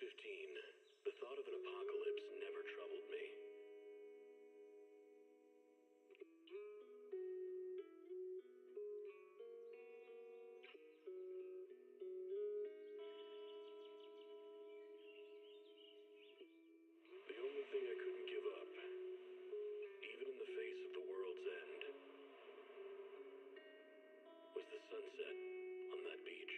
15, the thought of an apocalypse never troubled me. The only thing I couldn't give up, even in the face of the world's end, was the sunset on that beach.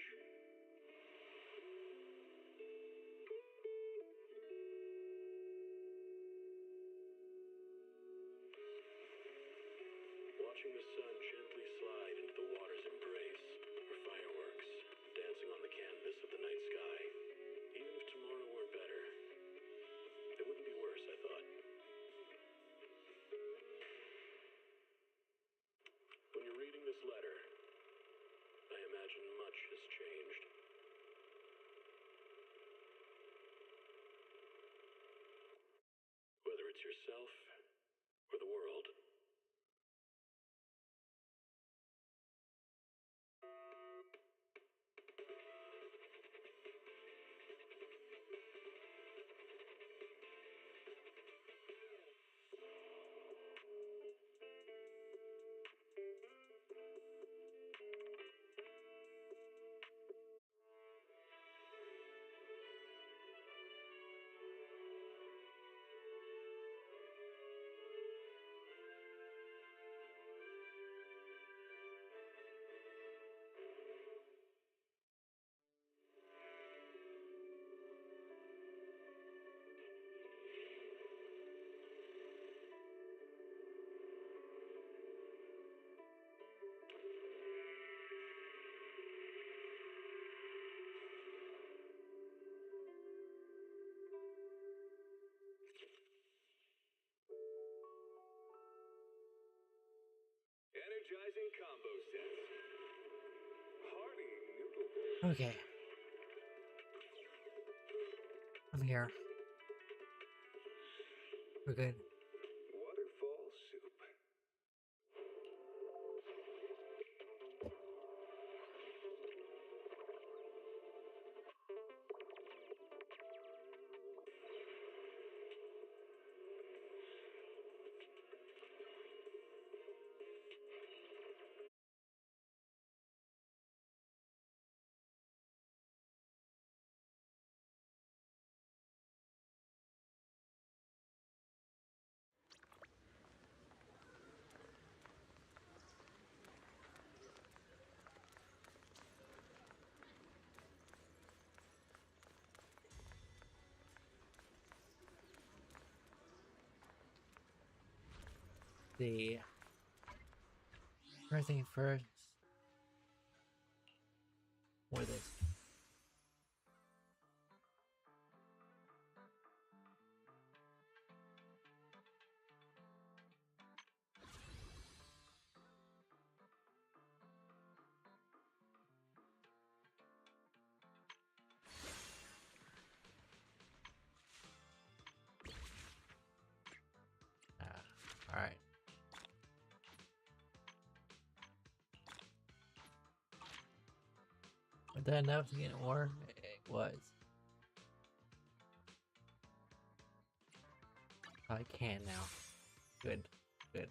Watching the sun gently slide into the water's embrace, or fireworks dancing on the canvas of the night sky. Even if tomorrow weren't better, it wouldn't be worse, I thought. When you're reading this letter, I imagine much has changed. Whether it's yourself or the world. Energizing combo sets. Hearty noodle bowl. Okay. I'm here. We're good. Waterfall soup. The first thing first. What is this? All right. Was that enough to get an order? It was. I can now. Good. Good.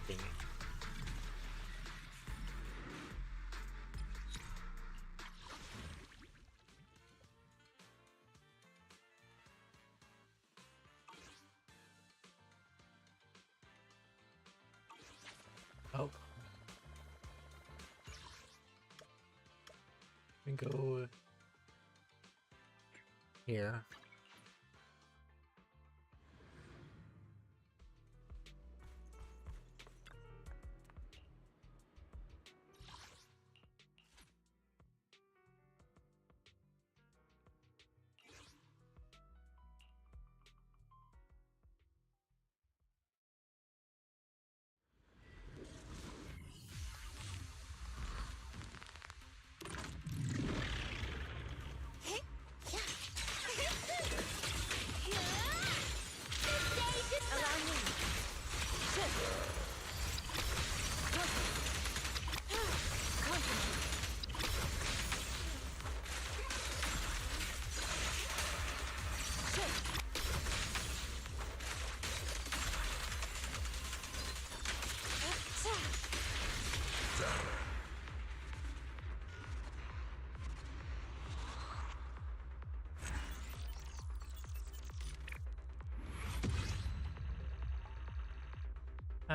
Dang it. Oh. We go here.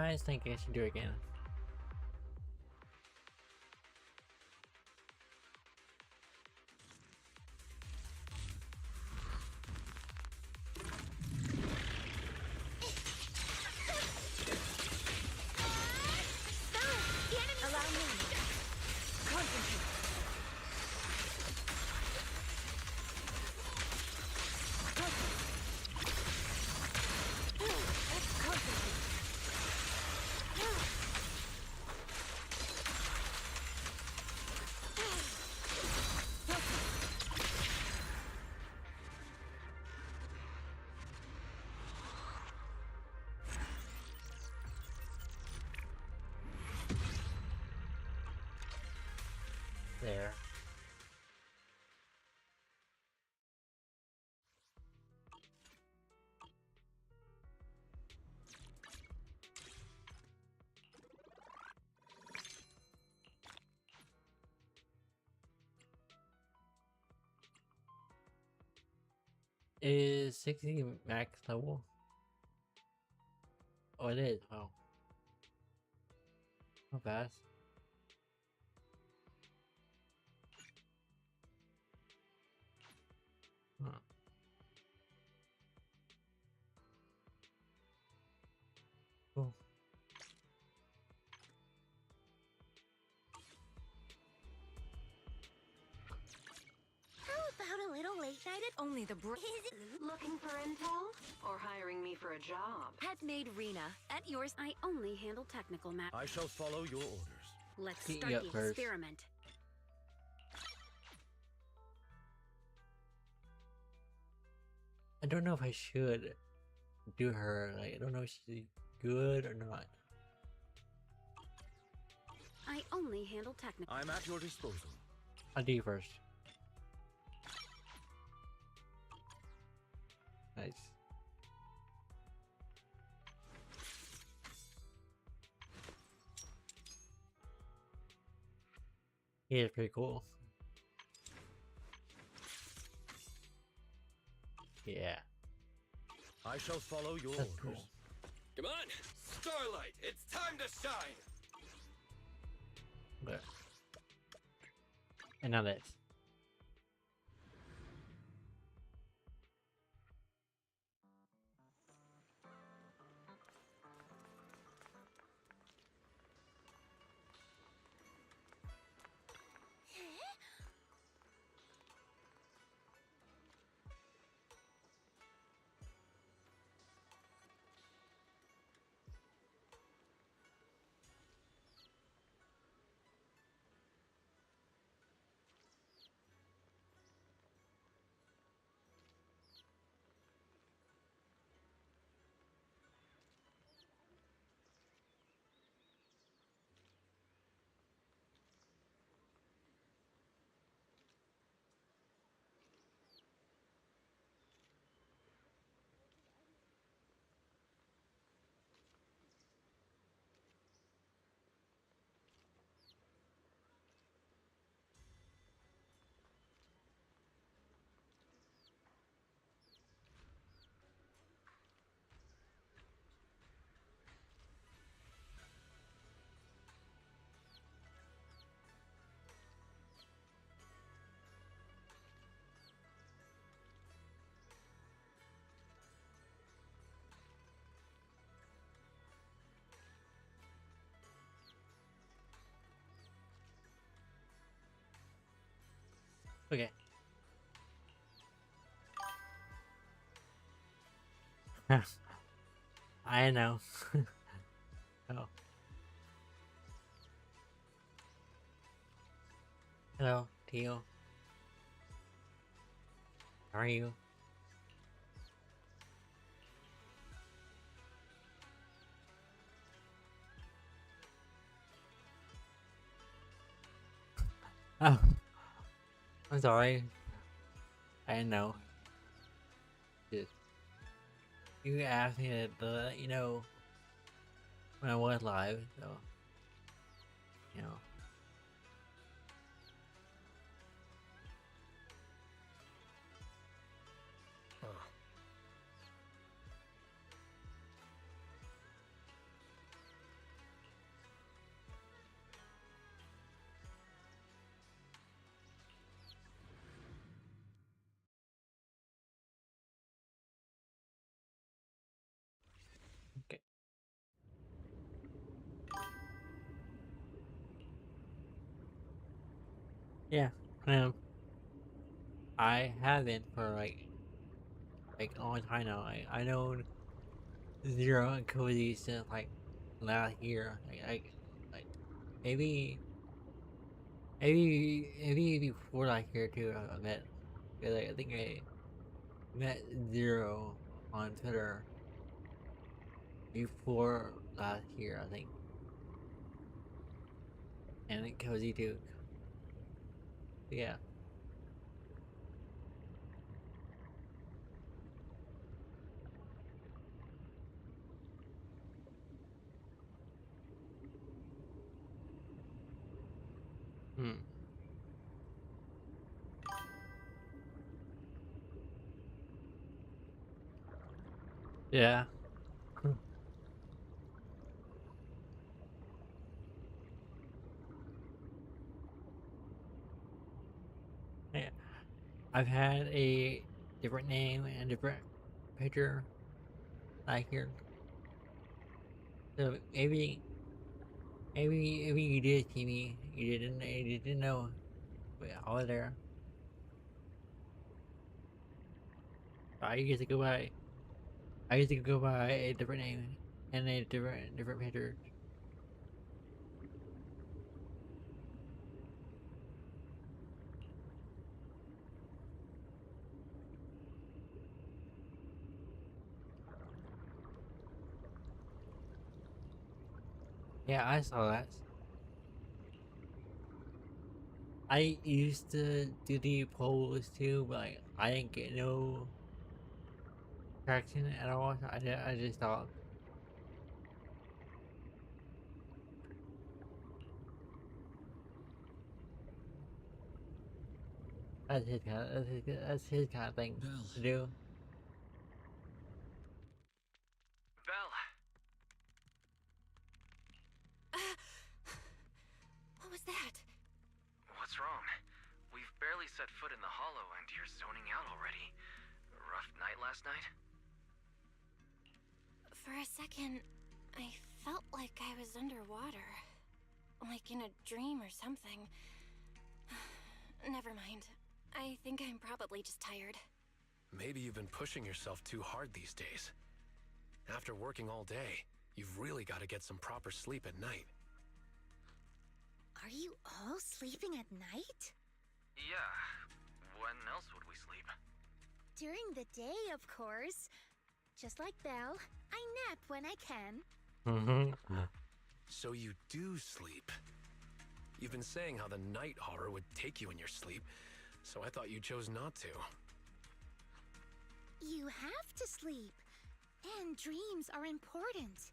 I think I should do it again. There. Is 60 max level? Oh, it is. Oh. Not fast. Huh. Cool. About a little late night at only the Looking for intel? Or hiring me for a job? Handmade Rena. At yours, I only handle technical matters. I shall follow your orders. Let's Get start you the up first. experiment. I don't know if I should do her. Like, I don't know if she's good or not. I only handle technical. I'm at your disposal. I'll do you first. Nice. He is pretty cool. Yeah. I shall follow your That's orders. cool. Come on, Starlight, it's time to shine. Okay. And now this. Okay. I know. Oh. Hello, Teal. How are you? Oh, I'm sorry. I didn't know. Just, you asked me to let you know when I was live, so you know. Yeah. I haven't for like a long time now. I know Zero and Cody since like last year. Like maybe maybe before last year too. I met. 'Cause, like, I think I met Zero on Twitter before last year. I think, and then Cozy too. Yeah. Hmm. Yeah. Yeah. I've had a different name and different picture like here. So maybe you did see me. You didn't know. But I was there. I used to go by. I used to go by a different name and a different picture. Yeah, I saw that. I used to do the polls too, but like, I didn't get no traction at all. So I just stopped. That's his kind of thing Belle. to do. Belle, What was that? what's wrong? We've barely set foot in the hollow and you're zoning out already. Rough night last night? For a second, I felt like I was underwater. Like in a dream or something. Never mind. I think I'm probably just tired. Maybe you've been pushing yourself too hard these days. After working all day, you've really got to get some proper sleep at night. Are you all sleeping at night? Yeah. When else would we sleep? During the day, of course. Just like Belle, I nap when I can. Mm-hmm. So you do sleep. You've been saying how the night horror would take you in your sleep, so I thought you chose not to. You have to sleep. And dreams are important.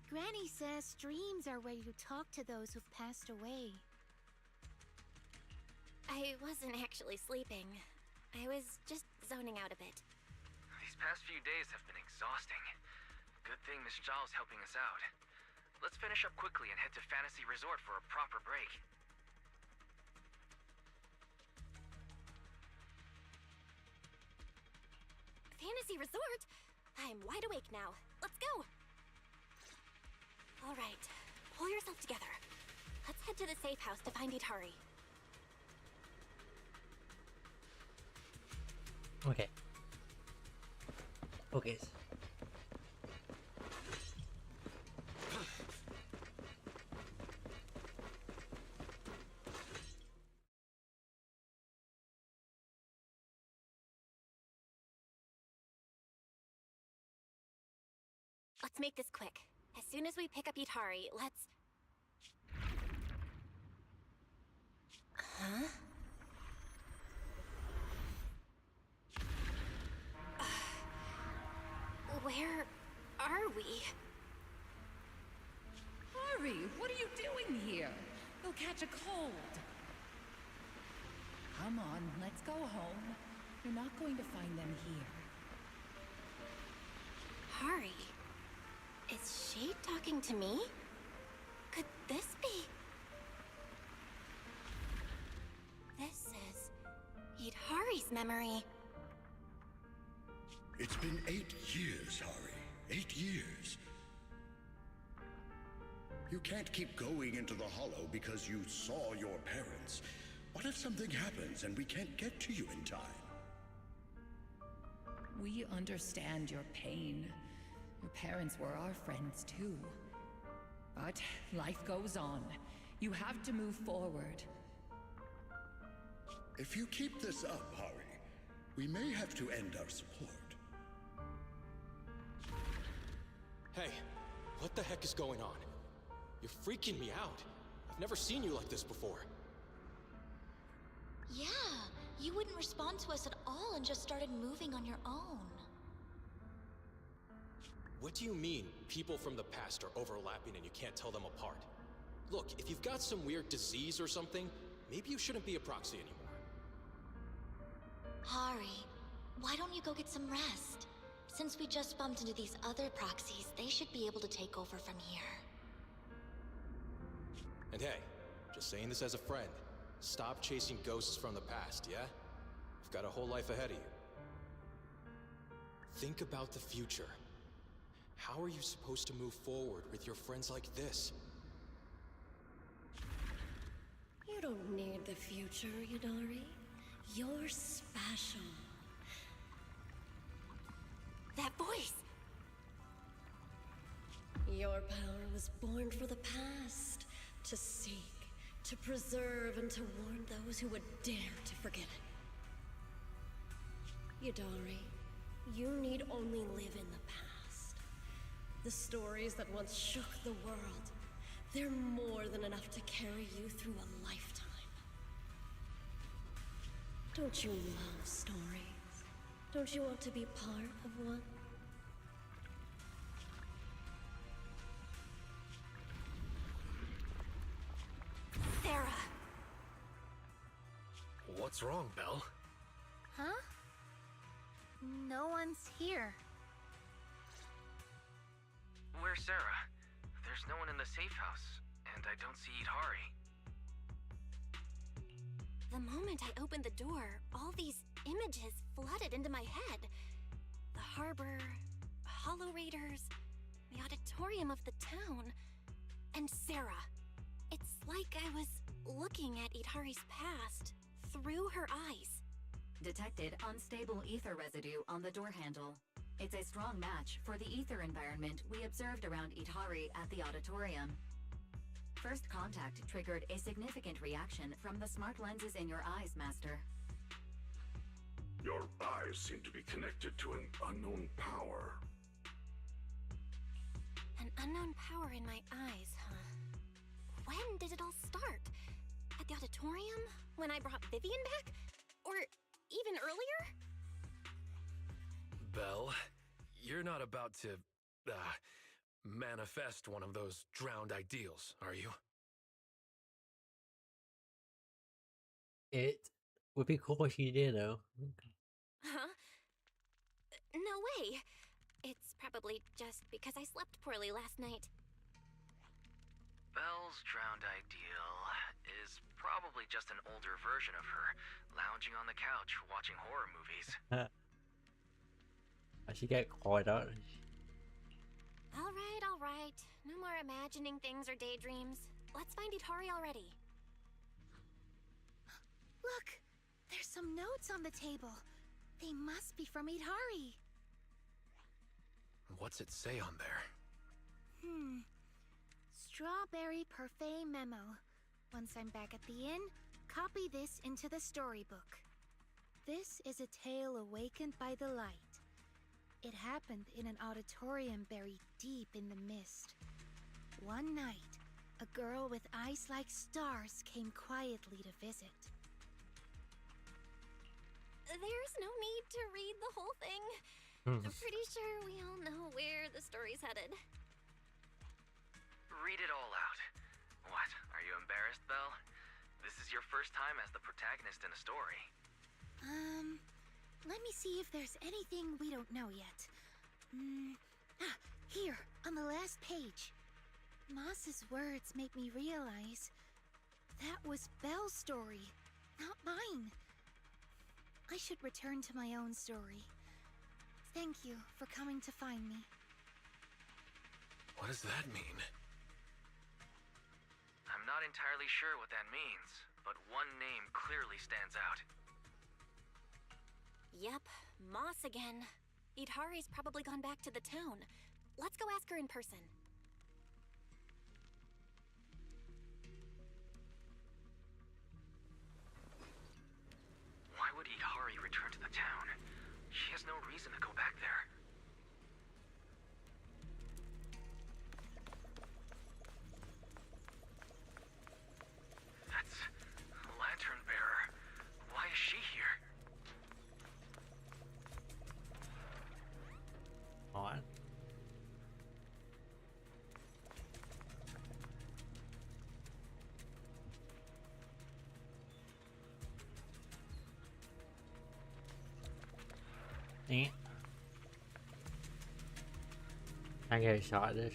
Granny says dreams are where you talk to those who've passed away. I wasn't actually sleeping. I was just zoning out a bit. These past few days have been exhausting. Good thing Miss Zhao's helping us out. Let's finish up quickly and head to Fantasy Resort for a proper break. Fantasy Resort? I'm wide awake now. Let's go! Alright, pull yourself together. Let's head to the safe house to find Yidhari. Okay. Focus. Let's make this quick. As soon as we pick up Yidhari, let's... Huh? Where are we? Hurry! What are you doing here? You'll catch a cold. Come on, let's go home. You're not going to find them here. Hari? Is she talking to me? Could this be? This is Yidhari's memory. It's been 8 years, Hari. 8 years. You can't keep going into the hollow because you saw your parents. What if something happens and we can't get to you in time? We understand your pain. Your parents were our friends too. But life goes on. You have to move forward. If you keep this up, Hari, we may have to end our support. Hey, what the heck is going on? You're freaking me out. I've never seen you like this before. Yeah, you wouldn't respond to us at all and just started moving on your own. What do you mean, people from the past are overlapping and you can't tell them apart? Look, if you've got some weird disease or something, maybe you shouldn't be a proxy anymore. Hari, why don't you go get some rest? Since we just bumped into these other proxies, they should be able to take over from here. And hey, just saying this as a friend. Stop chasing ghosts from the past, yeah? You've got a whole life ahead of you. Think about the future. How are you supposed to move forward with your friends like this? You don't need the future, Yidhari. You're special. That voice! Your power was born for the past, to seek, to preserve, and to warn those who would dare to forget it. Yidhari, you need only live in the past. The stories that once shook the world, they're more than enough to carry you through a lifetime. Don't you love stories? Don't you want to be part of one? Sarah! What's wrong, Belle? Huh? No one's here. Where's Sarah? There's no one in the safe house, and I don't see Yidhari. The moment I opened the door, all these images flooded into my head. The harbor, Hollow Raiders, the auditorium of the town, and Sarah. It's like I was looking at Yidhari's past through her eyes. Detected unstable ether residue on the door handle. It's a strong match for the ether environment we observed around Yidhari at the auditorium. First contact triggered a significant reaction from the smart lenses in your eyes, Master. Your eyes seem to be connected to an unknown power. An unknown power in my eyes, huh? When did it all start? At the auditorium? When I brought Vivian back? Or even earlier? Belle, you're not about to, manifest one of those drowned ideals, are you? It would be cool if you did, though. Huh? No way. It's probably just because I slept poorly last night. Belle's drowned ideal is probably just an older version of her, lounging on the couch watching horror movies. I should get caught out. All right. No more imagining things or daydreams. Let's find Yidhari already. Look! There's some notes on the table. They must be from Yidhari. What's it say on there? Strawberry Parfait Memo. Once I'm back at the inn, copy this into the storybook. This is a tale awakened by the light. It happened in an auditorium buried deep in the mist. One night, a girl with eyes like stars came quietly to visit. There's no need to read the whole thing. I'm pretty sure we all know where the story's headed. Read it all out. What, are you embarrassed, Belle? This is your first time as the protagonist in a story. Let me see if there's anything we don't know yet. Here, on the last page. Moss's words make me realize that was Belle's story, not mine. I should return to my own story. Thank you for coming to find me. What does that mean? I'm not entirely sure what that means. but one name clearly stands out. Yep, Moss again. Yidhari's probably gone back to the town. Let's go ask her in person. Why would Yidhari return to the town? She has no reason to go back there. That's a lantern bearer. Why is she here? On. Eh. I get a shot at this.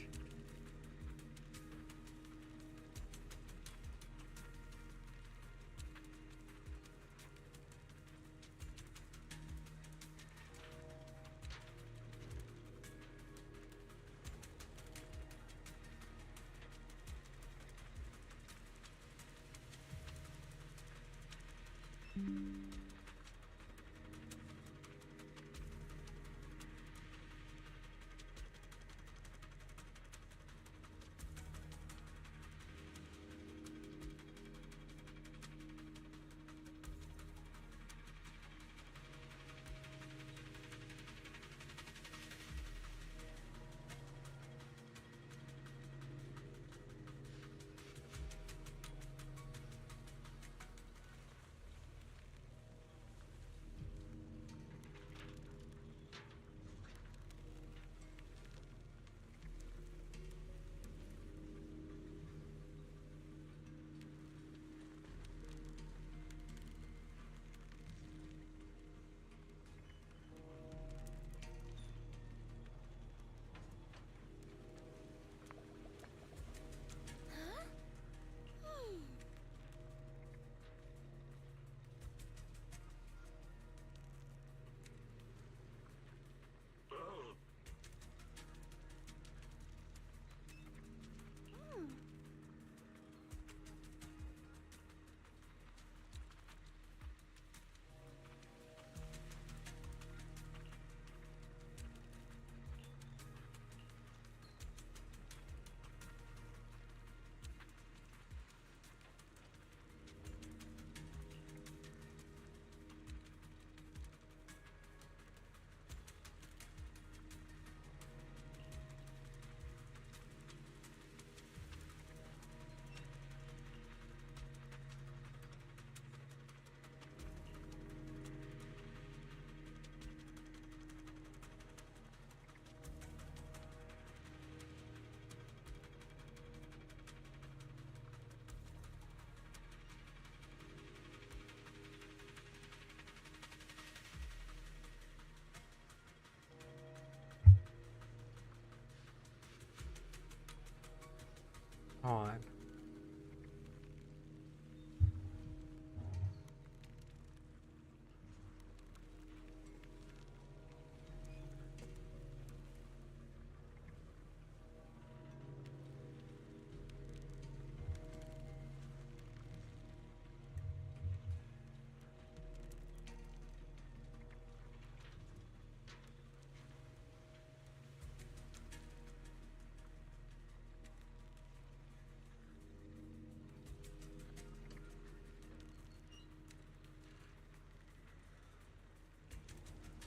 On.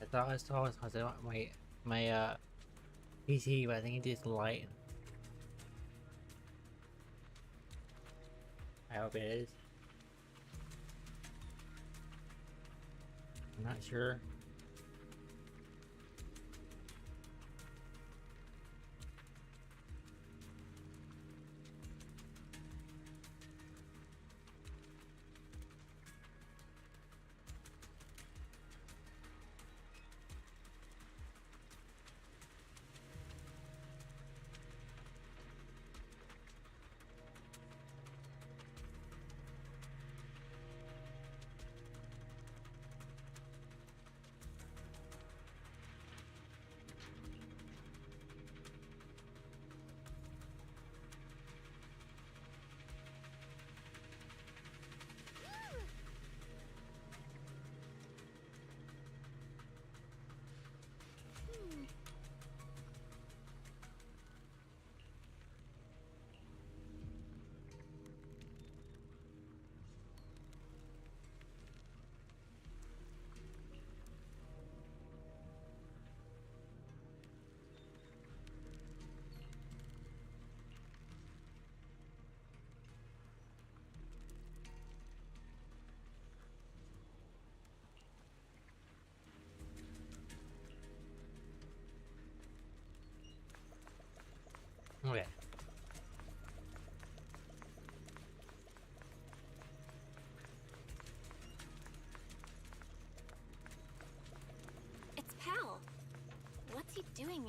I thought I saw it because I want my PC, but I think it is light. I hope it is. I'm not sure.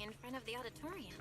in front of the auditorium.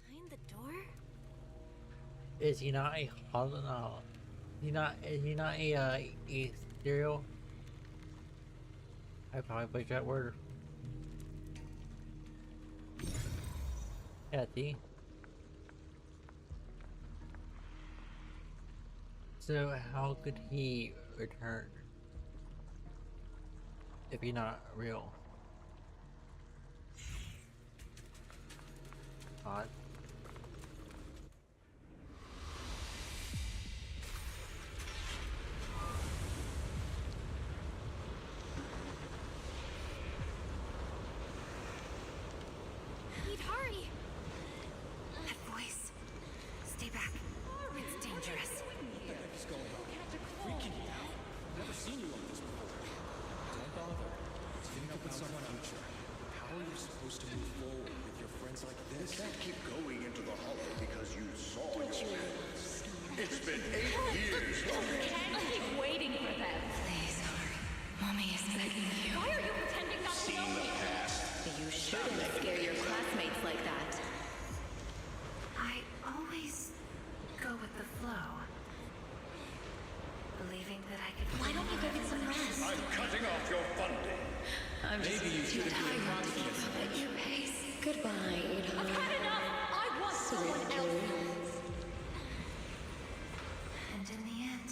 Behind the door? Is he not a hollow? No. Is he not a serial? I probably butchered that word. Yeah, see? So how could he return if he's not real? Odd. Yidhari! That voice. Stay back. It's dangerous. What the heck is going on? Freaking you out? Never seen you like this before. Don't bother. Think up with someone future. How are you supposed to move forward with your friends like this? You can't keep going into the hollow because you saw your friends. It's been 8 years, Harry. Can't keep waiting for them. Please, Harry. Mommy is begging you. Why are you pretending not to know Seen the me? past. You shouldn't scare your classmates like that. I always go with the flow. Believing that I could... Why don't you go get some rest? I'm cutting off your funding. I'm just Maybe you should have tired given to keep up at your pace. Goodbye, Yidhari. I've had enough! I want someone else! And in the end,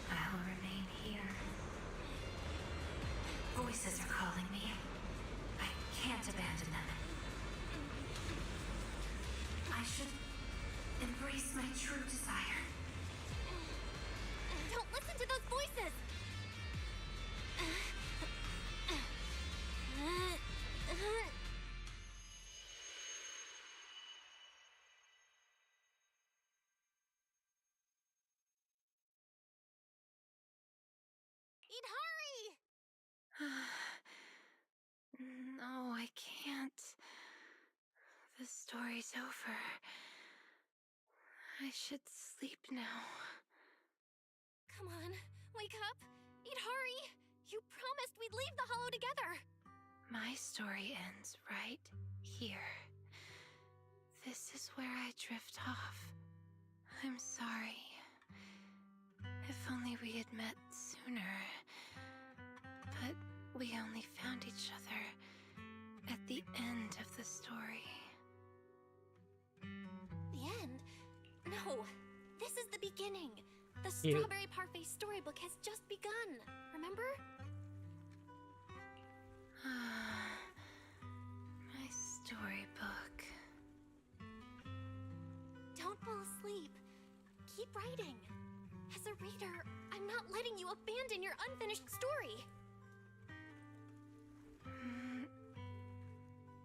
I will remain here. Voices are calling me. I can't abandon them. I should embrace my true desire. Don't listen to those voices! Yidhari! No, I can't. The story's over. I should sleep now. Come on, wake up! Yidhari! You promised we'd leave the hollow together! My story ends right here. This is where I drift off. I'm sorry. If only we had met sooner. But we only found each other at the end of the story. The end? No, this is the beginning. The You- Strawberry Parfait storybook has just begun, remember? My storybook. Don't fall asleep. Keep writing. As a reader, I'm not letting you abandon your unfinished story.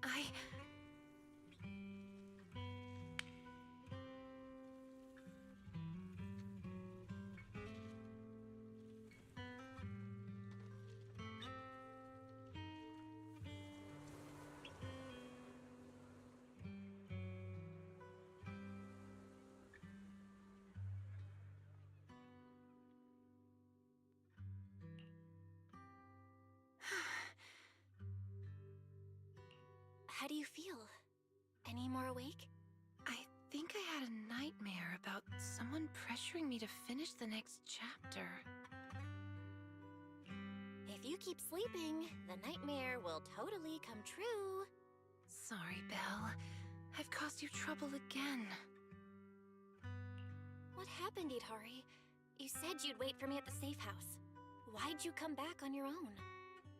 I... How do you feel? Any more awake? I think I had a nightmare about someone pressuring me to finish the next chapter. keep sleeping, the nightmare will totally come true. Sorry, Belle. I've caused you trouble again. What happened, Yidhari? You said you'd wait for me at the safe house. Why'd you come back on your own?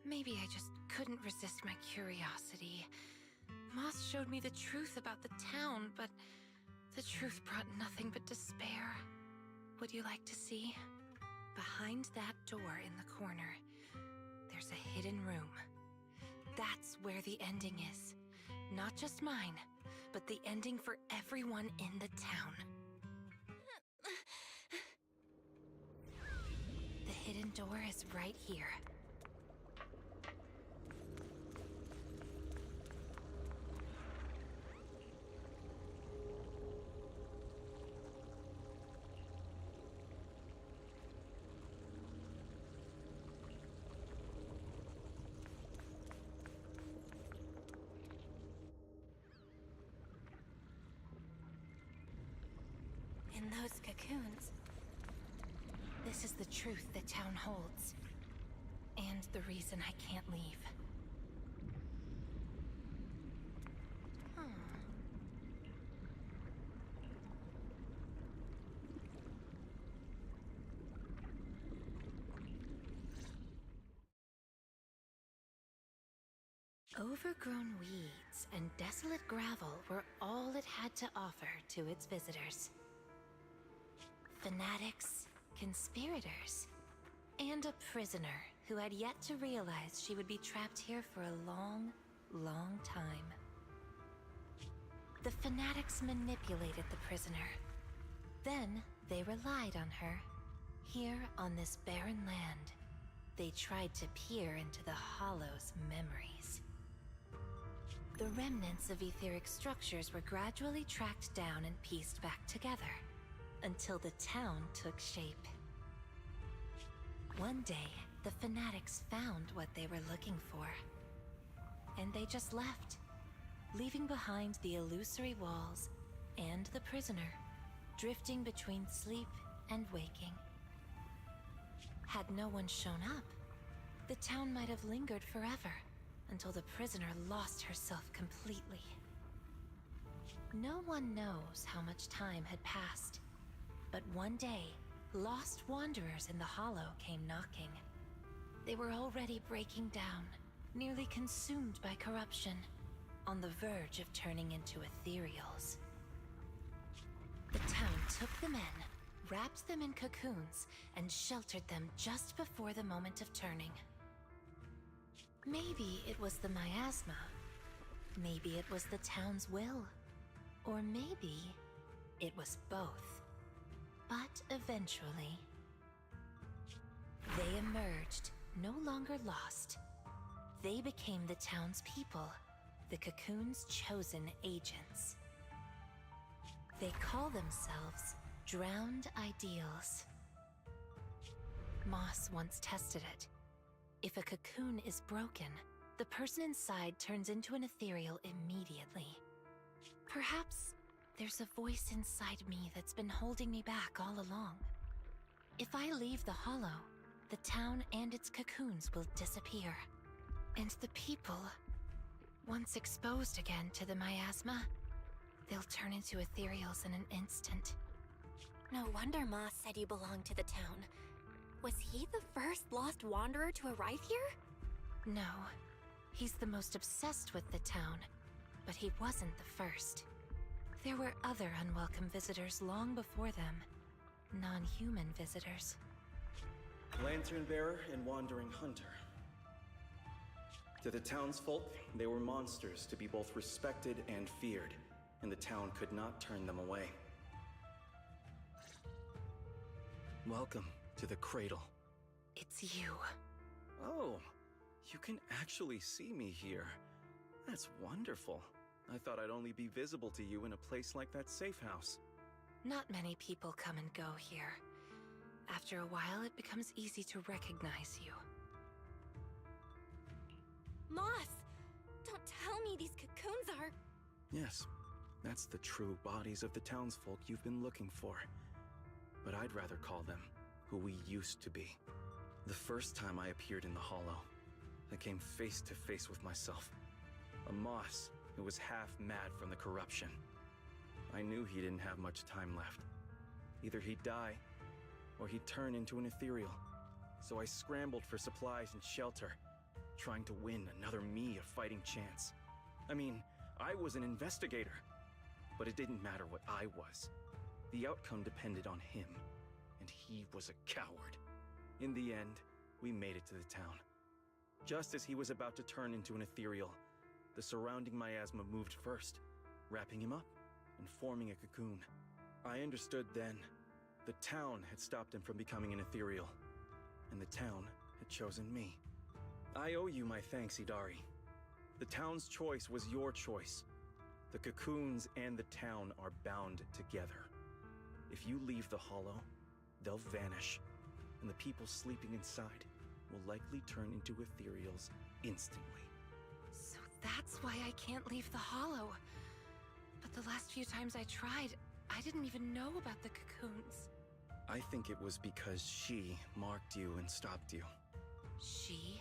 Maybe I just couldn't resist my curiosity. Moss showed me the truth about the town, but the truth brought nothing but despair. Would you like to see? Behind that door in the corner, there's a hidden room. That's where the ending is. Not just mine, but the ending for everyone in the town. The hidden door is right here. In those cocoons, this is the truth the town holds, and the reason I can't leave. Overgrown weeds and desolate gravel were all it had to offer to its visitors. Fanatics, conspirators, and a prisoner who had yet to realize she would be trapped here for a long, long time. The fanatics manipulated the prisoner. Then they relied on her. Here on this barren land, they tried to peer into the Hollow's memories. The remnants of etheric structures were gradually tracked down and pieced back together, until the town took shape. One day, the fanatics found what they were looking for. And they just left, leaving behind the illusory walls and the prisoner, drifting between sleep and waking. Had no one shown up, the town might have lingered forever, until the prisoner lost herself completely. No one knows how much time had passed. But one day, lost wanderers in the Hollow came knocking. They were already breaking down, nearly consumed by corruption, on the verge of turning into ethereals. The town took them in, wrapped them in cocoons, and sheltered them just before the moment of turning. Maybe it was the miasma. Maybe it was the town's will. Or maybe it was both. But eventually, they emerged, no longer lost. They became the town's people, the cocoon's chosen agents. They call themselves Drowned Ideals. Moss once tested it. If a cocoon is broken, the person inside turns into an ethereal immediately. Perhaps there's a voice inside me that's been holding me back all along. If I leave the Hollow, the town and its cocoons will disappear. And the people, once exposed again to the miasma, they'll turn into ethereals in an instant. No wonder Moss said you belonged to the town. Was he the first lost wanderer to arrive here? No. He's the most obsessed with the town, but he wasn't the first. There were other unwelcome visitors long before them. Non-human visitors. Lantern bearer and wandering hunter. To the townsfolk, they were monsters to be both respected and feared, and the town could not turn them away. Welcome to the cradle. It's you. Oh, you can actually see me here. That's wonderful. I thought I'd only be visible to you in a place like that safe house. Not many people come and go here. After a while, it becomes easy to recognize you. Moss! Don't tell me these cocoons are... Yes, that's the true bodies of the townsfolk you've been looking for. But I'd rather call them who we used to be. The first time I appeared in the Hollow, I came face to face with myself. A moss who was half mad from the corruption. I knew he didn't have much time left. Either he'd die, or he'd turn into an ethereal. So I scrambled for supplies and shelter, trying to win another me a fighting chance. I mean, I was an investigator, but it didn't matter what I was. The outcome depended on him, and he was a coward. In the end, we made it to the town. Just as he was about to turn into an ethereal, the surrounding miasma moved first, wrapping him up and forming a cocoon. I understood then. The town had stopped him from becoming an ethereal, and the town had chosen me. I owe you my thanks, Yidhari. The town's choice was your choice. The cocoons and the town are bound together. If you leave the hollow, they'll vanish, and the people sleeping inside will likely turn into ethereals instantly. So that's why I can't leave the hollow. But the last few times I tried, I didn't even know about the cocoons. I think it was because she marked you and stopped you. She?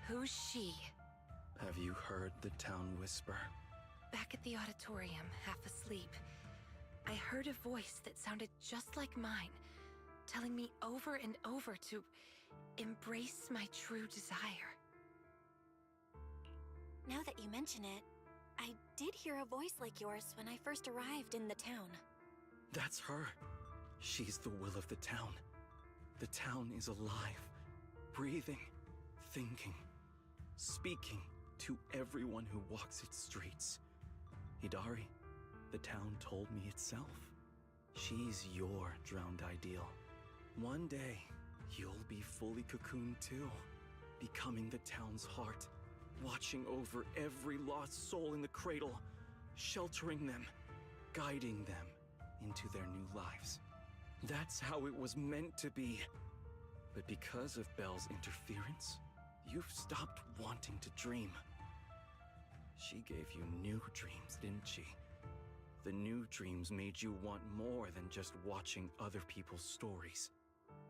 Who's she? Have you heard the town whisper? Back at the auditorium, half asleep, I heard a voice that sounded just like mine, telling me over and over to embrace my true desire. Now that you mention it, I did hear a voice like yours when I first arrived in the town. That's her. She's the will of the town. The town is alive, breathing, thinking, speaking to everyone who walks its streets. Yidhari, the town told me itself. She's your drowned ideal. One day, you'll be fully cocooned too, becoming the town's heart, watching over every lost soul in the cradle, sheltering them, guiding them into their new lives. That's how it was meant to be. But because of Belle's interference, you've stopped wanting to dream. She gave you new dreams, didn't she? The new dreams made you want more than just watching other people's stories.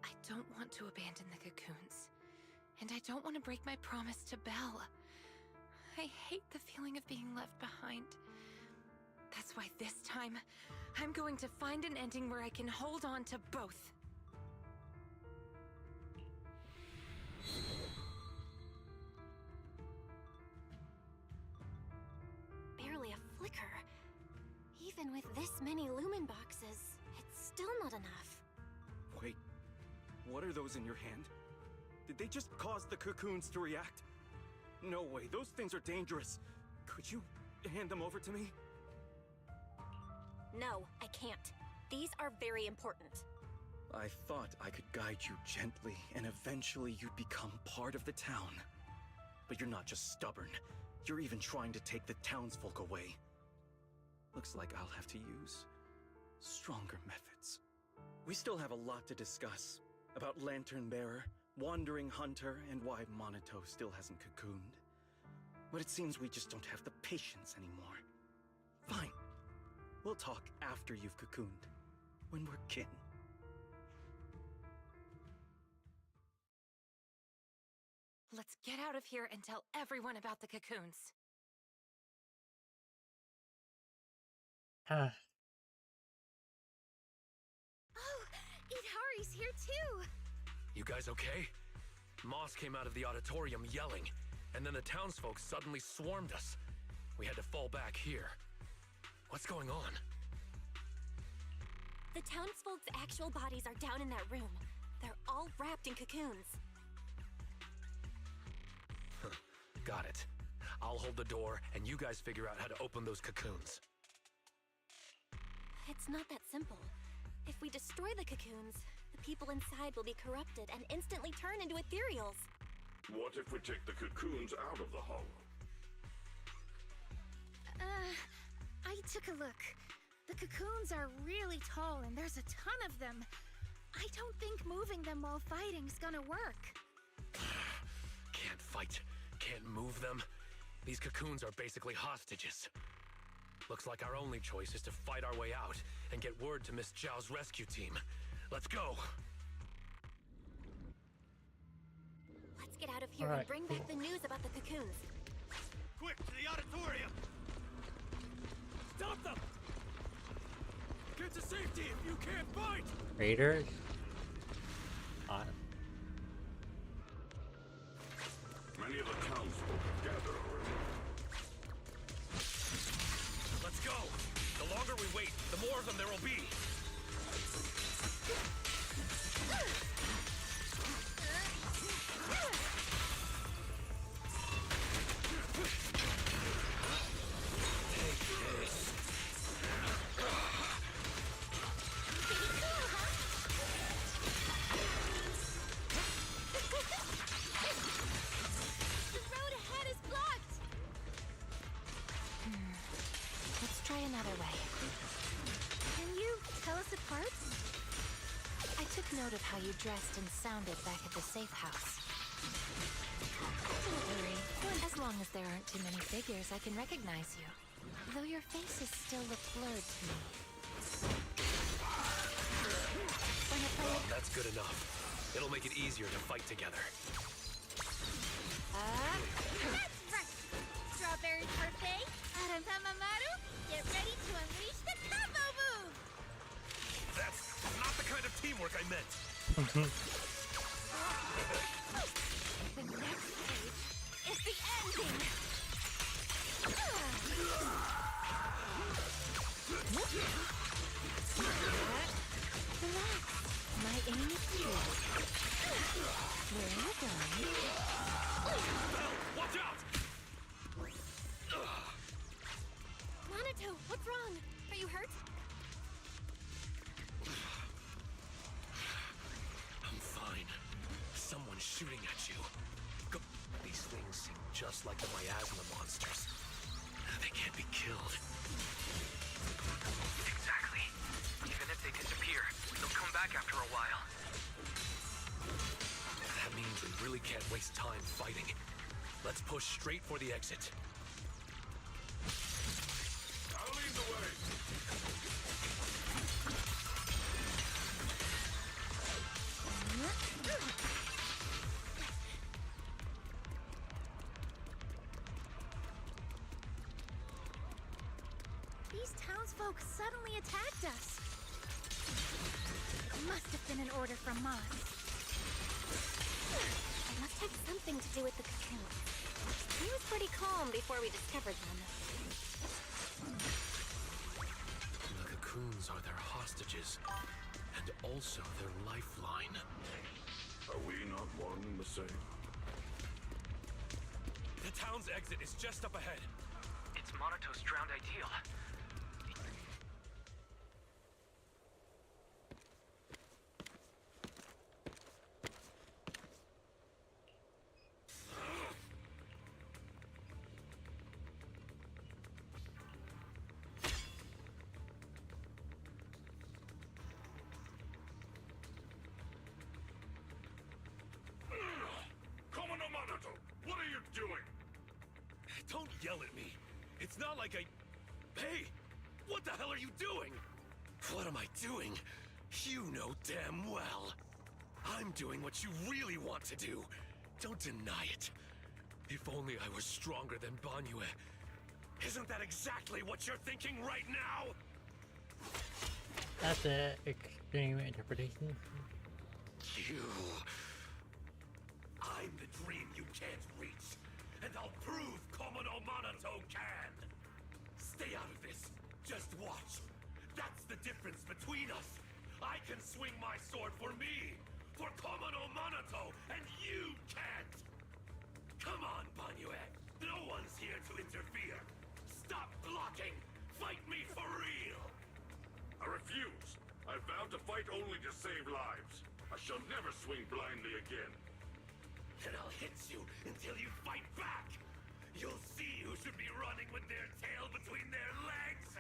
I don't want to abandon the cocoons. And I don't want to break my promise to Belle. I hate the feeling of being left behind. That's why this time, I'm going to find an ending where I can hold on to both. Barely a flicker. Even with this many lumen boxes, it's still not enough. Wait, what are those in your hand? Did they just cause the cocoons to react? No way, those things are dangerous. Could you hand them over to me? No, I can't. These are very important. I thought I could guide you gently, and eventually you'd become part of the town. But you're not just stubborn. You're even trying to take the townsfolk away. Looks like I'll have to use stronger methods. We still have a lot to discuss. About Lantern Bearer, Wandering Hunter, and why Monito still hasn't cocooned. But it seems we just don't have the patience anymore. Fine. We'll talk after you've cocooned, when we're kin. Let's get out of here and tell everyone about the cocoons. Oh, Yidhari's here too! You guys okay? Moss came out of the auditorium yelling, and then the townsfolk suddenly swarmed us. We had to fall back here. What's going on? The townsfolk's actual bodies are down in that room. They're all wrapped in cocoons. Got it. I'll hold the door, and you guys figure out how to open those cocoons. It's not that simple. If we destroy the cocoons, the people inside will be corrupted and instantly turn into ethereals. What if we take the cocoons out of the hollow? I took a look. The cocoons are really tall and there's a ton of them. I don't think moving them while fighting's gonna work. Can't fight. Can't move them. These cocoons are basically hostages. Looks like our only choice is to fight our way out and get word to Miss Zhao's rescue team. Let's go! Let's get out of Here, Alright, bring back the news about the cocoons. Quick, to the auditorium! Stop them! Get to safety if you can't fight! Raiders? Many of the townsfolk have gathered already. Let's go! The longer we wait, the more of them there will be! Try another way. Can you tell us apart? I took note of how you dressed and sounded back at the safe house. Don't worry. As long as there aren't too many figures, I can recognize you. Though your faces still look blurred to me. That's good enough. It'll make it easier to fight together. That's right! Strawberry Parfait, Aramamaru, get ready to unleash the combo move! That's not the kind of teamwork I meant. The next stage is the ending! Relax. My aim is clear. Where are you going? Watch out! Monato, what's wrong? Are you hurt? I'm fine. Someone's shooting at you. Go. These things seem just like the miasma monsters. They can't be killed. Exactly. Even if they disappear, they'll come back after a while. That means we really can't waste time fighting. Let's push straight for the exit. I'll lead the way. These townsfolk suddenly attacked us. It must have been an order from Moss. It must have something to do with the cocoon. He was pretty calm before we discovered them. The cocoons are their hostages, and also their lifeline. Are we not one and the same? The town's exit is just up ahead. It's Monato's drowned ideal. Commodore Monato, what are you doing? Don't yell at me. It's not like I... Hey! What the hell are you doing? What am I doing? You know damn well. I'm doing what you really want to do. Don't deny it. If only I was stronger than Banyue. Isn't that exactly what you're thinking right now? That's an extreme interpretation. You... I'm the dream you can't reach, and I'll prove Komodo Monato can! Stay out of this. Just watch. That's the difference between us. I can swing my sword for me, for Komodo Monato, and you can't! Come on, Banyue. No one's here to interfere. Stop blocking. Fight me for real. I refuse. I vowed to fight only to save lives. I shall never swing blindly again. Then I'll hit you until you fight back. You'll see who should be running with their tail between their legs.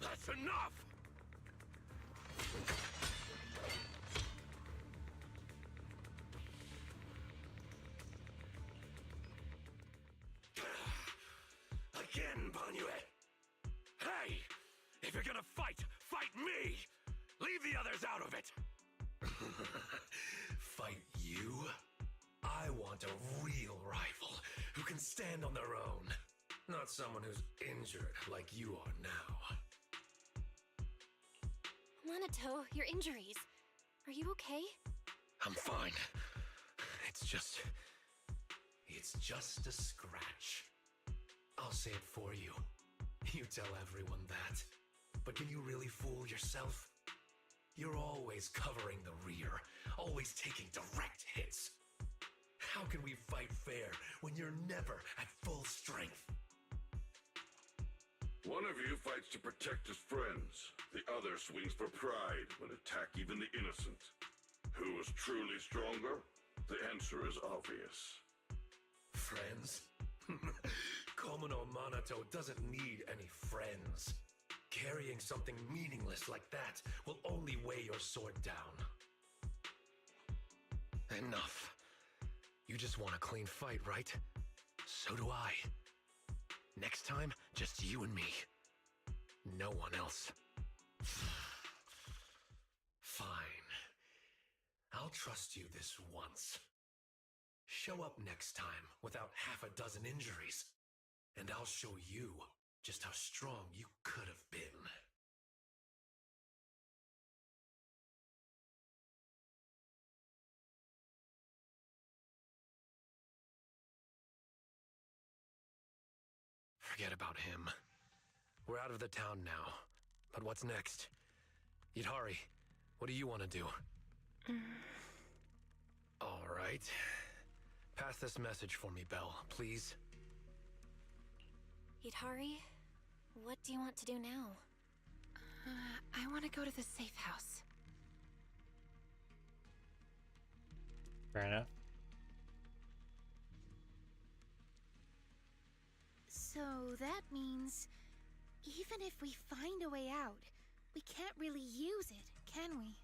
That's enough. Again, Banyue. Hey, if you're gonna fight, fight me. Leave the others out of it. Fight you? want a real rival who can stand on their own. Not someone who's injured like you are now. Monato, your injuries. Are you okay? I'm fine. It's just a scratch. I'll say it for you. You tell everyone that. But can you really fool yourself? You're always covering the rear, always taking direct hits. How can we fight fair when you're never at full strength? One of you fights to protect his friends. The other swings for pride when attack even the innocent. Who is truly stronger? The answer is obvious. Friends? Komono Monato doesn't need any friends. Carrying something meaningless like that will only weigh your sword down. Enough. You just want a clean fight, right? So do I. Next time, just you and me. No one else. Fine. I'll trust you this once. Show up next time without half a dozen injuries, and I'll show you just how strong you could have been. Forget about him. We're out of the town now. But what's next? Yidhari, what do you want to do? All right. Pass this message for me, Belle, please. Yidhari, what do you want to do now? I want to go to the safe house. Fair enough. So that means, even if we find a way out, we can't really use it, can we?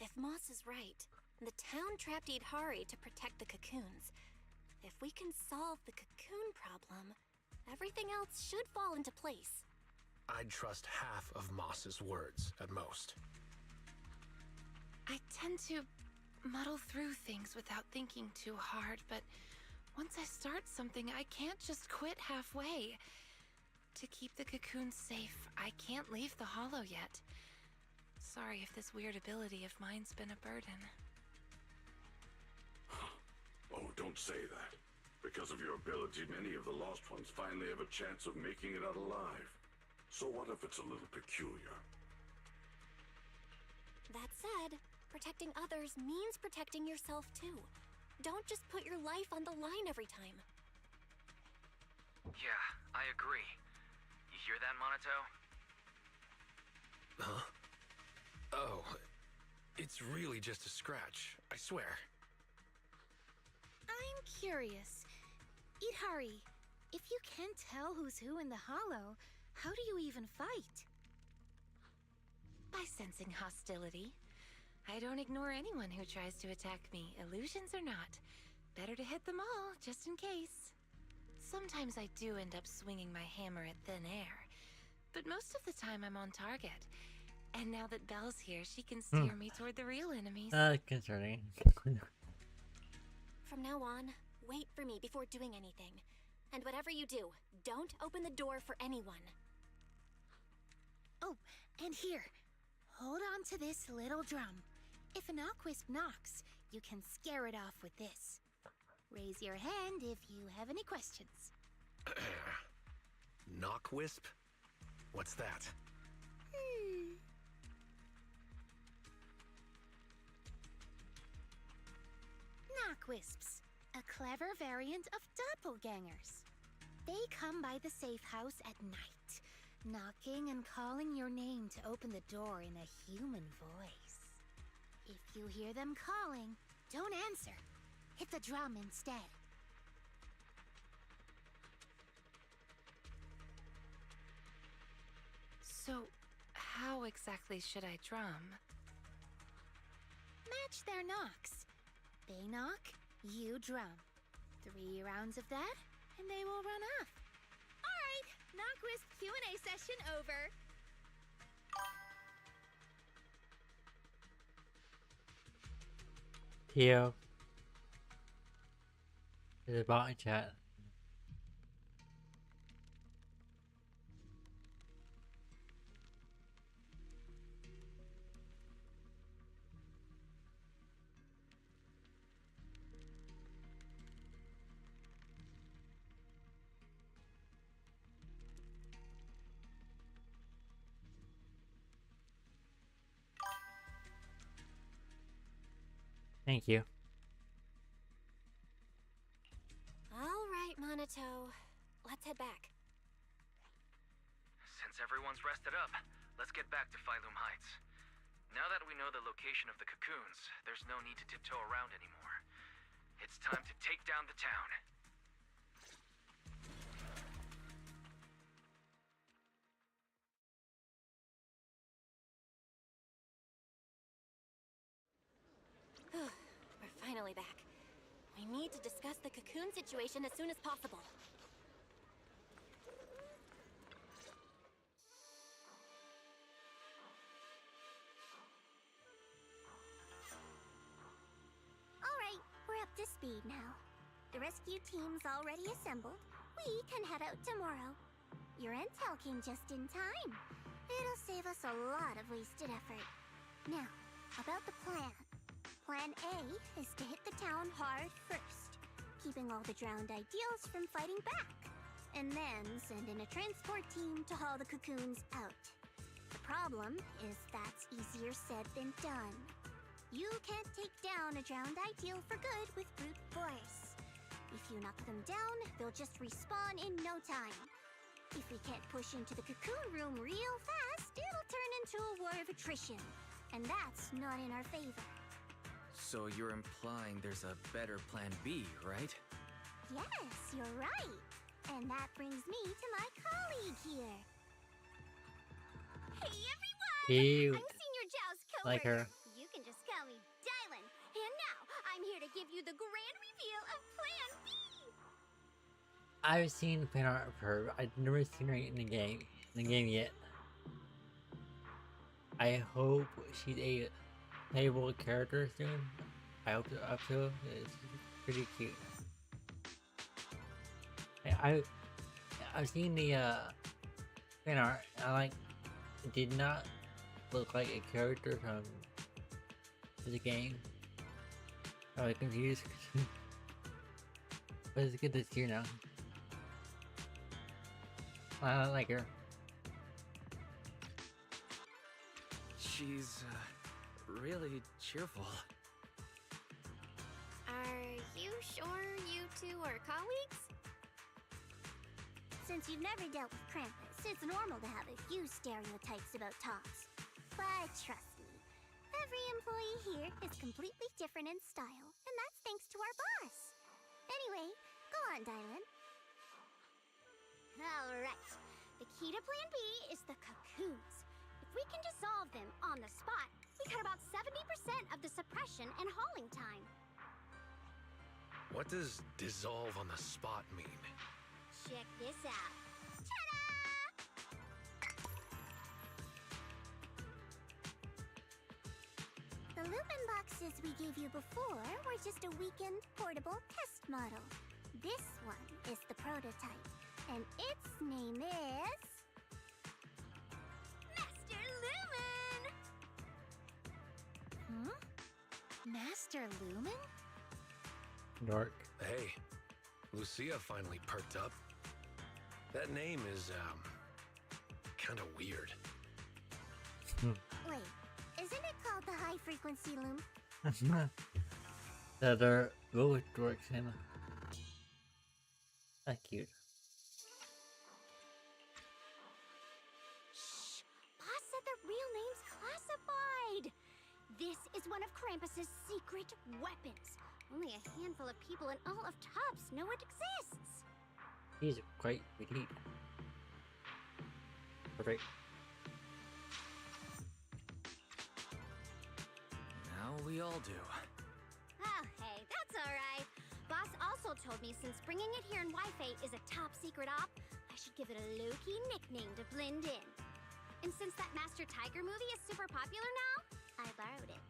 If Moss is right, the town trapped Yidhari to protect the cocoons. If we can solve the cocoon problem, everything else should fall into place. I'd trust half of Moss's words, at most. I tend to muddle through things without thinking too hard, but once I start something, I can't just quit halfway. To keep the cocoons safe, I can't leave the hollow yet. Sorry if this weird ability of mine's been a burden. Oh, don't say that. Because of your ability, many of the Lost Ones finally have a chance of making it out alive. So what if it's a little peculiar? That said, protecting others means protecting yourself too. Don't just put your life on the line every time. Yeah, I agree. You hear that, Monato? Huh? Oh, it's really just a scratch, I swear. I'm curious. Yidhari, if you can't tell who's who in the hollow, how do you even fight? By sensing hostility. I don't ignore anyone who tries to attack me, illusions or not. Better to hit them all, just in case. Sometimes I do end up swinging my hammer at thin air, but most of the time I'm on target. And now that Belle's here, she can steer me toward the real enemies. Concerning. From now on, wait for me before doing anything. And whatever you do, don't open the door for anyone. Oh, and here. Hold on to this little drum. If an Aquisp knocks, you can scare it off with this. Raise your hand if you have any questions. Knockwisp? What's that? Knockwisps, a clever variant of doppelgangers. They come by the safe house at night, knocking and calling your name to open the door in a human voice. If you hear them calling, don't answer. Hit the drum instead. So, how exactly should I drum? Match their knocks. They knock, you drum. 3 rounds of that, and they will run off. All right, Knockwisp Q&A session over. Theo. There's a bot in chat. Thank you. All right, Monato. Let's head back. Since everyone's rested up, let's get back to Phylum Heights. Now that we know the location of the cocoons, there's no need to tiptoe around anymore. It's time to take down the town. We're finally back. We need to discuss the cocoon situation as soon as possible. Alright, we're up to speed now. The rescue team's already assembled. We can head out tomorrow. Your intel came just in time. It'll save us a lot of wasted effort. Now, about the plan. Plan A is to hit the town hard first, keeping all the drowned ideals from fighting back, and then send in a transport team to haul the cocoons out. The problem is that's easier said than done. You can't take down a drowned ideal for good with brute force. If you knock them down, they'll just respawn in no time. If we can't push into the cocoon room real fast, it'll turn into a war of attrition, and that's not in our favor. So you're implying there's a better plan B, right? Yes, you're right. And that brings me to my colleague here. Hey everyone! Cute. I'm Senior Zhao's coworker. Like her. You can just call me Dylan. And now, I'm here to give you the grand reveal of Plan B! I've seen fan art of her. I've never seen her in the game. Yet. I hope she's a playable character soon. I hope so. It's pretty cute. I've seen the fan art. It did not look like a character from the game. I was confused. But it's good to see her now. I like her. She's really cheerful. Are you sure you two are colleagues? Since you've never dealt with Krampus, it's normal to have a few stereotypes about tops. But trust me, every employee here is completely different in style, and that's thanks to our boss. Anyway, go on, Dylan. Alright, the key to Plan B is the cocoons. If we can dissolve them on the spot, we cut about 70% of the suppression and hauling time. What does dissolve on the spot mean? Check this out. Ta-da! The Lumen boxes we gave you before were just a weakened, portable test model. This one is the prototype, and its name is... Master Lumen! Huh? Master Lumen? Dark. Hey, Lucia finally perked up. That name is, kinda weird. Wait, isn't it called the high-frequency loom? That are both works in. That's cute. Shh! Boss said the real name's classified! This is one of Krampus's secret weapons. Only a handful of people in all of Tops know it exists. He's quite petite. Perfect. Now we all do. Oh, hey, that's alright. Boss also told me since bringing it here in Wi-Fi is a top secret op, I should give it a low-key nickname to blend in. And since that Master Tiger movie is super popular now, I borrowed it.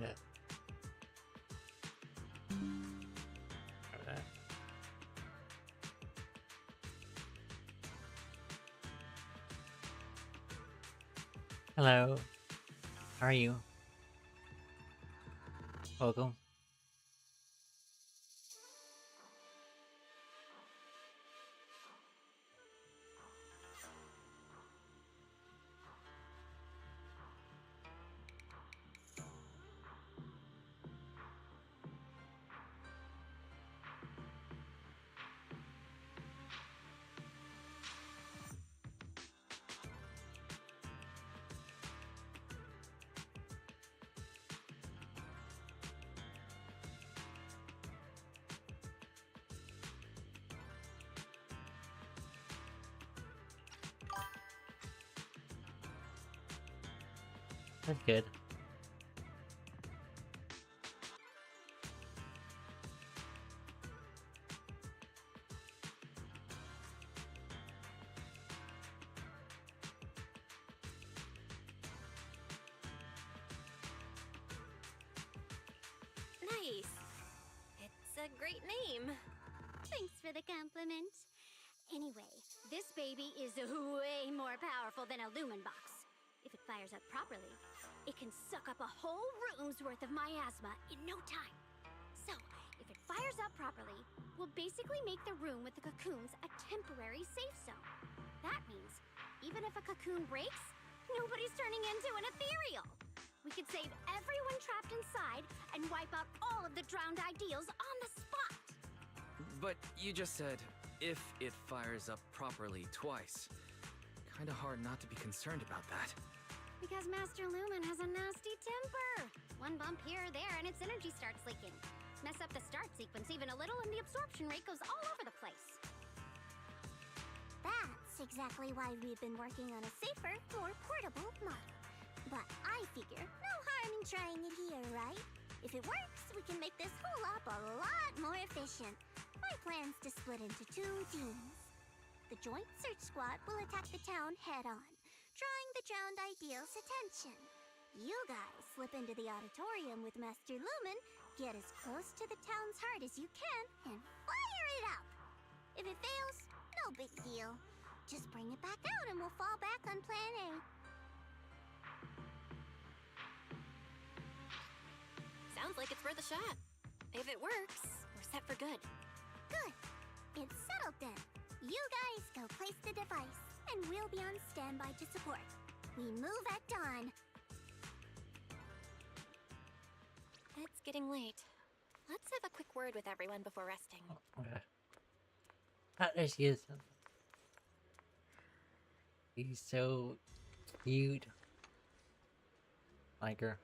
Okay. Alright. Hello. How are you? Welcome. That's good. Nice. It's a great name. Thanks for the compliment. Anyway, this baby is way more powerful than a lumen box. If it fires up properly, it can suck up a whole room's worth of miasma in no time. So, if it fires up properly, we'll basically make the room with the cocoons a temporary safe zone. That means, even if a cocoon breaks, nobody's turning into an ethereal. We could save everyone trapped inside and wipe out all of the drowned ideals on the spot. But you just said, if it fires up properly twice. Kinda hard not to be concerned about that. Because Master Lumen has a nasty temper. One bump here or there and its energy starts leaking. Mess up the start sequence even a little and the absorption rate goes all over the place. That's exactly why we've been working on a safer, more portable model. But I figure no harm in trying it here, right? If it works, we can make this whole op a lot more efficient. My plan's to split into 2 teams. The Joint Search Squad will attack the town head-on, drawing the drowned ideals' attention. You guys slip into the auditorium with Master Lumen, get as close to the town's heart as you can, and fire it up! If it fails, no big deal. Just bring it back out and we'll fall back on Plan A. Sounds like it's worth a shot. If it works, we're set for good. Good. It's settled then. You guys go place the device, and we'll be on standby to support. We move at dawn. It's getting late. Let's have a quick word with everyone before resting. Okay. Ah, there she is. He's so cute. Like her.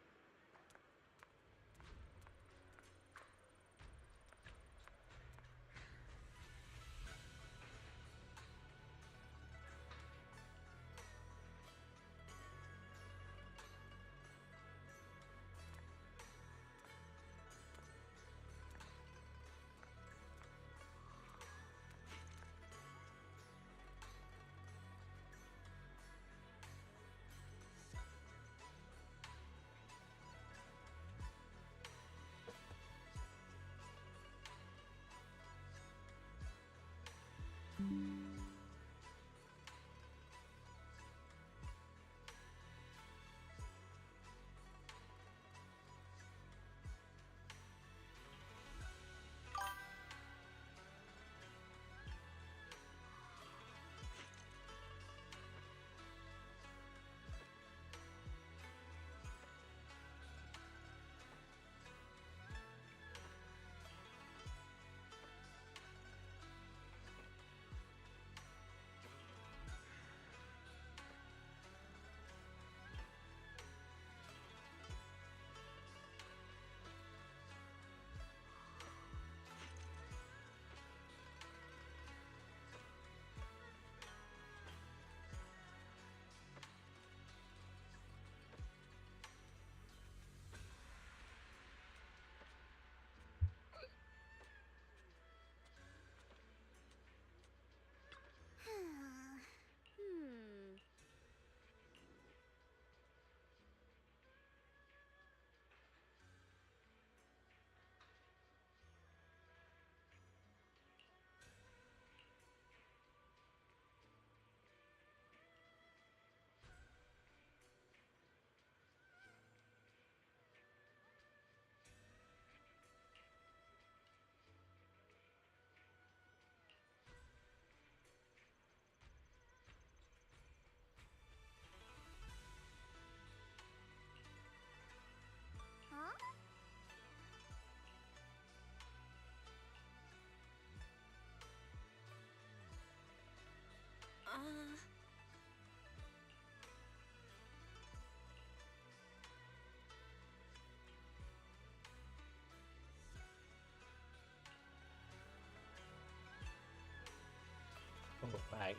Bye.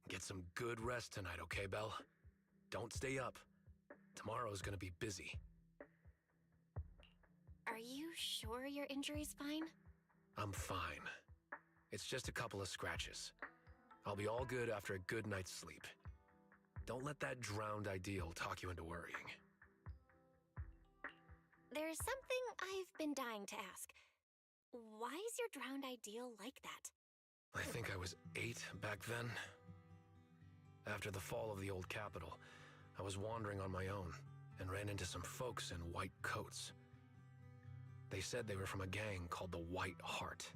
Get some good rest tonight, okay, Belle? Don't stay up. Tomorrow's gonna be busy. Are you sure your injury's fine? I'm fine. It's just a couple of scratches. I'll be all good after a good night's sleep. Don't let that drowned ideal talk you into worrying. There's something I've been dying to ask. Why is your drowned ideal like that? I think I was 8 back then. After the fall of the old capital, I was wandering on my own and ran into some folks in white coats. They said they were from a gang called the White Heart.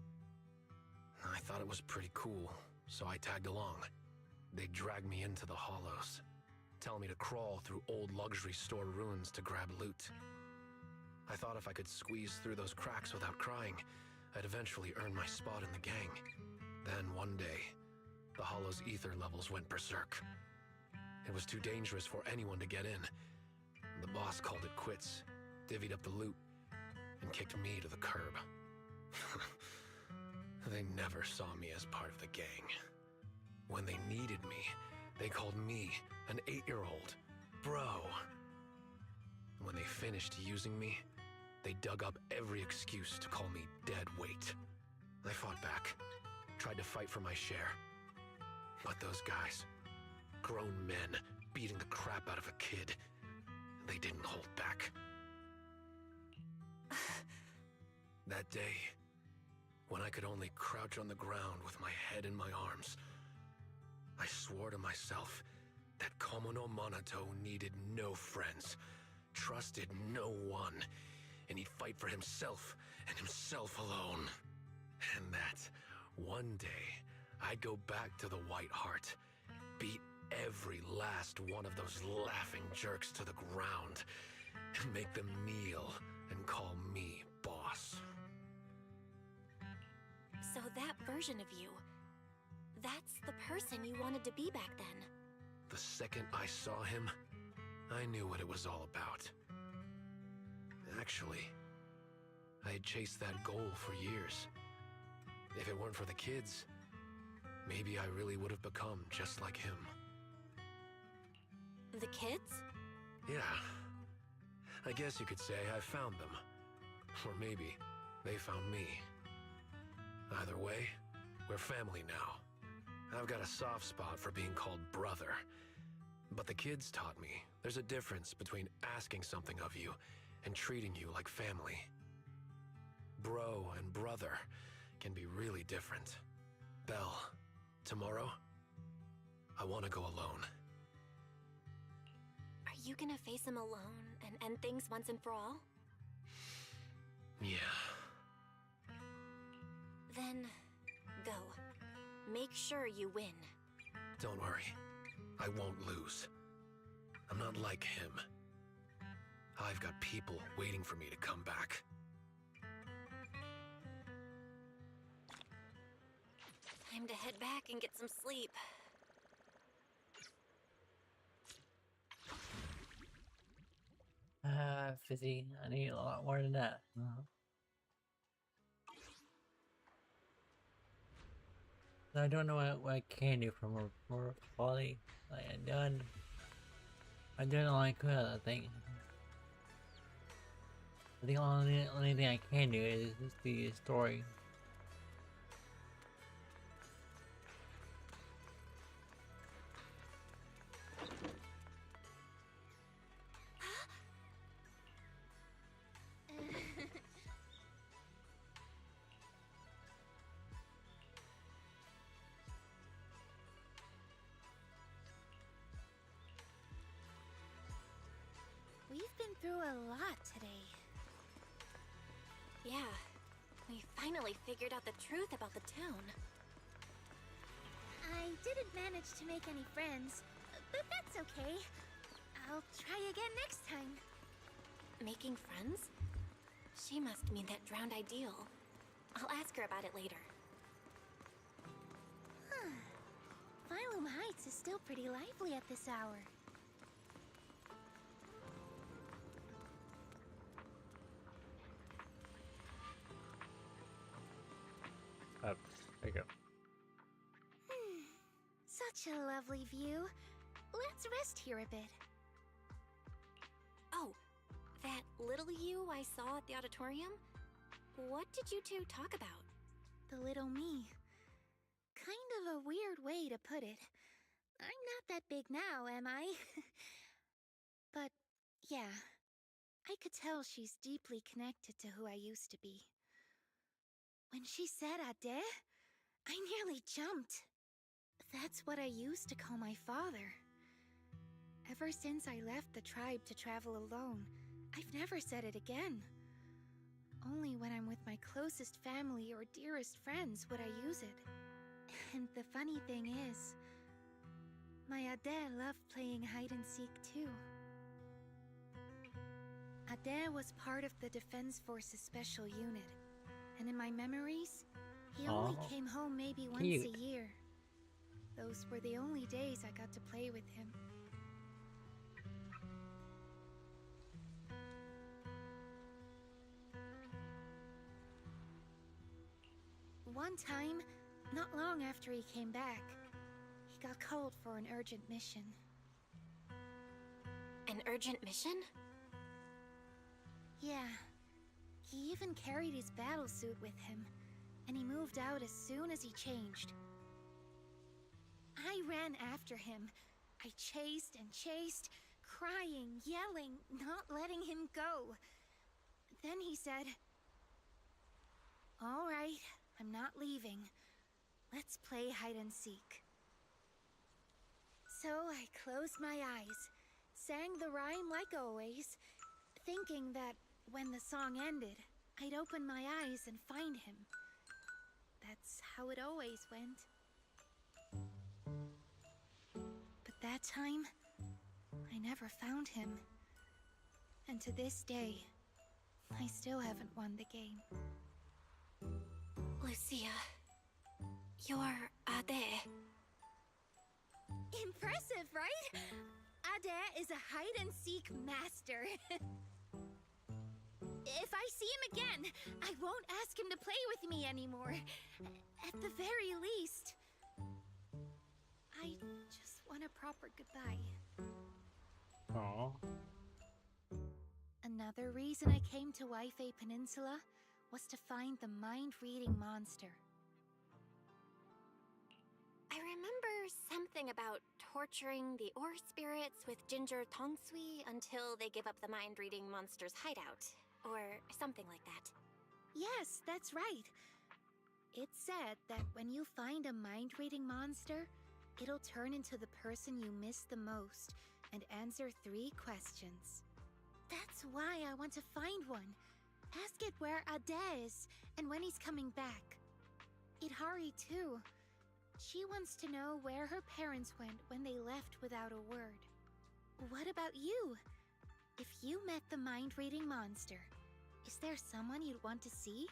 I thought it was pretty cool, so I tagged along. They dragged me into the hollows, telling me to crawl through old luxury store ruins to grab loot. I thought if I could squeeze through those cracks without crying, I'd eventually earn my spot in the gang. Then one day, the hollow's ether levels went berserk. It was too dangerous for anyone to get in. The boss called it quits, divvied up the loot, and kicked me to the curb. They never saw me as part of the gang. When they needed me, they called me, an 8-year-old, bro. When they finished using me, they dug up every excuse to call me dead weight. I fought back, tried to fight for my share. But those guys, grown men beating the crap out of a kid, they didn't hold back. That day, when I could only crouch on the ground with my head in my arms, I swore to myself that Komono Monato needed no friends, trusted no one, and he'd fight for himself and himself alone. And that one day, I'd go back to the White Heart, beat every last one of those laughing jerks to the ground, and make them kneel and call me boss. So that version of you, that's the person you wanted to be back then. The second I saw him, I knew what it was all about. Actually, I had chased that goal for years. If it weren't for the kids, maybe I really would have become just like him. The kids? Yeah. I guess you could say I found them. Or maybe they found me. Either way, we're family now. I've got a soft spot for being called brother. But the kids taught me there's a difference between asking something of you and treating you like family. Bro and brother can be really different. Belle, tomorrow, I want to go alone. Are you gonna face him alone and end things once and for all? Yeah. Then, go. Make sure you win. Don't worry. I won't lose. I'm not like him. I've got people waiting for me to come back. Time to head back and get some sleep. Fizzy, I need a lot more than that. I don't know what I can do for more quality. Like I done all I could, I think. I think the only thing I can do is the story. We've been through a lot today. Yeah, we finally figured out the truth about the town. I didn't manage to make any friends, but that's okay. I'll try again next time. Making friends? She must mean that drowned ideal. I'll ask her about it later. Huh. Phylum Heights is still pretty lively at this hour. There you go. Such a lovely view. Let's rest here a bit. Oh, that little you I saw at the auditorium? What did you two talk about? The little me. Kind of a weird way to put it. I'm not that big now, am I? But, yeah. I could tell she's deeply connected to who I used to be. When she said Ade, I nearly jumped. That's what I used to call my father. Ever since I left the tribe to travel alone, I've never said it again. Only when I'm with my closest family or dearest friends would I use it. And the funny thing is, my Ade loved playing hide-and-seek too. Ade was part of the Defense Forces Special Unit, and in my memories, he only came home maybe once a year. Those were the only days I got to play with him. One time, not long after he came back, he got called for an urgent mission. An urgent mission? Yeah. He even carried his battlesuit with him, and he moved out as soon as he changed. I ran after him. I chased and chased, crying, yelling, not letting him go. Then he said, "All right, I'm not leaving. Let's play hide-and-seek." So I closed my eyes, sang the rhyme like always, thinking that when the song ended, I'd open my eyes and find him. That's how it always went. But that time, I never found him. And to this day, I still haven't won the game. Lucia, you're Ade. Impressive, right? Ade is a hide-and-seek master. If I see him again, I won't ask him to play with me anymore. At the very least, I just want a proper goodbye. Aww. Another reason I came to Waifei Peninsula was to find the mind-reading monster. I remember something about torturing the ore spirits with ginger tongsui until they give up the mind-reading monster's hideout. Or something like that. Yes, that's right. It's said that when you find a mind-reading monster, it'll turn into the person you miss the most and answer 3 questions. That's why I want to find one. Ask it where Ade is and when he's coming back. Yidhari, too. She wants to know where her parents went when they left without a word. What about you? If you met the mind-reading monster, is there someone you'd want to see?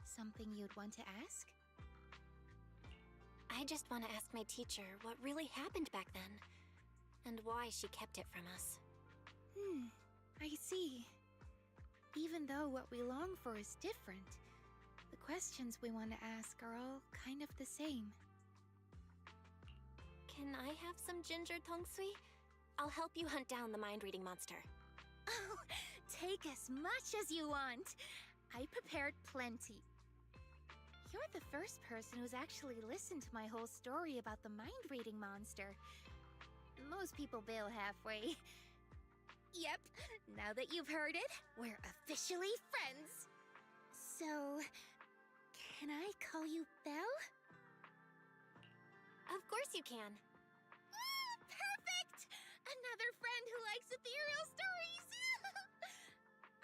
Something you'd want to ask? I just want to ask my teacher what really happened back then, and why she kept it from us. I see. Even though what we long for is different, the questions we want to ask are all kind of the same. Can I have some ginger tongsui? I'll help you hunt down the mind-reading monster. Oh, take as much as you want. I prepared plenty. You're the first person who's actually listened to my whole story about the mind-reading monster. Most people bail halfway. Yep, now that you've heard it, we're officially friends. So, can I call you Belle? Of course you can. Perfect! Another friend who likes ethereal stories!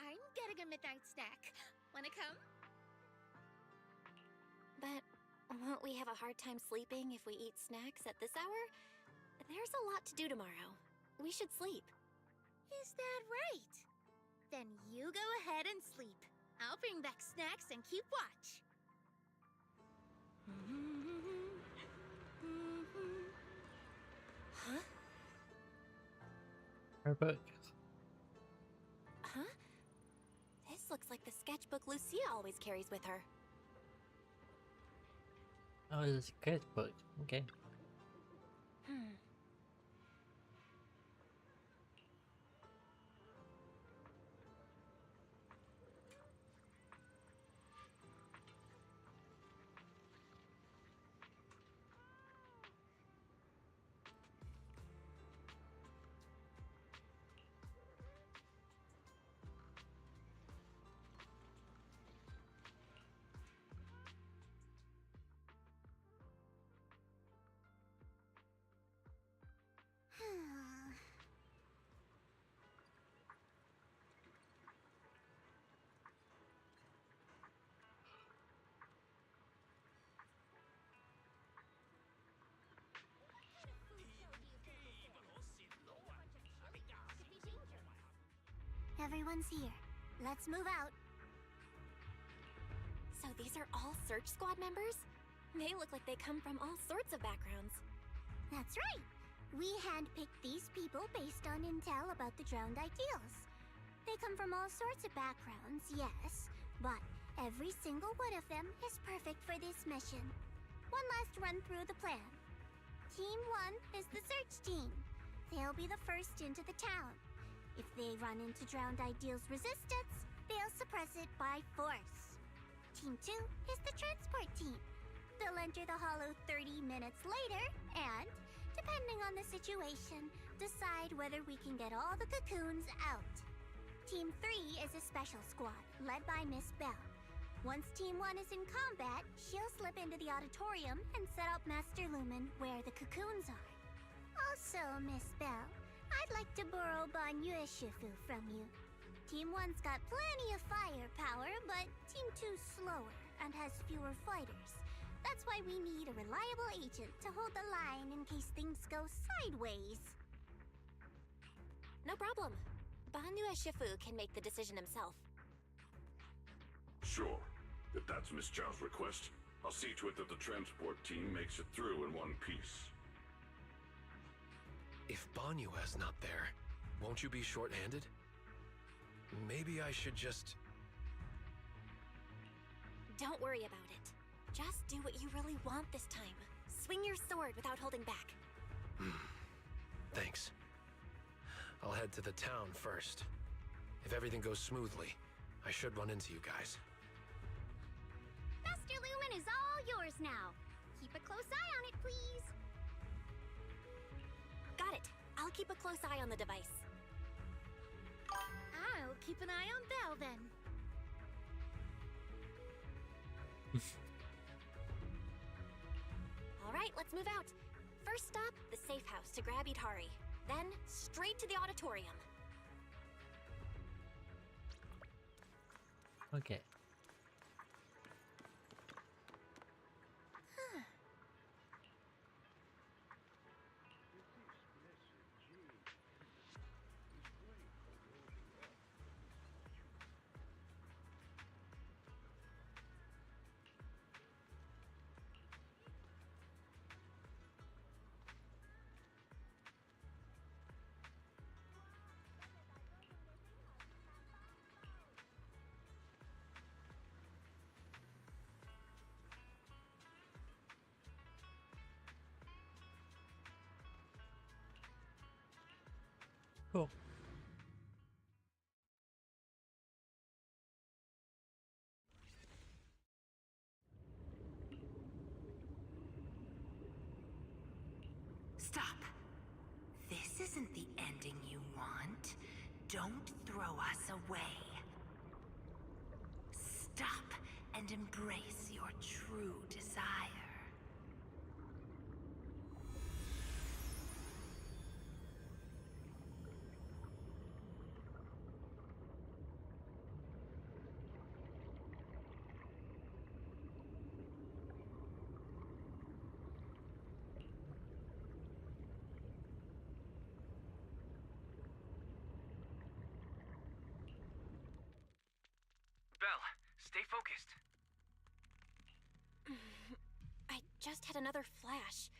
I'm getting a midnight snack. Wanna come? But won't we have a hard time sleeping if we eat snacks at this hour? There's a lot to do tomorrow. We should sleep. Is that right? Then you go ahead and sleep. I'll bring back snacks and keep watch. Huh? Her book. Huh? This looks like the sketchbook Lucia always carries with her. Oh, it's a kid's book. Okay. Everyone's here. Let's move out. So these are all search squad members? They look like they come from all sorts of backgrounds. That's right. We handpicked these people based on intel about the drowned ideals. They come from all sorts of backgrounds, yes, but every single one of them is perfect for this mission. One last run through the plan. Team 1 is the search team. They'll be the first into the town. If they run into drowned ideals resistance, they'll suppress it by force. Team 2 is the transport team. They'll enter the hollow 30 minutes later and, depending on the situation, decide whether we can get all the cocoons out. Team 3 is a special squad, led by Miss Bell. Once Team 1 is in combat, she'll slip into the auditorium and set up Master Lumen where the cocoons are. Also, Miss Bell, I'd like to borrow Banyue Shifu from you. Team 1's got plenty of firepower, but Team 2's slower and has fewer fighters. That's why we need a reliable agent to hold the line in case things go sideways. No problem. Banyue Shifu can make the decision himself. Sure. If that's Miss Zhao's request, I'll see to it that the transport team makes it through in one piece. If Banyue's not there, won't you be short-handed? Maybe I should just... Don't worry about it. Just do what you really want this time. Swing your sword without holding back. Thanks. I'll head to the town first. If everything goes smoothly, I should run into you guys. Master Lumen is all yours now. Keep a close eye on it, please. Got it. I'll keep a close eye on the device. I'll keep an eye on Belle then. All right, let's move out. First stop, the safe house to grab Yidhari. Then, straight to the auditorium. Okay. Cool. Stop. This isn't the ending you want. Don't throw us away. Stop and embrace your true desire. Belle, stay focused. I just had another flash.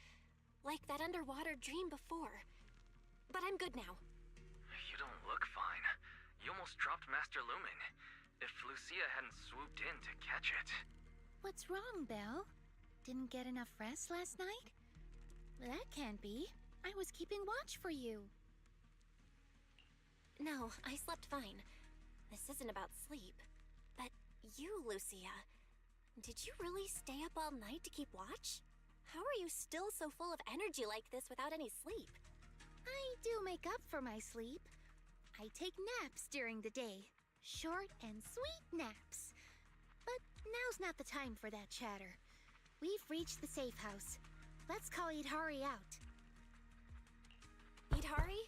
Like that underwater dream before. But I'm good now. You don't look fine. You almost dropped Master Lumen. If Lucia hadn't swooped in to catch it. What's wrong, Belle? Didn't get enough rest last night? That can't be. I was keeping watch for you. No, I slept fine. This isn't about sleep. But you, Lucia, did you really stay up all night to keep watch? How are you still so full of energy like this without any sleep? I do make up for my sleep. I take naps during the day. Short and sweet naps. But now's not the time for that chatter. We've reached the safe house. Let's call Yidhari out. Yidhari?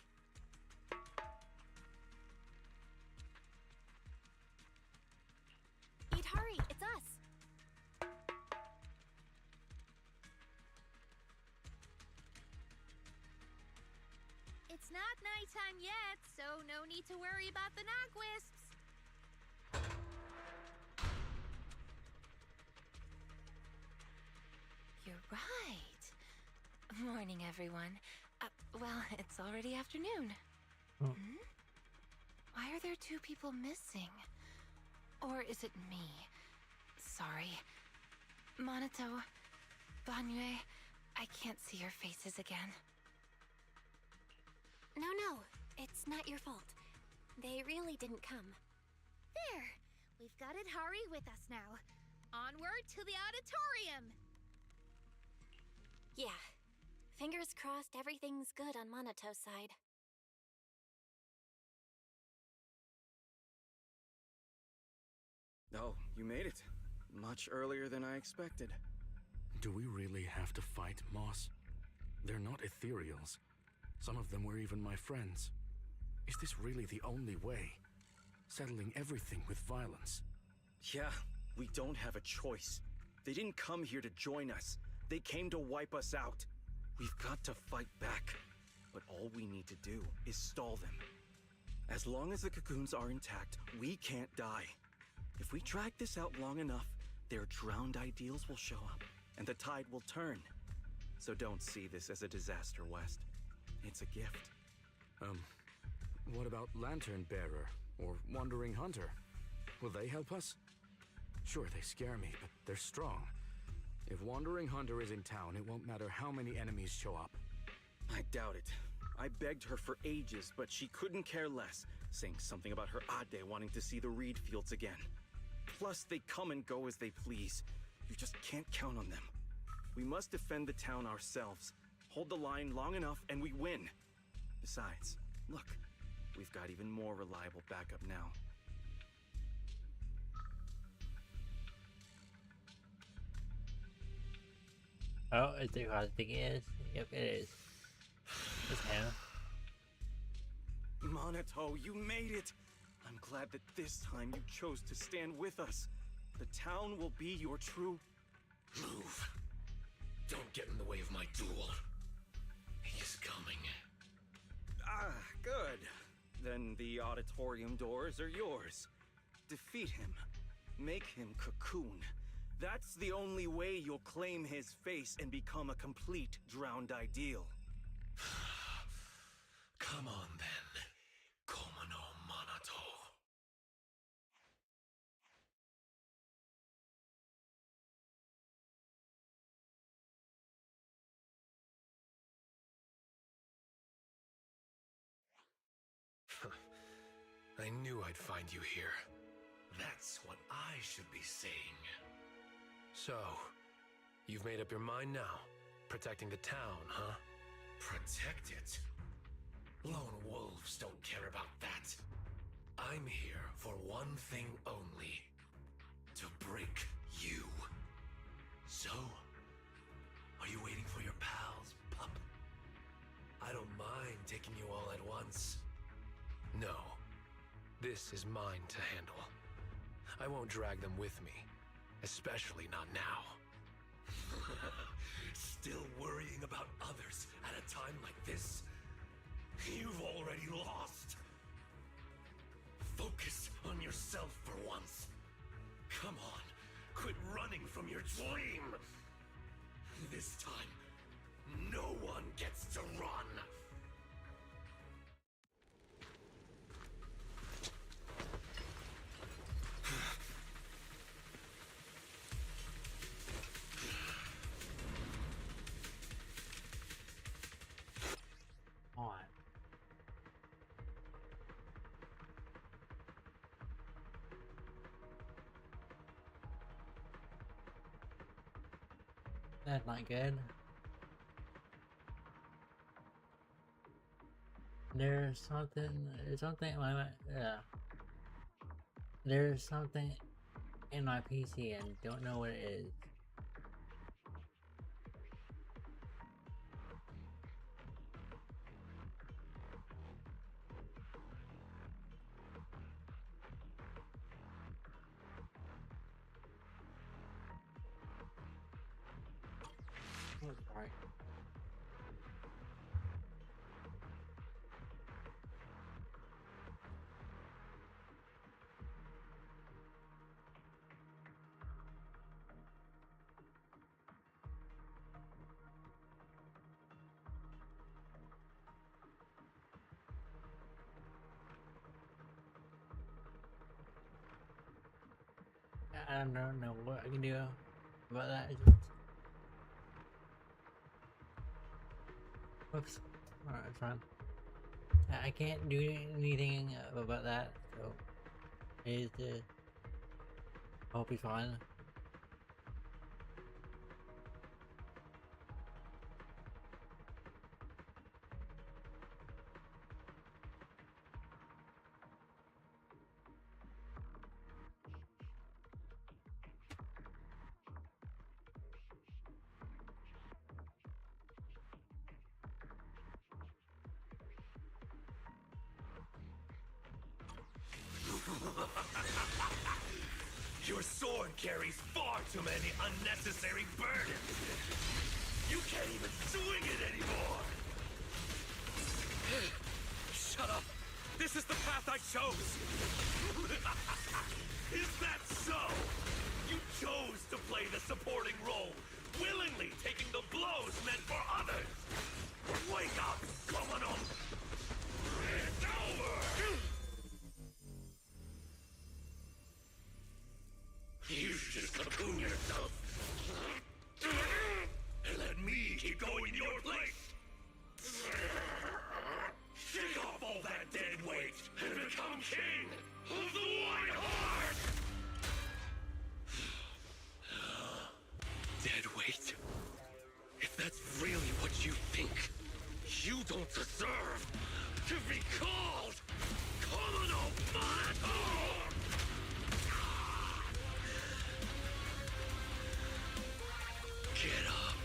Yidhari, it's us. It's not nighttime yet, so no need to worry about the knockwhisps. You're right. Morning, everyone. Well, it's already afternoon. Hmm? Why are there two people missing? Or is it me? Sorry. Monato, Banyue, I can't see your faces again. No, it's not your fault. They really didn't come. There! We've got Yidhari with us now. Onward to the auditorium! Yeah. Fingers crossed everything's good on Monato's side. Oh, you made it. Much earlier than I expected. Do we really have to fight, Moss? They're not ethereals. Some of them were even my friends. Is this really the only way? Settling everything with violence? Yeah, we don't have a choice. They didn't come here to join us. They came to wipe us out. We've got to fight back. But all we need to do is stall them. As long as the cocoons are intact, we can't die. If we drag this out long enough, their drowned ideals will show up, and the tide will turn. So don't see this as a disaster, West. It's a gift. What about Lantern Bearer or Wandering Hunter? Will they help us? Sure, they scare me, but they're strong. If Wandering Hunter is in town, it won't matter how many enemies show up. I doubt it. I begged her for ages, but she couldn't care less, saying something about her Ade wanting to see the reed fields again. Plus, they come and go as they please. You just can't count on them. We must defend the town ourselves. Hold the line long enough and we win. Besides, look, we've got even more reliable backup now. Oh, is there who I think it is? Yep, it is. It's Hannah. Monato, you made it! I'm glad that this time you chose to stand with us. The town will be your true... Move. Don't get in the way of my duel. He's coming. Ah, good. Then the auditorium doors are yours. Defeat him. Make him cocoon. That's the only way you'll claim his face and become a complete drowned ideal. Come on then, Komono Monato. I knew I'd find you here. That's what I should be saying. So, you've made up your mind now? Protecting the town, huh? Protect it? Lone wolves don't care about that. I'm here for one thing only. To break you. So, are you waiting for your pals, pup? I don't mind taking you all at once. No. This is mine to handle. I won't drag them with me. Especially not now. Still worrying about others at a time like this? You've already lost. Focus on yourself for once. Come on, quit running from your dream. This time, no one gets to run. That's not good. There's something in my, yeah. There's something in my PC and don't know what it is. Oh, sorry. I don't know what I can do about that. Whoops. Alright, it's fine. I can't do anything about that, so I hope he's fine. Your sword carries far too many unnecessary burdens. You can't even swing it anymore. Shut up! This is the path I chose! Is that so? You chose to play the supporting role, willingly taking the blows meant for others. Wake up, Komono! It's over! You should just cocoon yourself. And let me keep going in your place. Shake off all that dead weight and become king of the White Heart! Dead weight? If that's really what you think, you don't deserve to be called Komono Monato! Get up.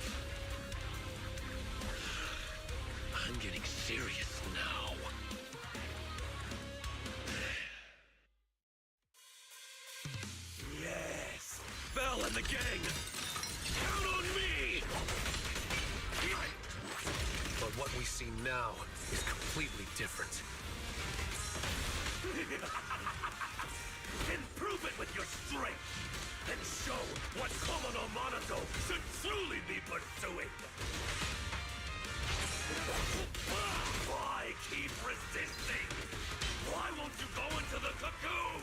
I'm getting serious now. Yes! Bell and the gang! Count on me! But what we see now is completely different. Then prove it with your strength! And show what Komono Monato should truly be pursuing! Why keep resisting? Why won't you go into the cocoon?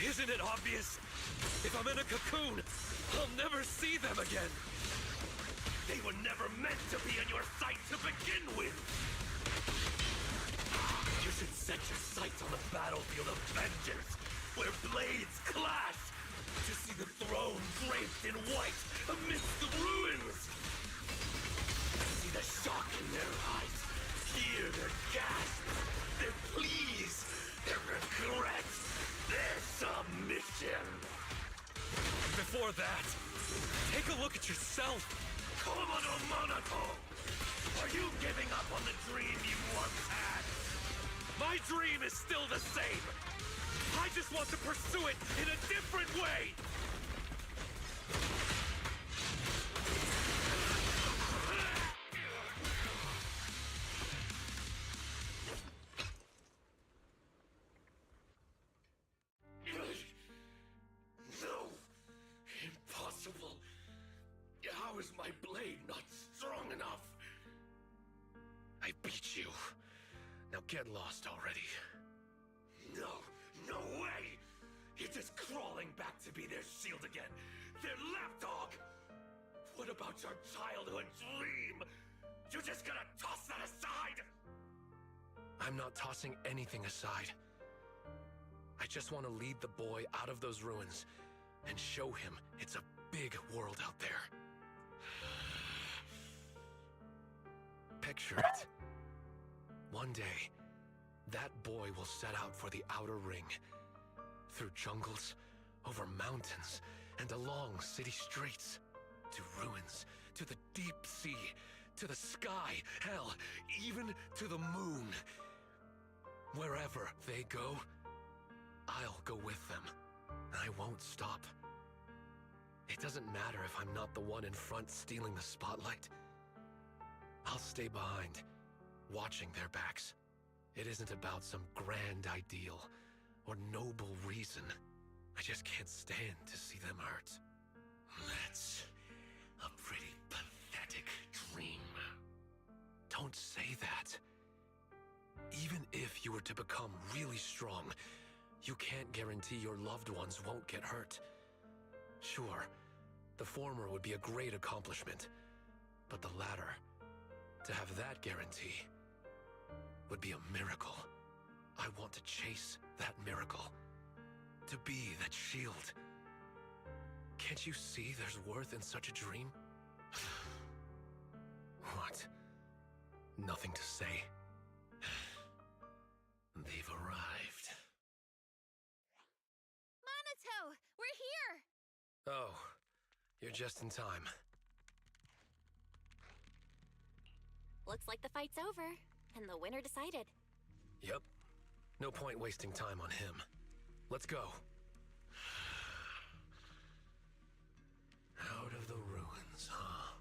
Isn't it obvious? If I'm in a cocoon, I'll never see them again. They were never meant to be in your sight to begin with! You should set your sights on the battlefield of vengeance, where blades clash, to see the throne draped in white amidst the ruins! See the shock in their eyes, hear their gasps, their pleas, their regrets, their submission! Before that, take a look at yourself! Komono Monato! Are you giving up on the dream you once had? My dream is still the same! I just want to pursue it in a different way! No! Impossible! How is my blade not strong enough? I beat you. Now get lost already. No! No way! You're just crawling back to be their shield again! Their lapdog! What about your childhood dream? You're just gonna toss that aside? I'm not tossing anything aside. I just want to lead the boy out of those ruins and show him it's a big world out there. Picture it. One day, that boy will set out for the Outer Ring. Through jungles, over mountains, and along city streets. To ruins, to the deep sea, to the sky, hell, even to the moon. Wherever they go, I'll go with them. I won't stop. It doesn't matter if I'm not the one in front stealing the spotlight. I'll stay behind, watching their backs. It isn't about some grand ideal or noble reason. I just can't stand to see them hurt. That's a pretty pathetic dream. Don't say that. Even if you were to become really strong, you can't guarantee your loved ones won't get hurt. Sure, the former would be a great accomplishment, but the latter, to have that guarantee, would be a miracle. I want to chase that miracle. To be that shield. Can't you see there's worth in such a dream? What? Nothing to say? They've arrived. Monato! We're here! Oh, you're just in time. Looks like the fight's over, and the winner decided. Yep. No point wasting time on him. Let's go. Out of the ruins, huh?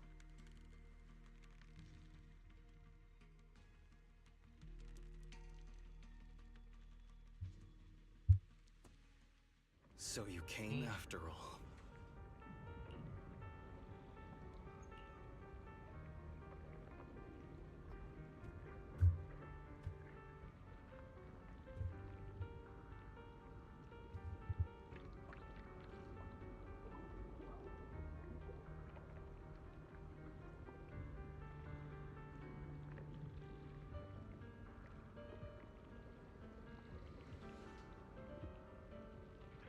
So you came after all.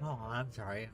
Oh, I'm sorry.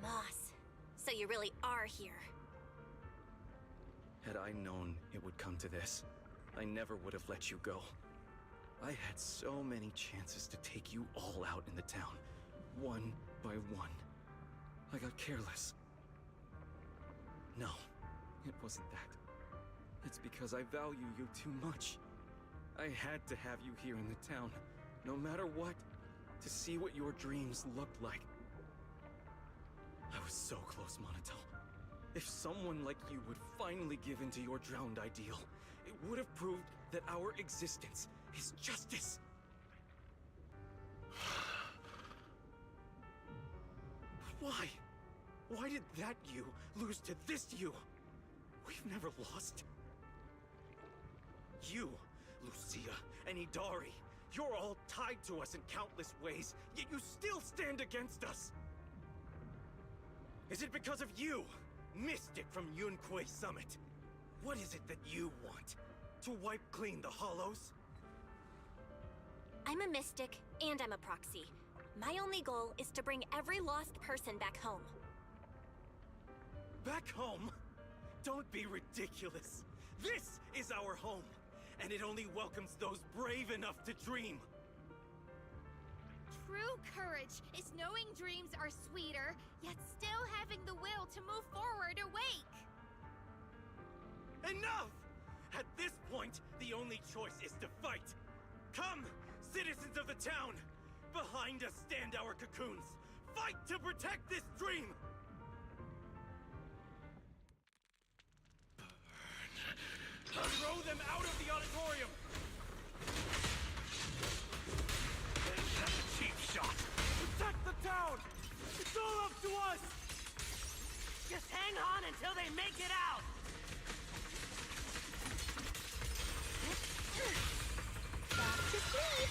Moss, so you really are here. Had I known it would come to this, I never would have let you go. I had so many chances to take you all out in the town, one by one. I got careless. No, it wasn't that. It's because I value you too much. I had to have you here in the town, no matter what, to see what your dreams looked like. I was so close, Monato. If someone like you would finally give in to your drowned ideal, it would have proved that our existence is justice. Why? Why did that you lose to this you? We've never lost. You, Lucia, and Yidhari, you're all tied to us in countless ways, yet you still stand against us. Is it because of you, Mystic from Yunquei Summit? What is it that you want? To wipe clean the Hollows? I'm a mystic, and I'm a proxy. My only goal is to bring every lost person back home. Back home? Don't be ridiculous. This is our home, and it only welcomes those brave enough to dream. True courage is knowing dreams are sweeter, yet still having the will to move forward awake. Enough! At this point, the only choice is to fight. Come, citizens of the town! Behind us stand our cocoons. Fight to protect this dream! Throw them out of the auditorium! That's a cheap shot! Protect the town! It's all up to us! Just hang on until they make it out! Back to sleep!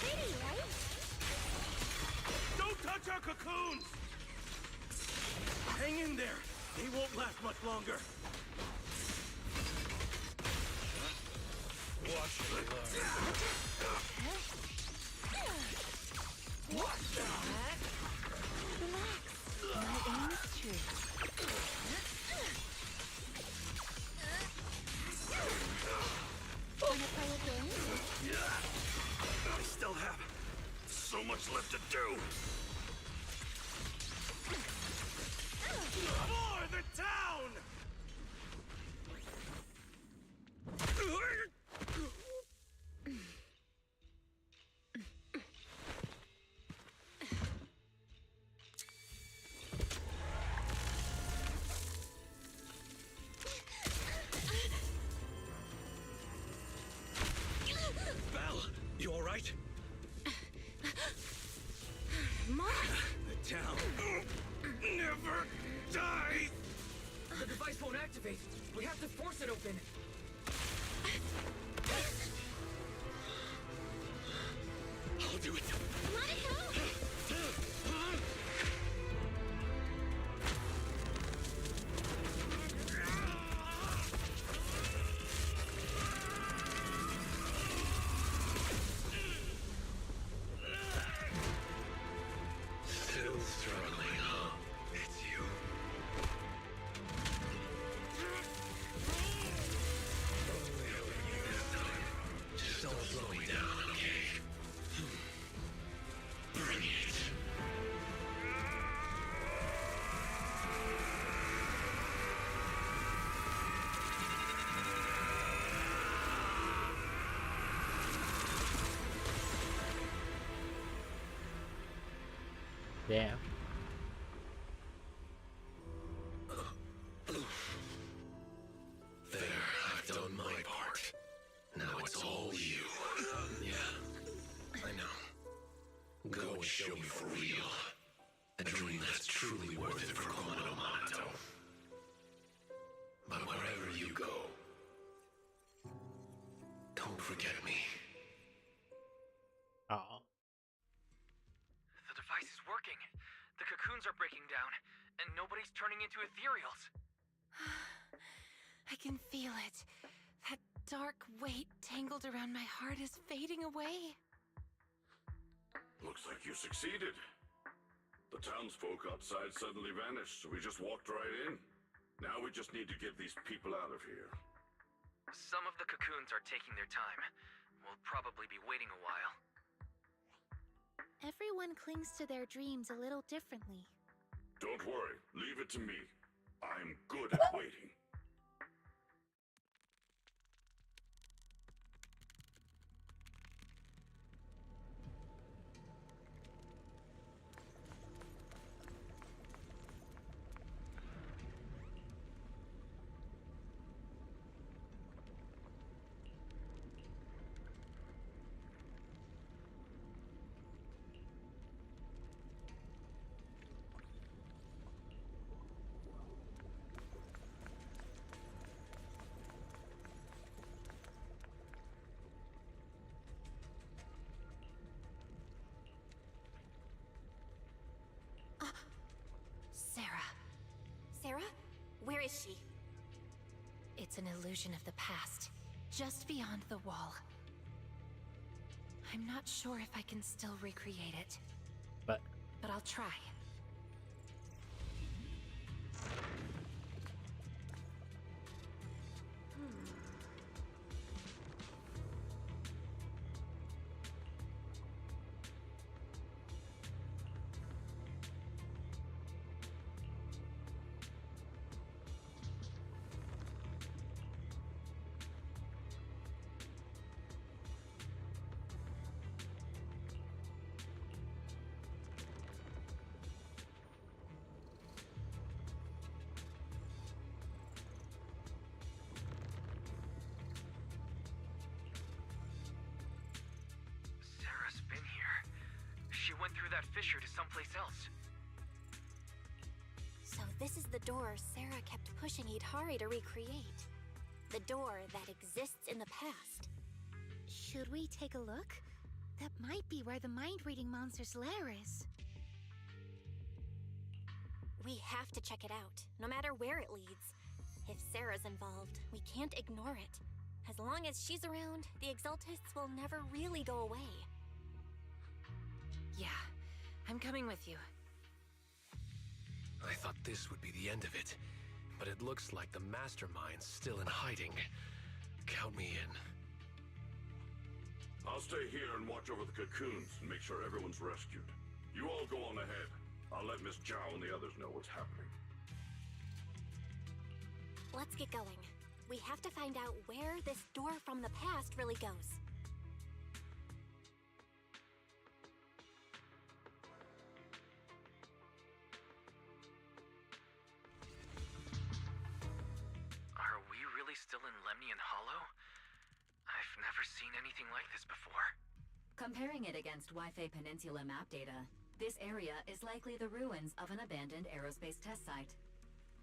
Pretty, right? Don't touch our cocoons! Hang in there! They won't last much longer! Watch it learn. What the heck? Relax. My aim is true. Wanna play a game? I still have so much left to do. For the town! Belle, you all right? Mom! The town Never dies! The device won't activate. We have to force it open. I'll do it. Still struggling, huh? It's you. Just don't slow me down, okay? Bring it. Damn. There, I've done my part. Now it's all you. Yeah, I know. Go and show me for real. A dream that's truly worth it for Komodo Monato. But wherever you go, don't forget me. Oh. The device is working. The cocoons are breaking down, and nobody's turning into ethereals. I can feel it. That dark weight tangled around my heart is fading away. Looks like you succeeded. The townsfolk outside suddenly vanished, so we just walked right in. Now we just need to get these people out of here. Some of the cocoons are taking their time. We'll probably be waiting a while. Everyone clings to their dreams a little differently. Don't worry, leave it to me. I'm good at waiting. Sarah. Sarah? Where is she? It's an illusion of the past, just beyond the wall. I'm not sure if I can still recreate it. But I'll try. Sarah's been here. She went through that fissure to someplace else. So this is the door Sarah kept pushing Yidhari to recreate. The door that exists in the past. Should we take a look? That might be where the mind-reading monster's lair is. We have to check it out, no matter where it leads. If Sarah's involved, we can't ignore it. As long as she's around, the Exaltists will never really go away. Yeah, I'm coming with you. I thought this would be the end of it, but it looks like the mastermind's still in hiding. Count me in. I'll stay here and watch over the cocoons and make sure everyone's rescued. You all go on ahead. I'll let Miss Zhao and the others know what's happening. Let's get going. We have to find out where this door from the past really goes. Are we really still in Lemnian Hollow? I've never seen anything like this before. Comparing it against Wi-Fi Peninsula map data, this area is likely the ruins of an abandoned aerospace test site.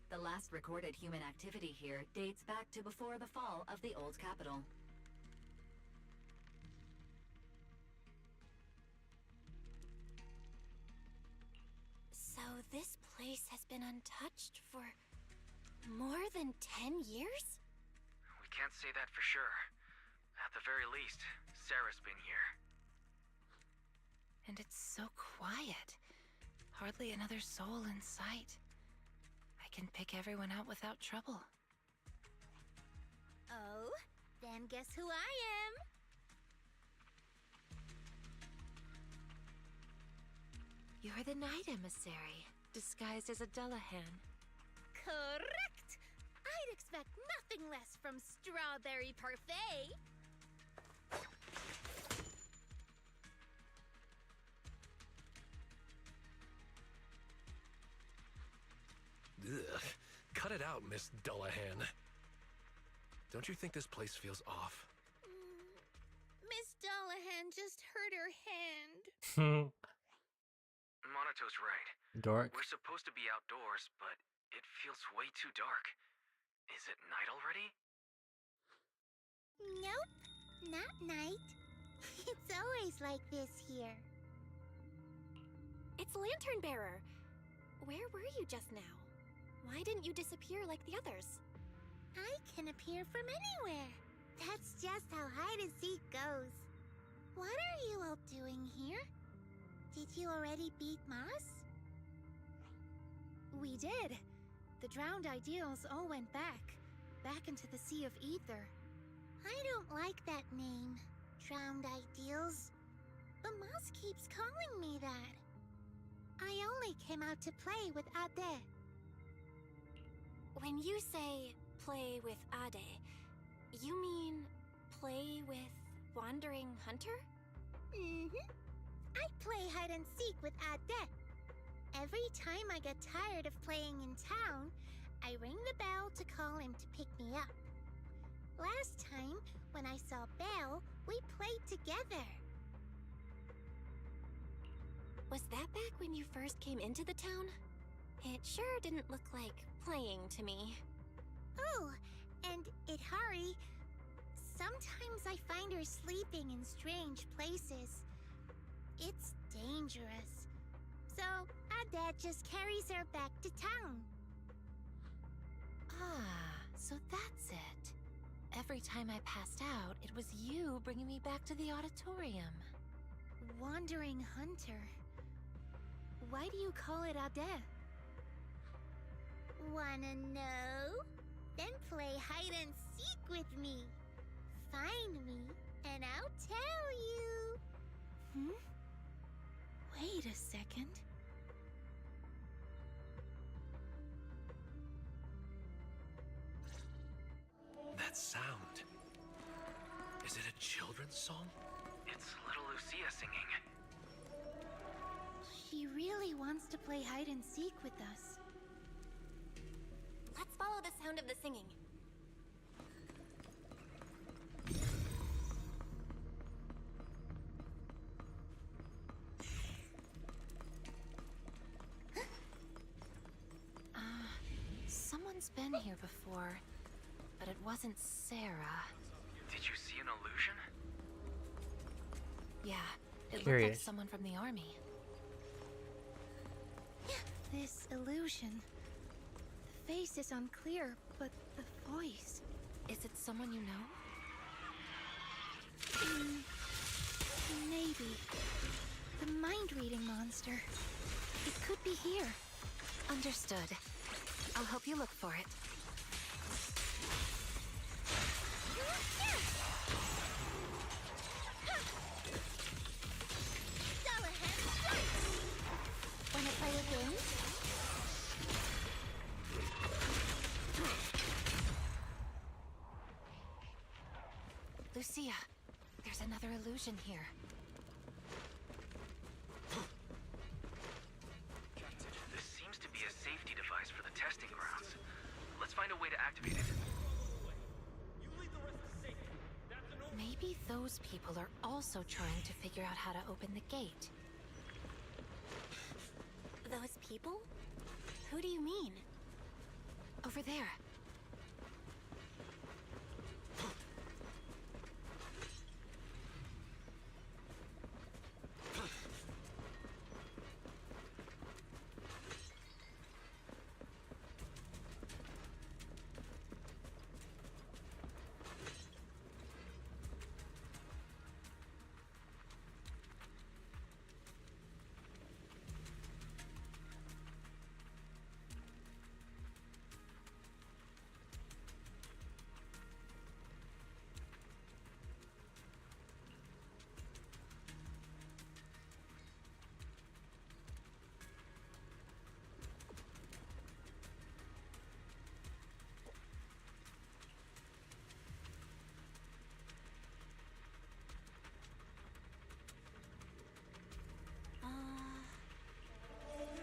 The last recorded human activity here dates back to before the fall of the old capital. So this place has been untouched for more than 10 years? We can't say that for sure. At the very least, Sarah's been here. And it's so quiet. Hardly another soul in sight. I can pick everyone out without trouble. Oh, then guess who I am? You're the Night Emissary, disguised as a Dullahan. Correct! I'd expect nothing less from Strawberry Parfait. Ugh. Cut it out, Miss Dullahan. Don't you think this place feels off? Miss Dullahan just hurt her hand. Monato's right. Dork. We're supposed to be outdoors, but it feels way too dark. Is it night already? Nope, not night. It's always like this here. It's Lantern Bearer. Where were you just now? Why didn't you disappear like the others? I can appear from anywhere. That's just how hide-and-seek goes. What are you all doing here? Did you already beat Moss? We did. The drowned ideals all went back into the Sea of Ether. I don't like that name, Drowned Ideals. The mouse keeps calling me that. I only came out to play with Ade. When you say play with Ade, you mean play with Wandering Hunter? Mm-hmm. I play hide and seek with Ade. Every time I get tired of playing in town, I ring the bell to call him to pick me up. Last time, when I saw Belle, we played together. Was that back when you first came into the town? It sure didn't look like playing to me. Oh, and Yidhari, sometimes I find her sleeping in strange places. It's dangerous. So, Ade just carries her back to town. Ah, so that's it. Every time I passed out, it was you bringing me back to the auditorium. Wandering Hunter. Why do you call it Ade? Wanna know? Then play hide and seek with me. Find me, and I'll tell you. Wait a second. That sound. Is it a children's song? It's little Lucia singing. She really wants to play hide and seek with us. Let's follow the sound of the singing. Someone's been here before, but it wasn't Sarah. Did you see an illusion? Yeah, it looked Curious. like someone from the army. This illusion. The face is unclear, but the voice. Is it someone you know? Maybe. The mind-reading monster. It could be here. Understood. I'll help you look for it. Wanna play a game? Lucia, there's another illusion here. This seems to be a safety device for the testing grounds. Let's find a way to activate it. Maybe those people are also trying to figure out how to open the gate. Those people? Who do you mean? Over there.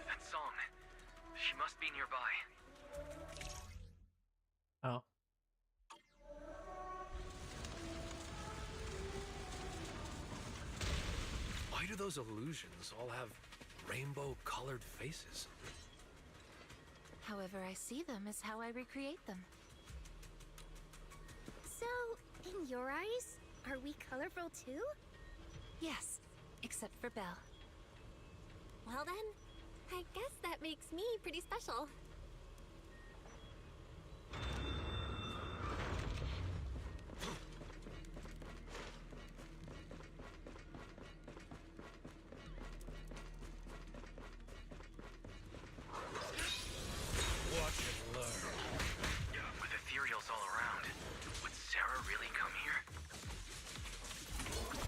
That song. She must be nearby. Oh. Why do those illusions all have rainbow-colored faces? However I see them is how I recreate them. So, in your eyes, are we colorful too? Yes, except for Belle. Well then, I guess that makes me pretty special. Watch and learn. With ethereals all around, would Sarah really come here?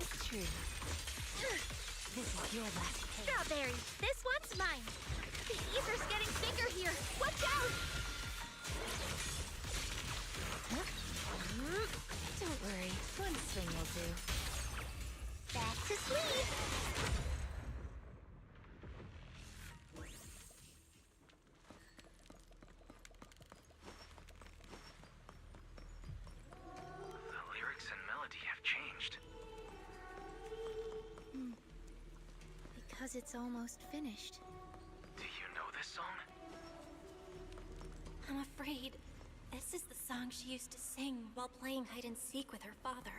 It's true. because it's almost finished. Do you know this song? I'm afraid this is the song she used to sing while playing hide and seek with her father.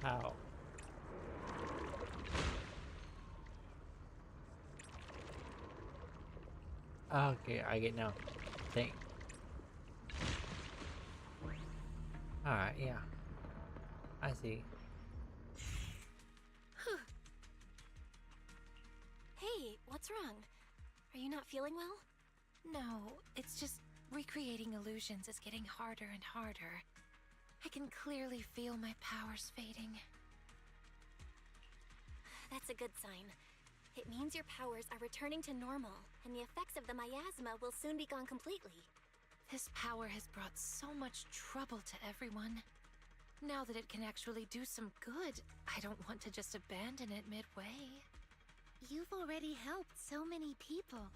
How? Okay, I get now. Thank. Alright, yeah. I see. Hey, what's wrong? Are you not feeling well? No, it's just recreating illusions is getting harder and harder. I can clearly feel my powers fading. That's a good sign. It means your powers are returning to normal, and the effects of the miasma will soon be gone completely. This power has brought so much trouble to everyone. Now that it can actually do some good, I don't want to just abandon it midway. You've already helped so many people.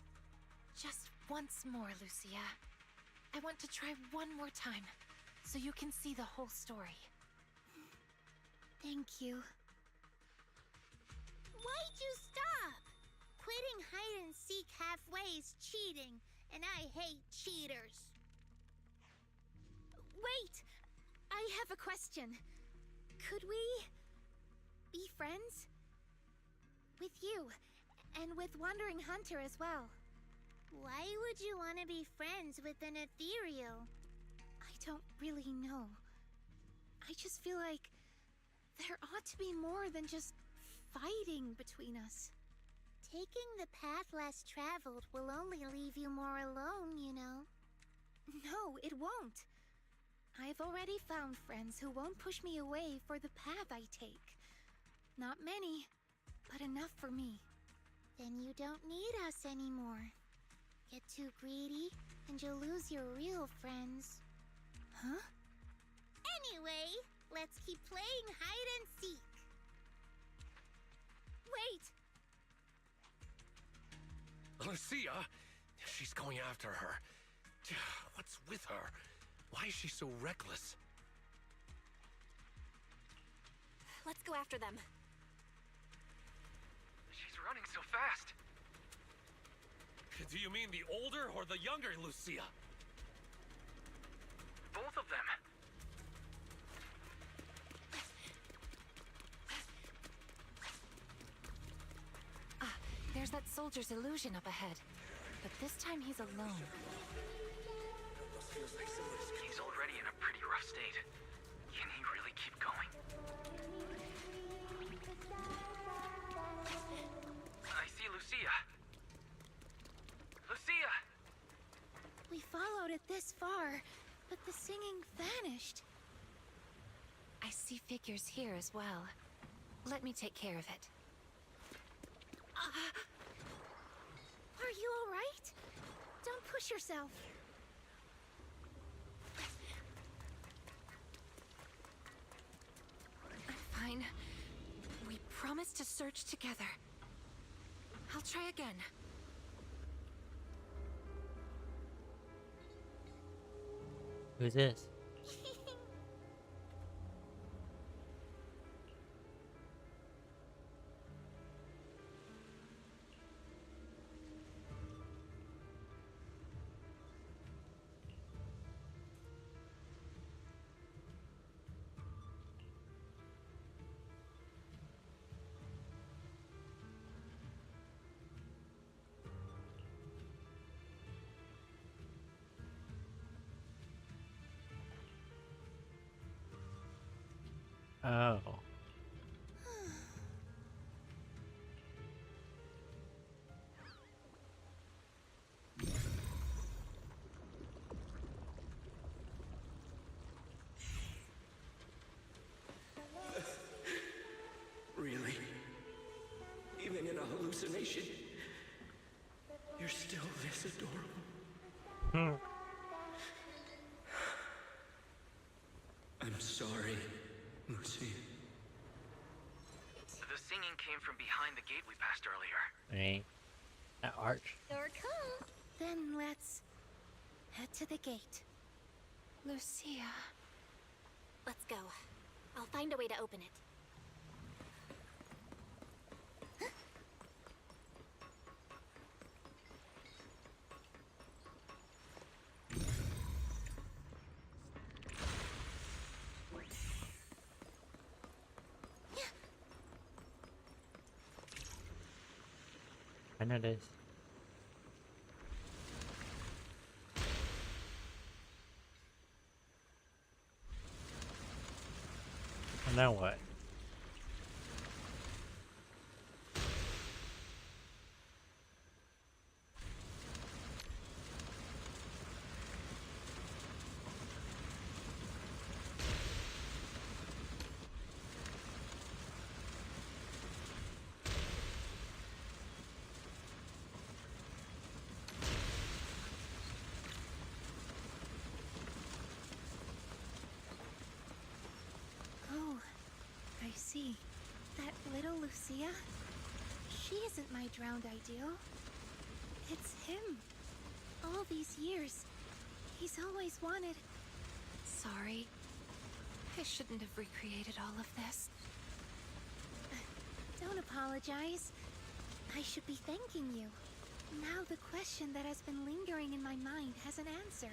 Just once more, Lucia. I want to try one more time, so you can see the whole story. Thank you. Why'd you stop? Quitting hide and seek halfway is cheating, and I hate cheaters. Wait! I have a question. Could we be friends? With you, and with Wandering Hunter as well. Why would you want to be friends with an ethereal? I don't really know. I just feel like there ought to be more than just fighting between us. Taking the path less traveled will only leave you more alone, you know. No, it won't. I've already found friends who won't push me away for the path I take. Not many, but enough for me. Then you don't need us anymore. Get too greedy, and you'll lose your real friends. Huh? Anyway, let's keep playing hide and seek. Wait! Lucia! She's going after her. What's with her? Why is she so reckless? Let's go after them. She's running so fast. Do you mean the older or the younger Lucia? Both of them. There's that soldier's illusion up ahead. But this time he's alone. He's already in a pretty rough state. Can he really keep going? I see Lucia. Lucia! We followed it this far, but the singing vanished. I see figures here as well. Let me take care of it. Are you all right? Don't push yourself. I'm fine. We promised to search together. I'll try again. Who's this? Oh. Really? Even in a hallucination, you're still this adorable. I'm sorry, Lucy. The singing came from behind the gate we passed earlier. Hey, that arch. You're cool. Then let's head to the gate. Lucia. Let's go. I'll find a way to open it. I know this. And now what? I see. That little Lucia? She isn't my drowned ideal. It's him. All these years, he's always wanted... Sorry. I shouldn't have recreated all of this. Don't apologize. I should be thanking you. Now the question that has been lingering in my mind has an answer.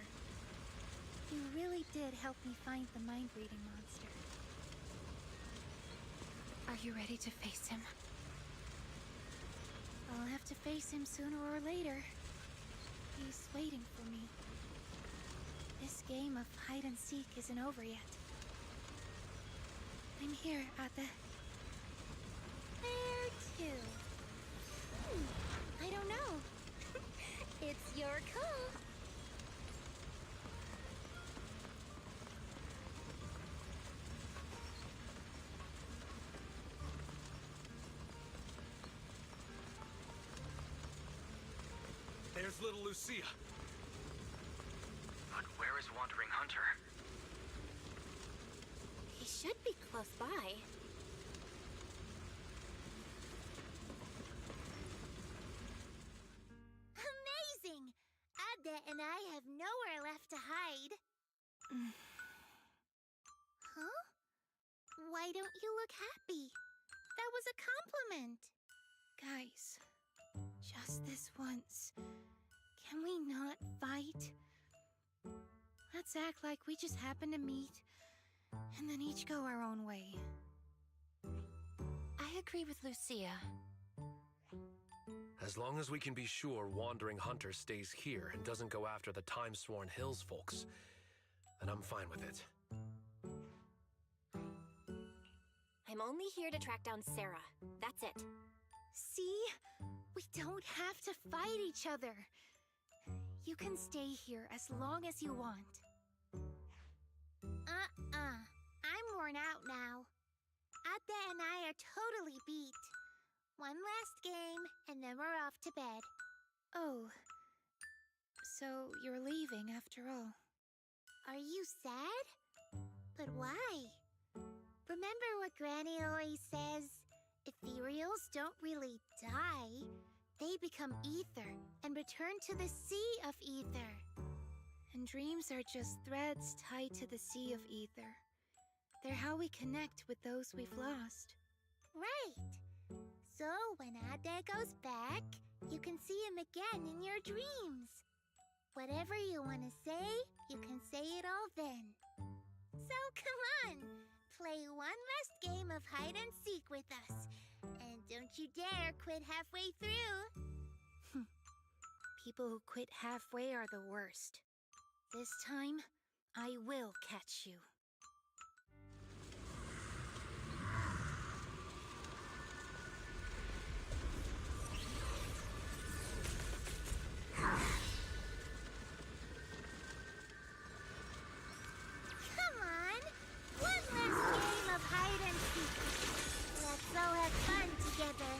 You really did help me find the mind-reading monster. Are you ready to face him? I'll have to face him sooner or later. He's waiting for me. This game of hide-and-seek isn't over yet. I'm here at the... Where to? I don't know. It's your call. There's little Lucia. But where is Wandering Hunter? He should be close by. Amazing! Ada and I have nowhere left to hide. Huh? Why don't you look happy? That was a compliment. Guys, just this once. Can we not fight? Let's act like we just happened to meet, and then each go our own way. I agree with Lucia. As long as we can be sure Wandering Hunter stays here and doesn't go after the Time-Sworn Hills folks, then I'm fine with it. I'm only here to track down Sarah. That's it. See? We don't have to fight each other. You can stay here as long as you want. I'm worn out now. Ada and I are totally beat. One last game, and then we're off to bed. Oh. So you're leaving after all. Are you sad? But why? Remember what Granny always says? Ethereals don't really die. They become ether and return to the sea of ether. And dreams are just threads tied to the sea of ether. They're how we connect with those we've lost. Right. So when Ada goes back, you can see him again in your dreams. Whatever you want to say, you can say it all then. So come on, play one last game of hide and seek with us. And don't you dare quit halfway through. People who quit halfway are the worst. This time, I will catch you. Come on! One last game of hide and seek. Let's all have fun together.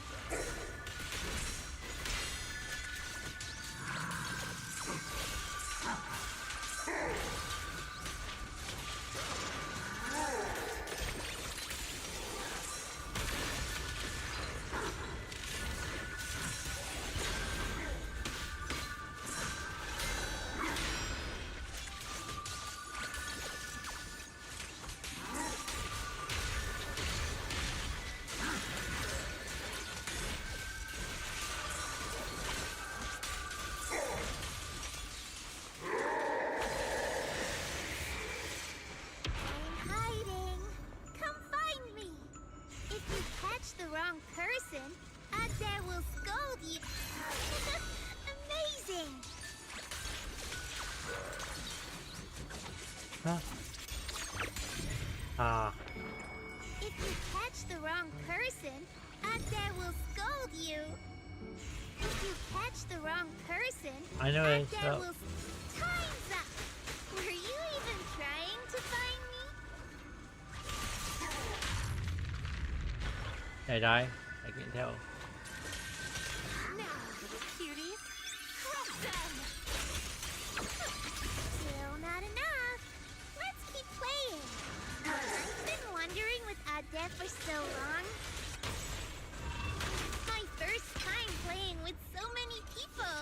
person, Adair will scold you. Amazing! Huh? Ah. If you catch the wrong person, Adair will scold you. If you catch the wrong person, I know it's Adair up. will... Time's up! Were you even trying to find me? Did I? I can't tell. Now, little cuties, crush them! Still not enough. Let's keep playing. I've been wandering with Adair for so long. My first time playing with so many people.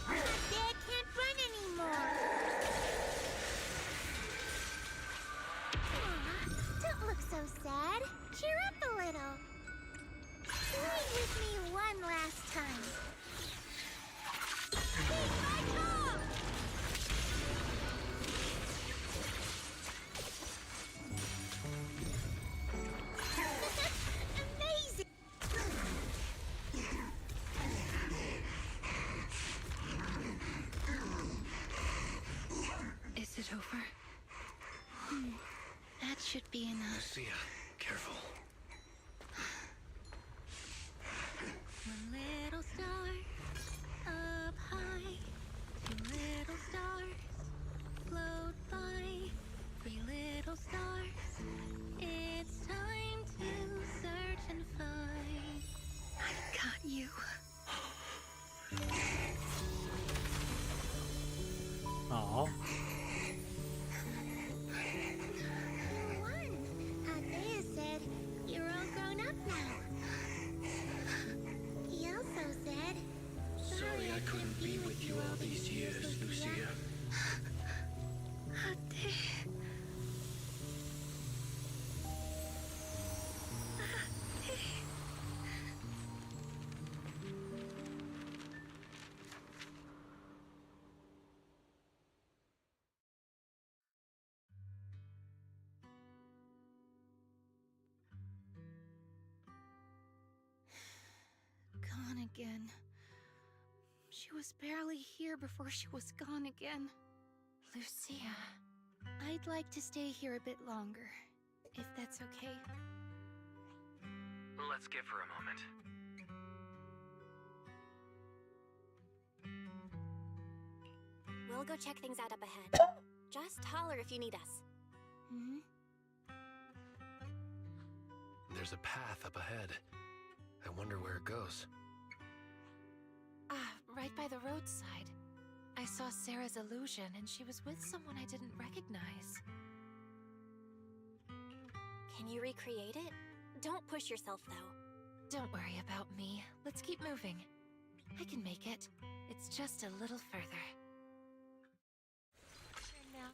Adair can't run anymore. Aw, don't look so sad. Cheer up a little. Play with me one last time. Take my top! Amazing! Is it over? That should be enough. Lucia, careful. One little star up high, two little stars float by, three little stars. It's time to search and find. I got you. Aw. You won. Adair said you're all grown up now. He also said, Sorry I couldn't be with you all these years, Lucia. Gone again. She was barely here before she was gone again. Lucia. I'd like to stay here a bit longer, if that's okay. Let's give her a moment. We'll go check things out up ahead. Just holler if you need us. Hmm? There's a path up ahead. I wonder where it goes. Ah, right by the roadside. I saw Sarah's illusion, and she was with someone I didn't recognize. Can you recreate it? Don't push yourself, though. Don't worry about me. Let's keep moving. I can make it. It's just a little further. Now.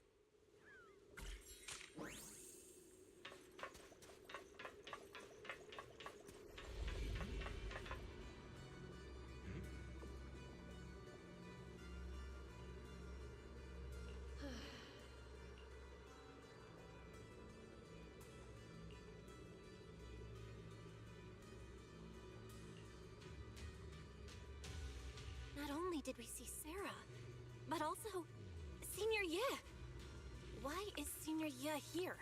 Not only did we see Sarah, but also Senior Ye. Why is Senior Ye here?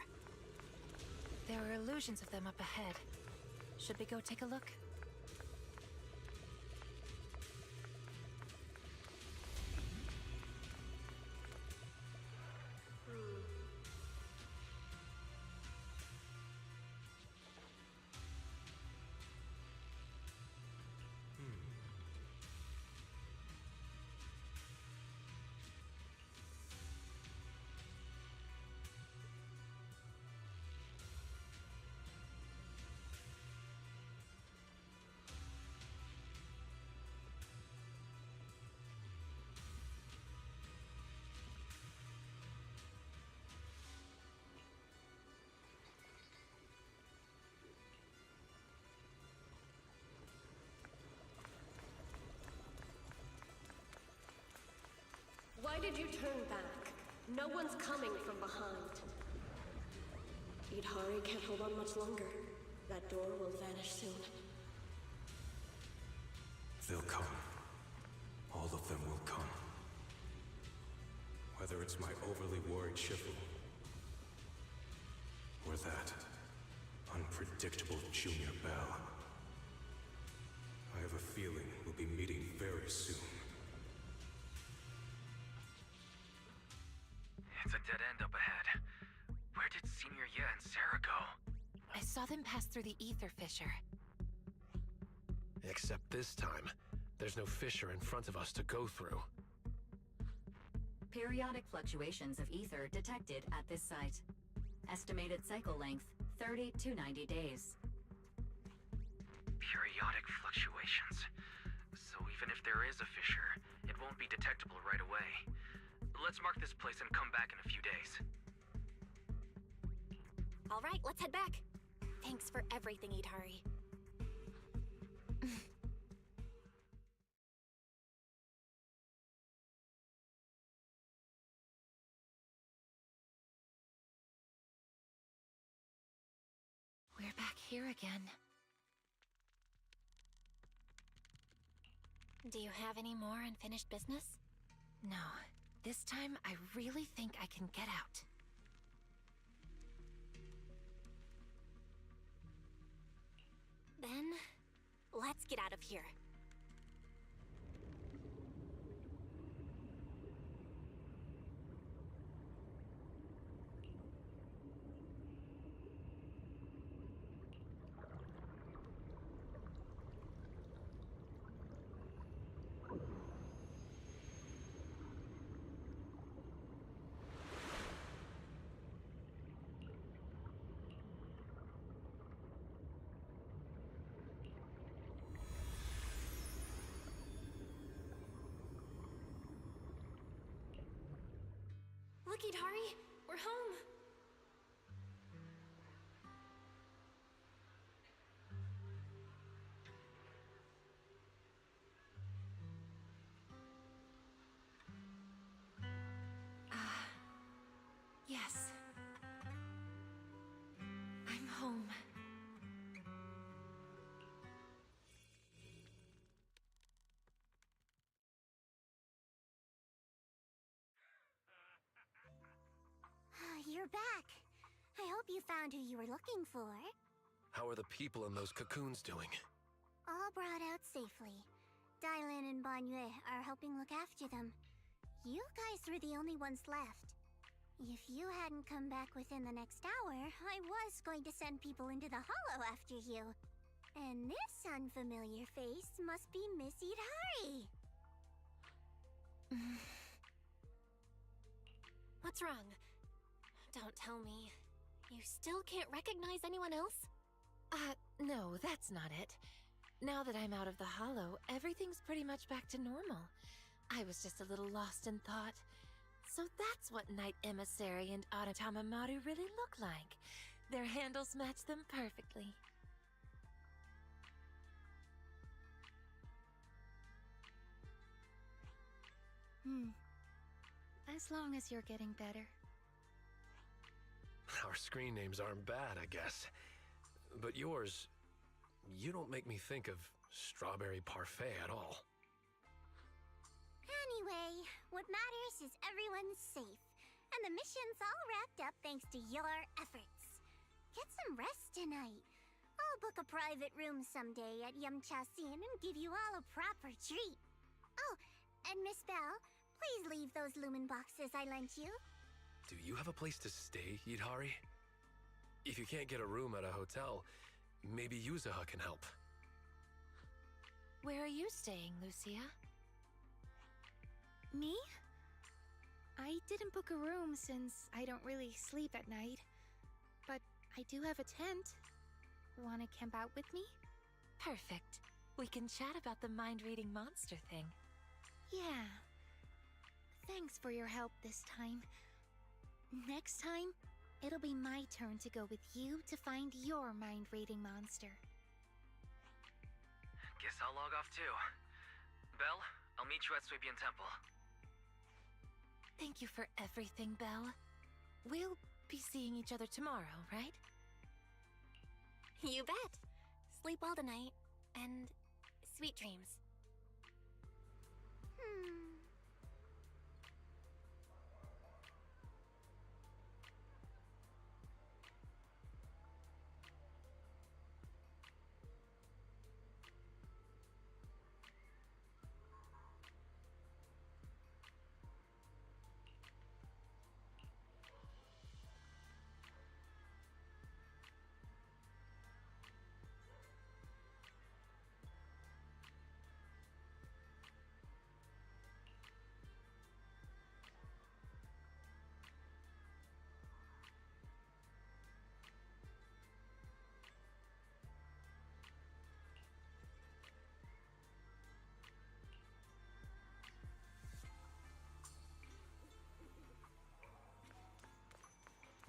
There are illusions of them up ahead. Should we go take a look? Why did you turn back? No one's coming from behind. Yidhari can't hold on much longer. That door will vanish soon. They'll come. All of them will come. Whether it's my overly worried Shifu, or that unpredictable Junior Bell. I have a feeling we'll be meeting very soon. It's a dead end up ahead. Where did Senior Ye and Sarah go? I saw them pass through the ether fissure. Except this time, there's no fissure in front of us to go through. Periodic fluctuations of ether detected at this site. Estimated cycle length, 30 to 90 days. Periodic fluctuations. So even if there is a fissure, it won't be detectable right away. Let's mark this place and come back in a few days. All right, let's head back. Thanks for everything, Yidhari. We're back here again. Do you have any more unfinished business? No. This time, I really think I can get out. Then, let's get out of here. Look, Yidhari, we're home. Yes. I'm home. You're back. I hope you found who you were looking for. How are the people in those cocoons doing? All brought out safely. Dylan and Banyue are helping look after them. You guys were the only ones left. If you hadn't come back within the next hour, I was going to send people into the hollow after you. And this unfamiliar face must be Miss Yidhari. What's wrong? Don't tell me. You still can't recognize anyone else? No, that's not it. Now that I'm out of the hollow, everything's pretty much back to normal. I was just a little lost in thought. So that's what Knight Emissary and Aratama Maru really look like. Their handles match them perfectly. As long as you're getting better. Our screen names aren't bad, I guess. But yours, you don't make me think of strawberry parfait at all. Anyway, what matters is everyone's safe. And the mission's all wrapped up thanks to your efforts. Get some rest tonight. I'll book a private room someday at Yamcha-Sin and give you all a proper treat. Oh, and Miss Bell, please leave those lumen boxes I lent you. Do you have a place to stay, Yidhari? If you can't get a room at a hotel, maybe Yuzuha can help. Where are you staying, Lucia? Me? I didn't book a room since I don't really sleep at night. But I do have a tent. Wanna camp out with me? Perfect. We can chat about the mind-reading monster thing. Yeah. Thanks for your help this time. Next time, it'll be my turn to go with you to find your mind-reading monster. Guess I'll log off too. Belle, I'll meet you at Suibian Temple. you for everything, Belle. We'll be seeing each other tomorrow, right? You bet. Sleep well tonight, and sweet dreams.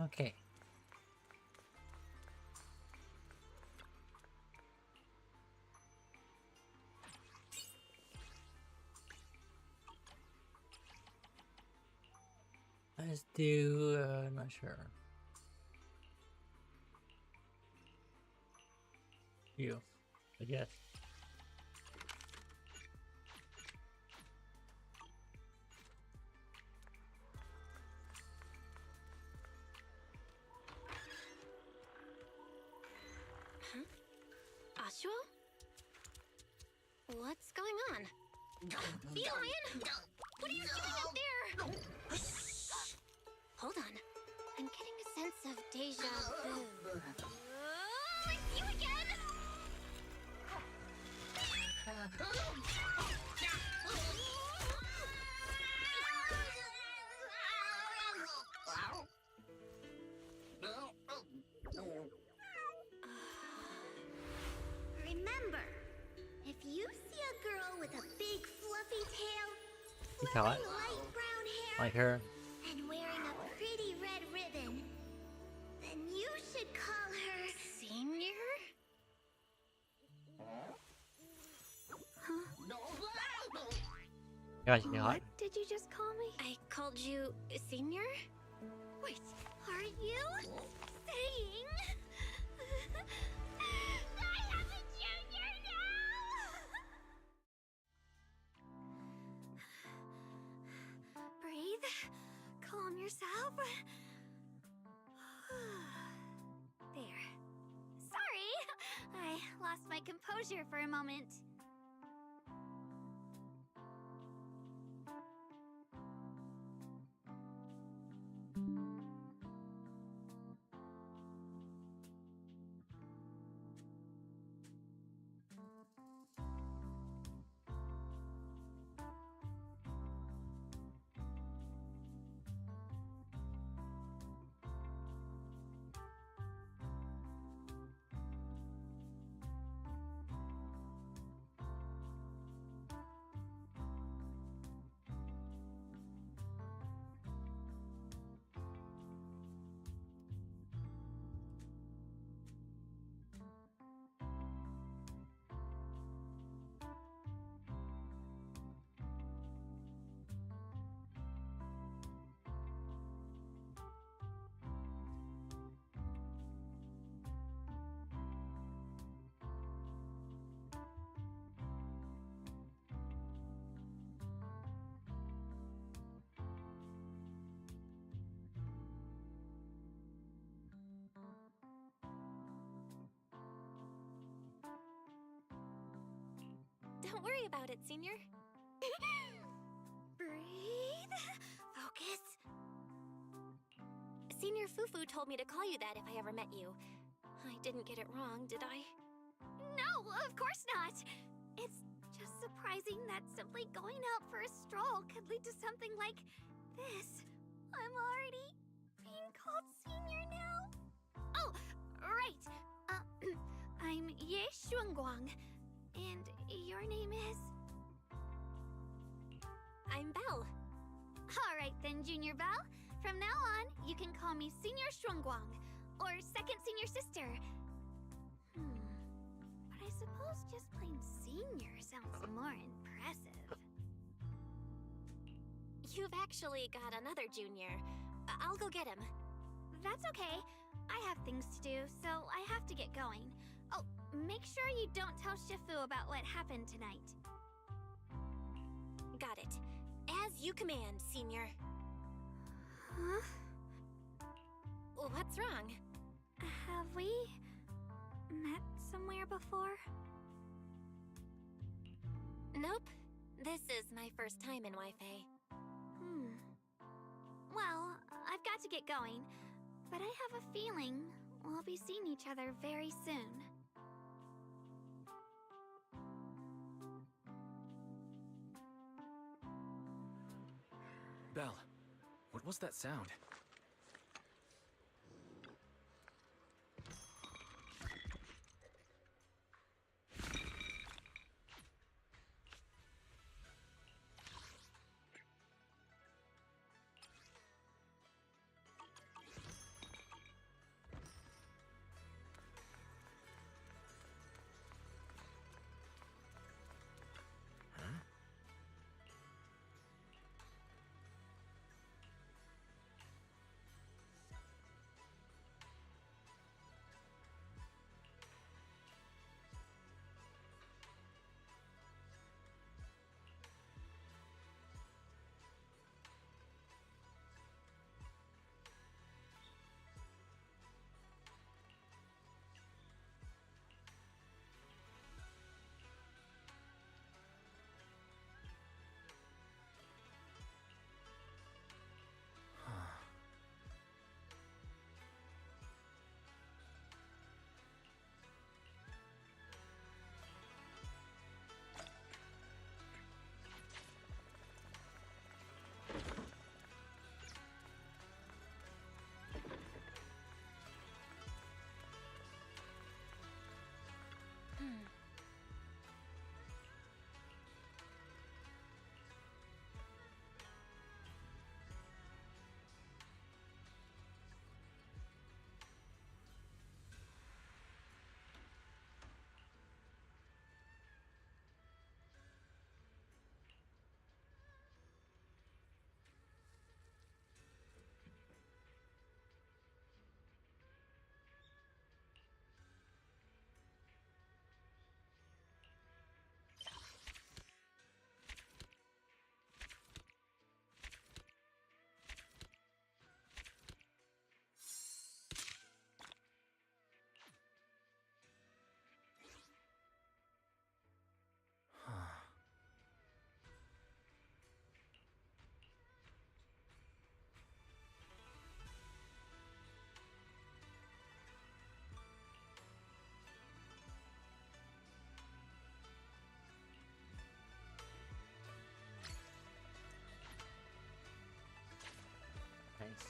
Okay. Let's do, not sure. You, I guess. Ashua? What's going on? Lion! What are you doing up there? Hold on. I'm getting a sense of deja vu. It's you again! Remember, if you see a girl with a big fluffy tail, You tell it. light brown hair, Like her. and wearing a pretty red ribbon, then you should call her Senior? Guys, you know What what? did you just call me? I called you Senior? Wait, are you saying I have a junior now? Breathe. Calm yourself. There. Sorry, I lost my composure for a moment. Don't worry about it, Senior. Breathe. Focus. Senior Fufu told me to call you that if I ever met you. I didn't get it wrong, did I? No, of course not. It's just surprising that simply going out for a stroll could lead to something like this. I'm already being called Senior now. Oh, right. I'm Ye Xuanguang. And your name is? I'm Belle. All right then, Junior Belle. From now on, you can call me Senior Shuangguang, or Second Senior Sister. But I suppose just plain Senior sounds more impressive. you've actually got another junior. I'll go get him. That's okay. I have things to do, so I have to get going. Oh, make sure you don't tell Shifu about what happened tonight. Got it. As you command, Senior. Huh? What's wrong? Have we met somewhere before? Nope. This is my first time in Wi-Fi. Well, I've got to get going, but I have a feeling we'll be seeing each other very soon. Belle, what was that sound? Nice.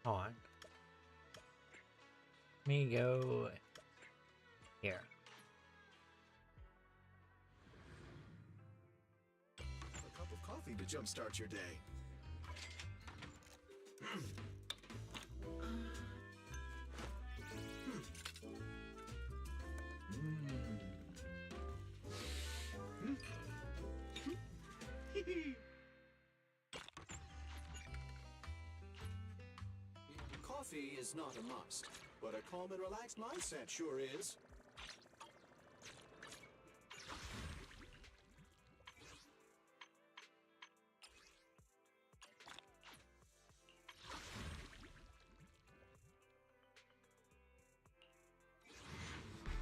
Hold on. Let me go here. A cup of coffee to jumpstart your day. Coffee is not a must, but a calm and relaxed mindset sure is.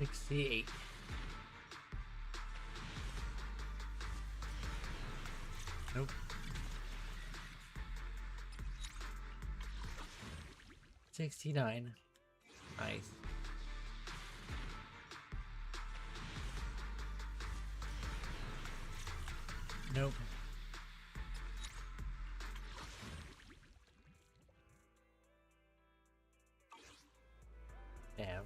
$68. Nope. $69. Nice. Nope. Damn.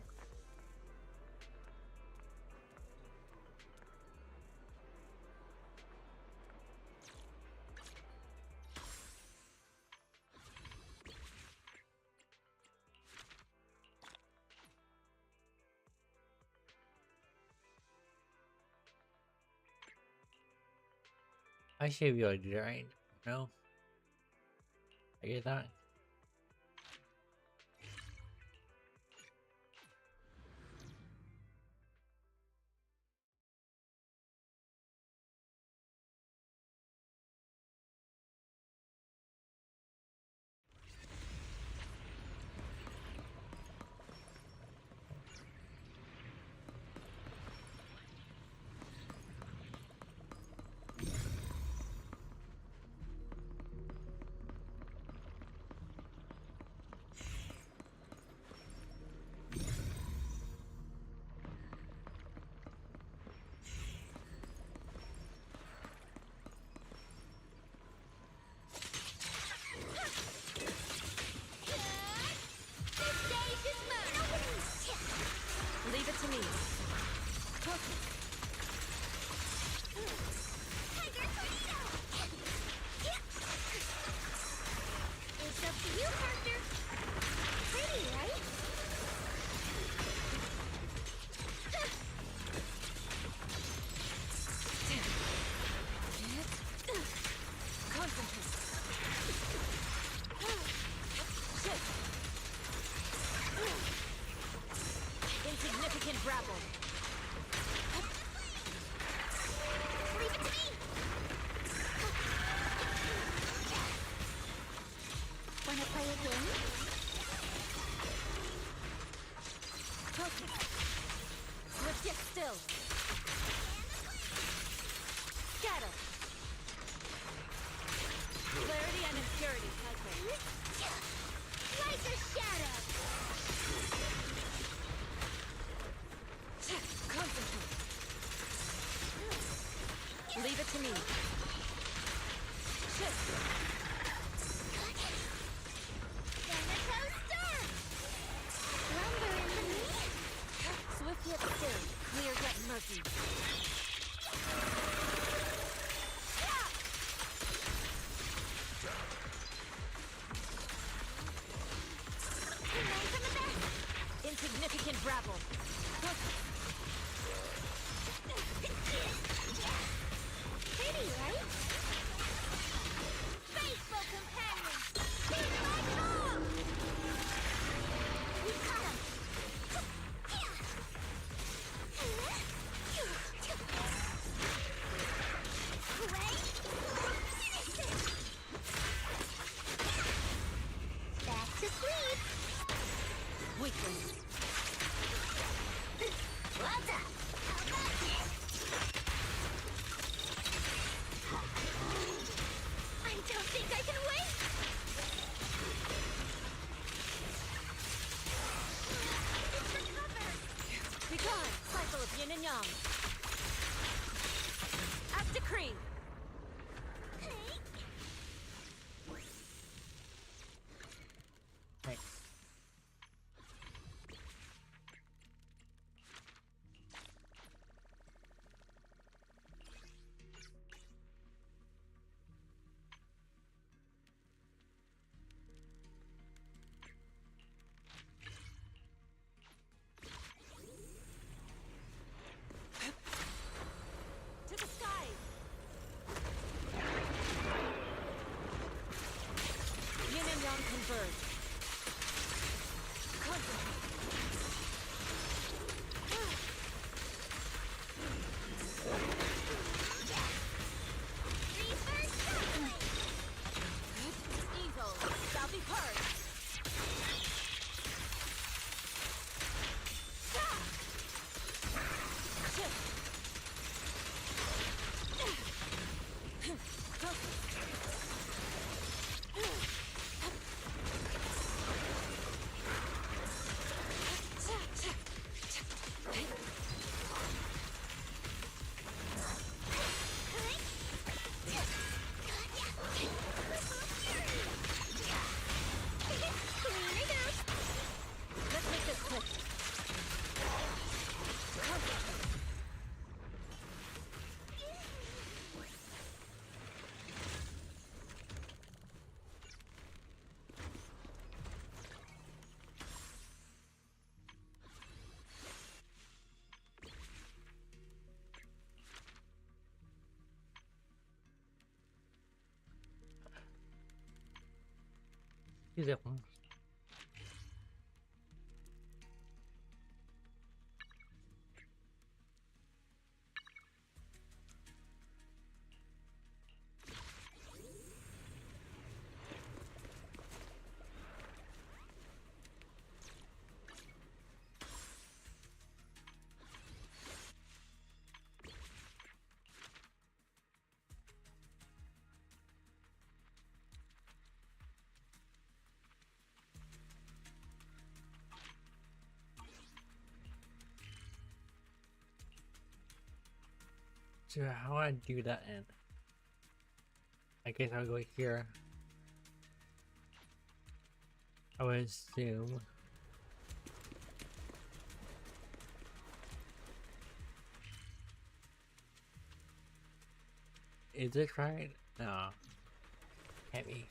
I should be able to do that, right? No? I get that? Leave it to me. It's up to you, partner. Pretty, right? Concentrate. Insignificant grapple. Leave it to me. Wanna play a game? Let's get still. Scatter. Clarity and impurity. Like a shadow. Concentrate. Leave it to me. Shift. Lumber in the meat. Swift yet still. Clear yet murky. Insignificant gravel. Pretty, right? Faithful companion. Here's my call. We caught him. Back to sleep. Weakling. What's up? I don't think I can wait. It's recovered. Be gone. Cycle of yin and yang. As decreed. Right. To the sky. Yin and yang converge. Concentrate. Evil shall be purged. Use that one. So how do I do that in? I guess I'll go here. I would assume. Is this right? No. Can't be.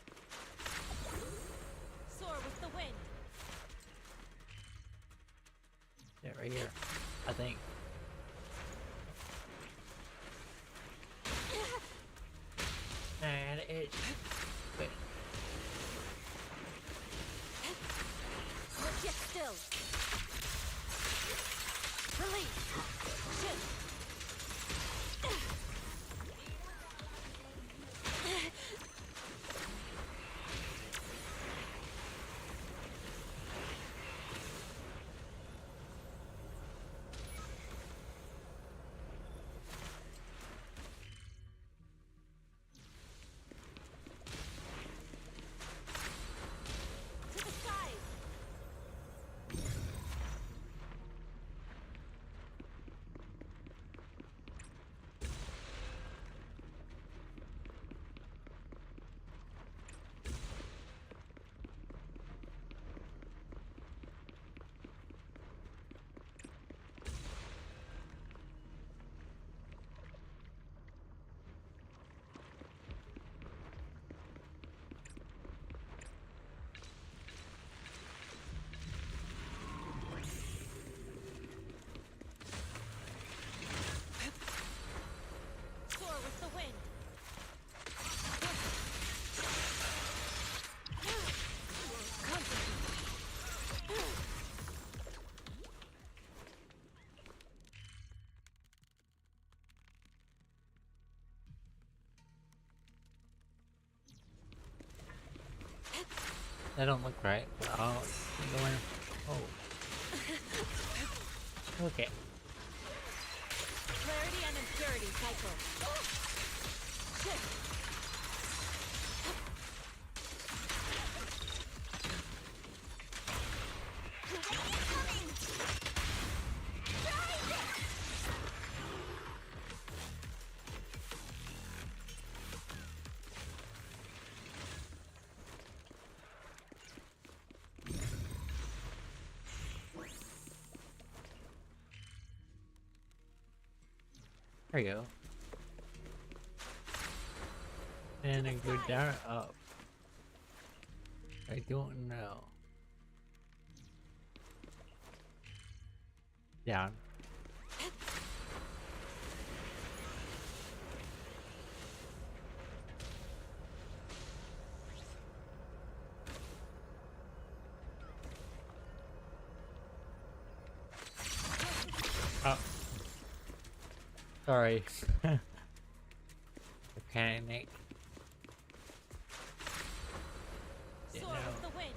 Soar with the wind. Yeah, right here. I think. And it. Wait. Look yet still. Release. Shift. To the skies. Soar with the wind. That don't look right. Oh, going. Oh. Okay. Clarity and impurity cycle. Shift. There you go. And then go down or up. I don't know. Down. Oh. Sorry. Panic. Soar with the wind.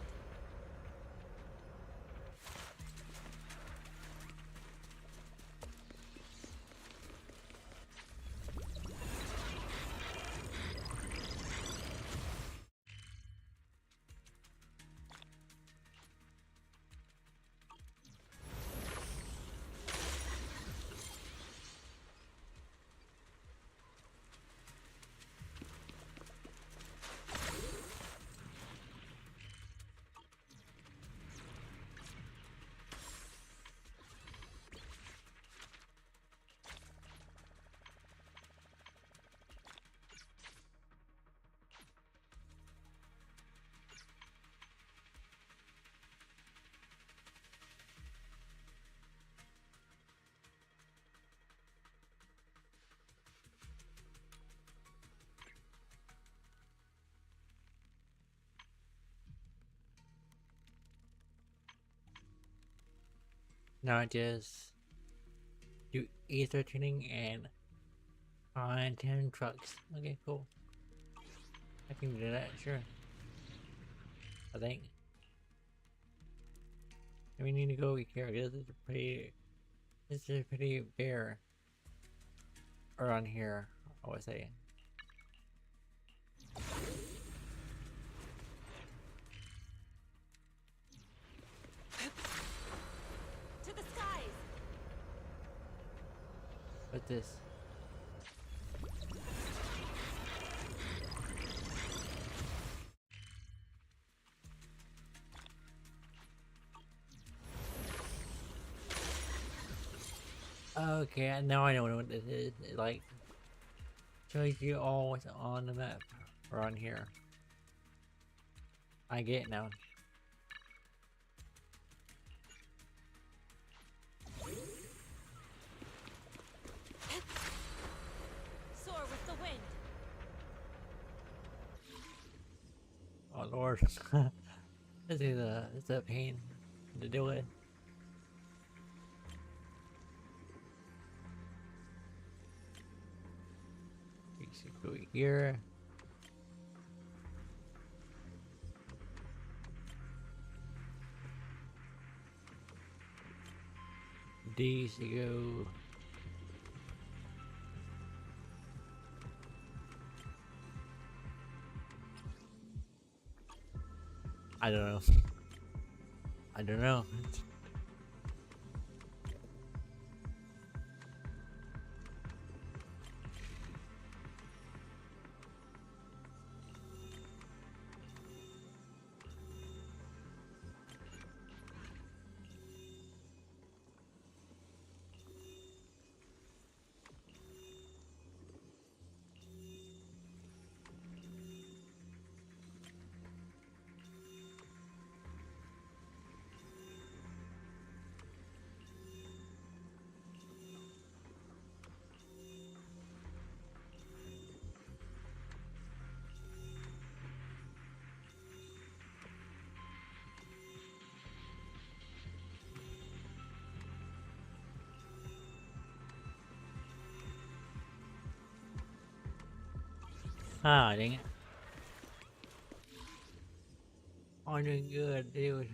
not just do ether tuning and find 10 trucks. Okay, cool. I can do that, sure. I think. We need to go here. This is pretty bare around here, I would say. To the skies. What's this? Okay, now I know what this is. It like shows you all what's on the map around here. I get it now. Soar with the wind. Oh lord. This is a pain to deal with. Go here. These to go. I don't know. I don't know. Ah, dang it. I'm doing good, dude.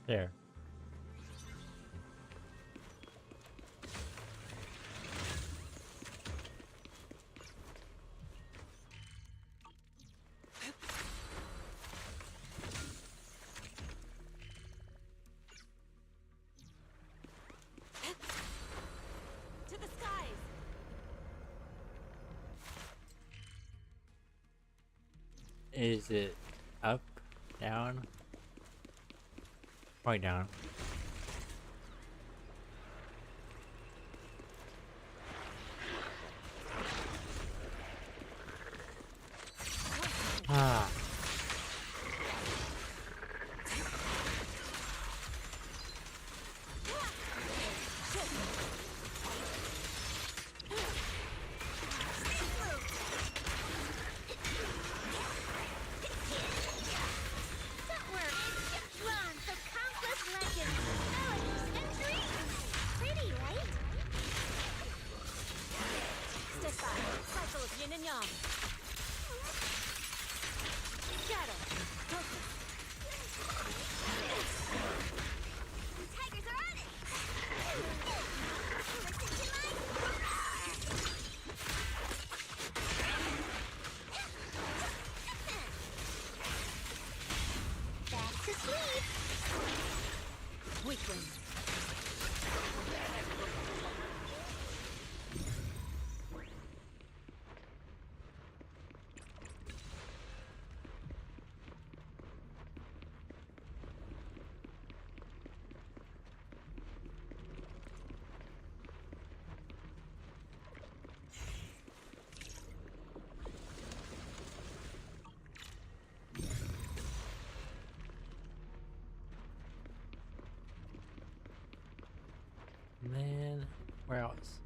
There. To the skies. Is it up, down? Right down. Ah. Cycle of yin and yang. Shadow. Focus. The tigers are on it! Listen to my... Back to sleep! Weakling. And then where else?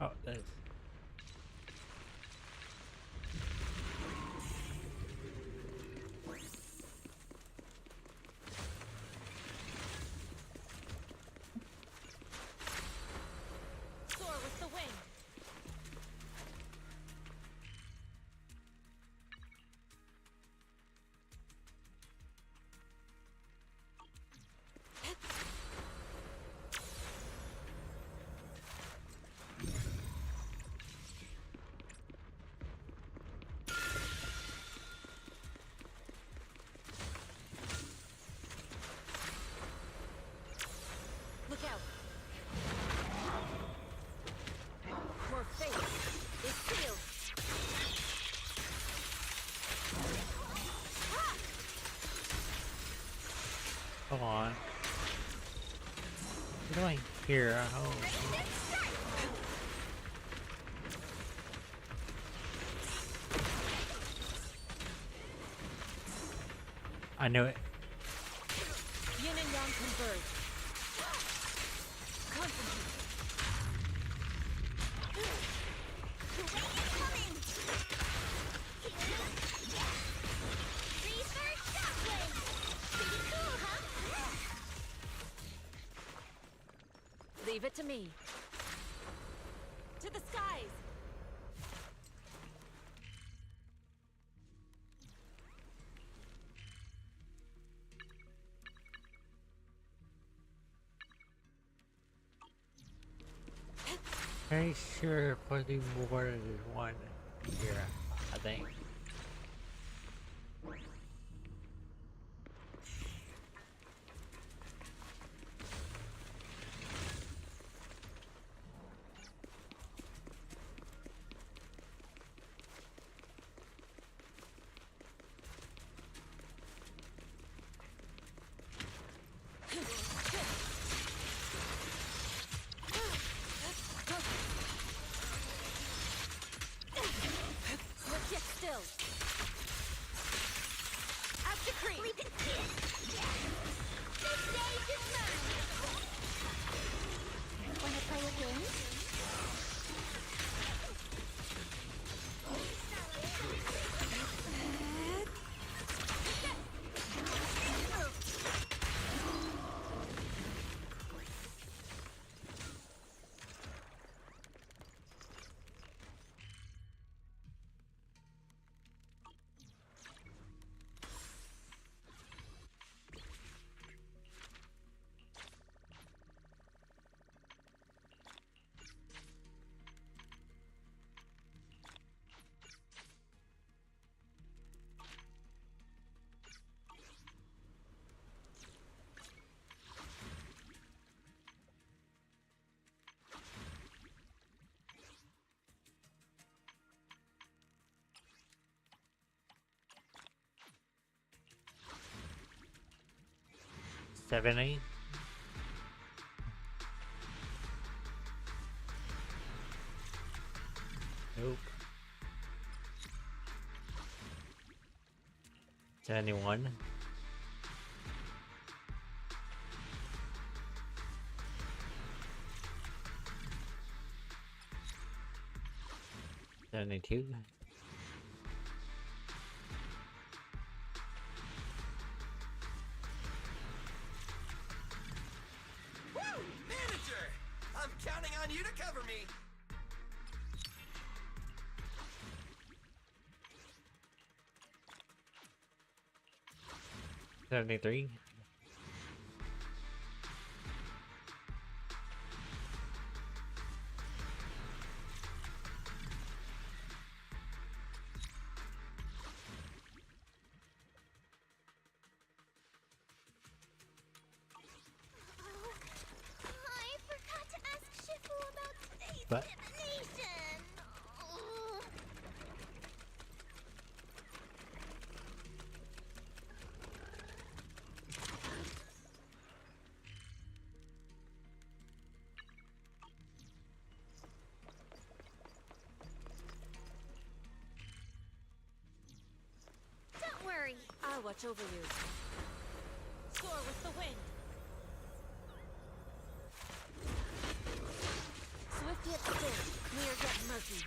Oh, there's. Soar with the wind. Look out. Your fate is sealed. Hold on. What am I here? Oh. I knew it. Yin and yang converge. Concentrate. Leave it to me. To the skies. Pretty sure putting more than one here, I think. Yet still. As decreed. Leave it here. The stage is mine. Wanna play a game? Seven, 8. Nope. 71. 72. Woo! Manager! I'm counting on you to cover me. 73. I forgot to ask Shifu about today's But divination. Oh. Don't worry. I'll watch over you. Soar with the wind. Swift yet still, clear yet murky.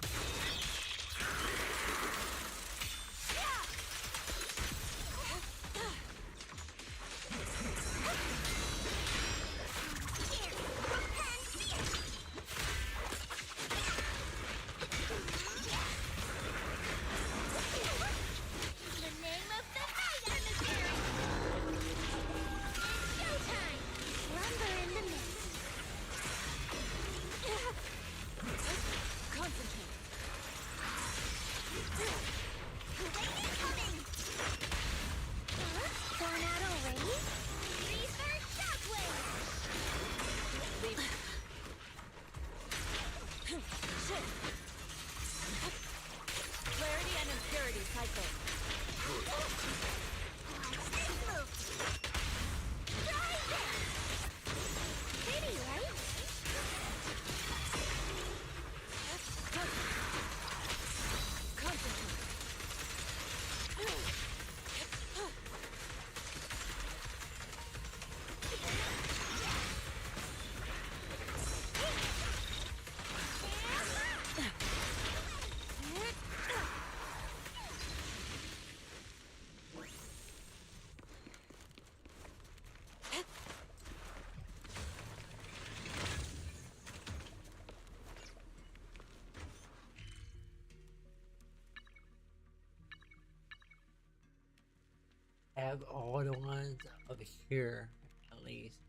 Have all the ones over here, at least.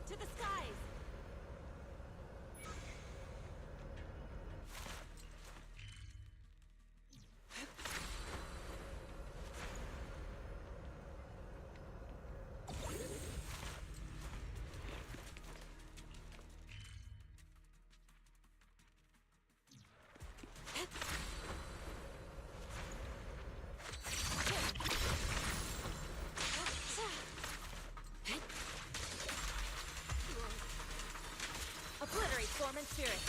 To the skies! Obliterate form and spirit.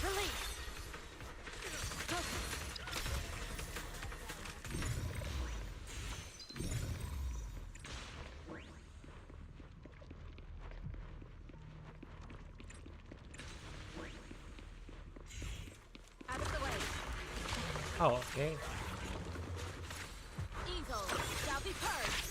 Release. Focus. Out of the way. Oh, okay. Evil shall be purged.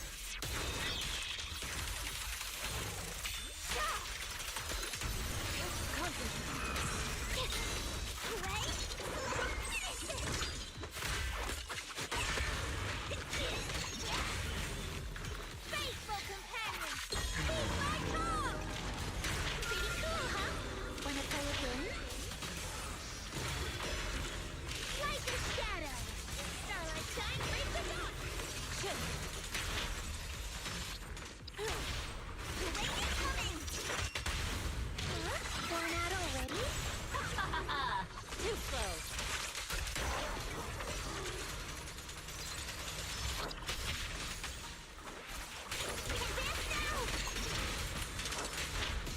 Faithful companions, be my call! Pretty cool, huh? Wanna play again? Like a shadow! Starlight shine, break the dawn! The rain is coming! Huh? Born out already? Ha ha ha! Too slow.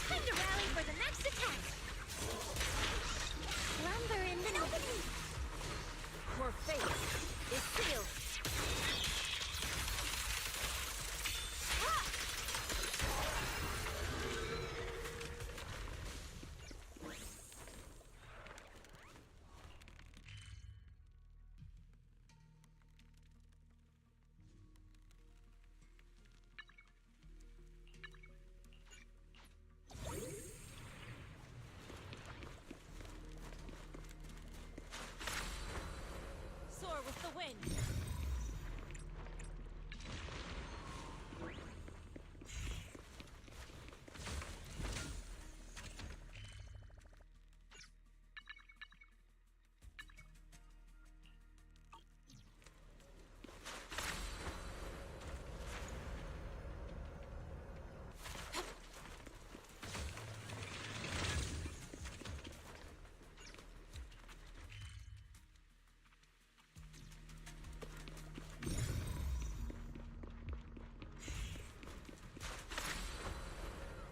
Time to rally for the next attack! Lumber in the opening! Your fate is sealed. Soar with the wind.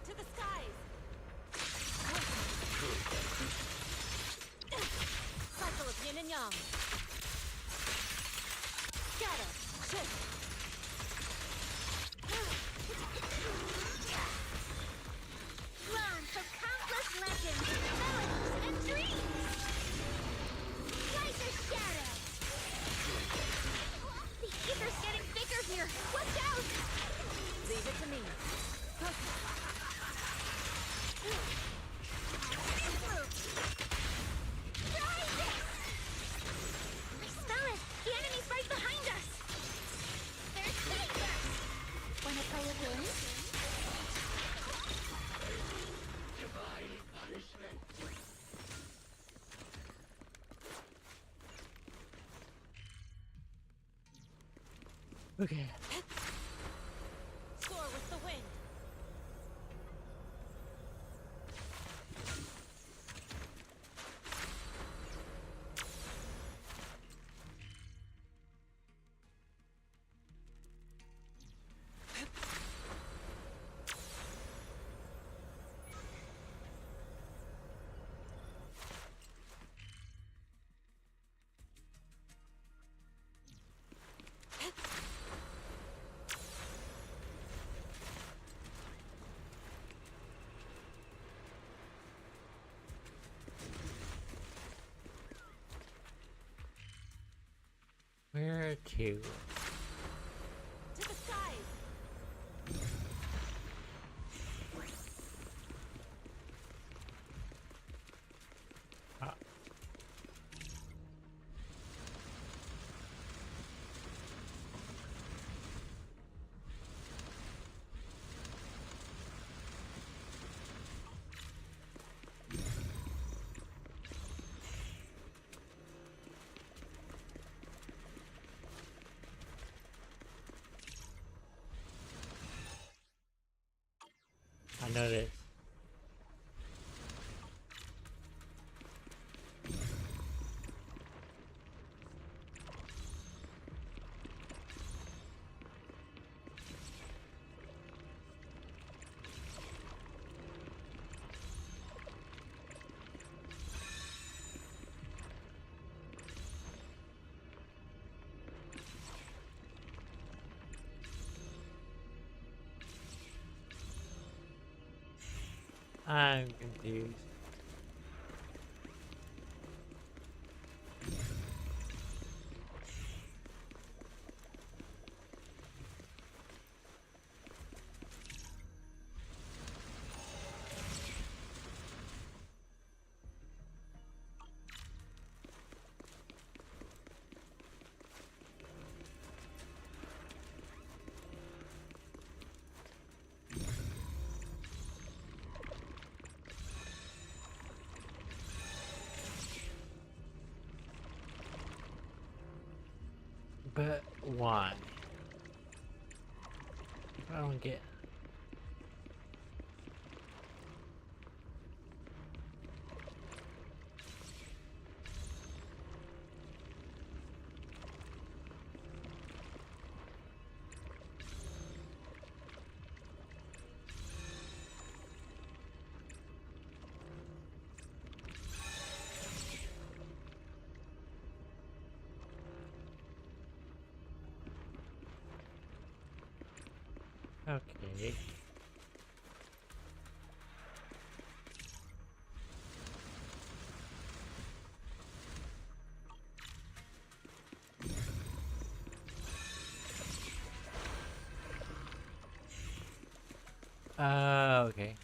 To the skies. Cycle of yin and yang. Okay. Soar with the wind. Where to? To the skies. Ah. I know this. I'm confused. But why? I don't get. Okay. Okay.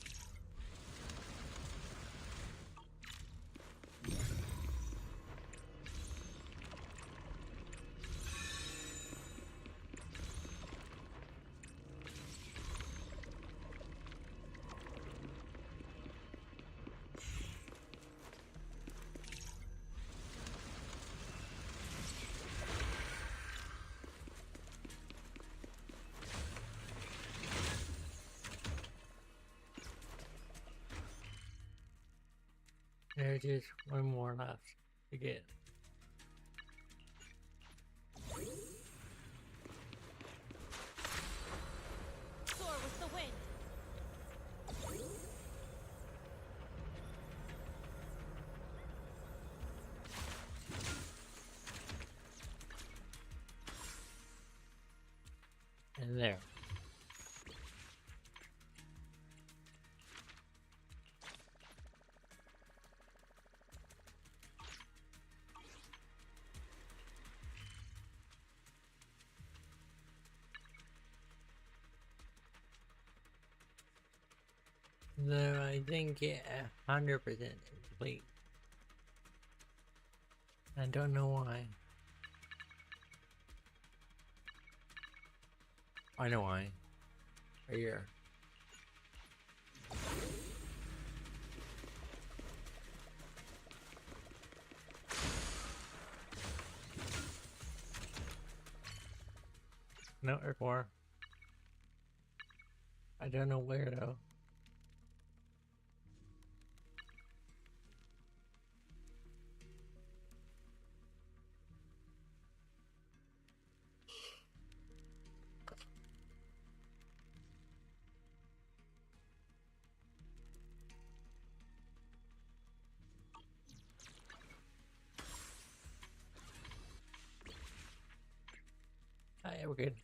There's just one more left to get. Soar with the wind. And there. No, I didn't get 100% complete. I don't know why. I know why. Right here. No, or more. I don't know where though. Yeah, we're good.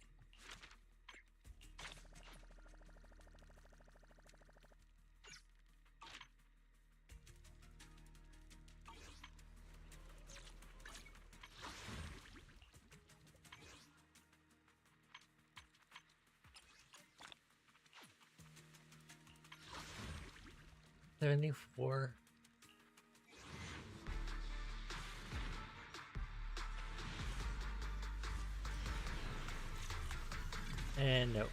$74. And no.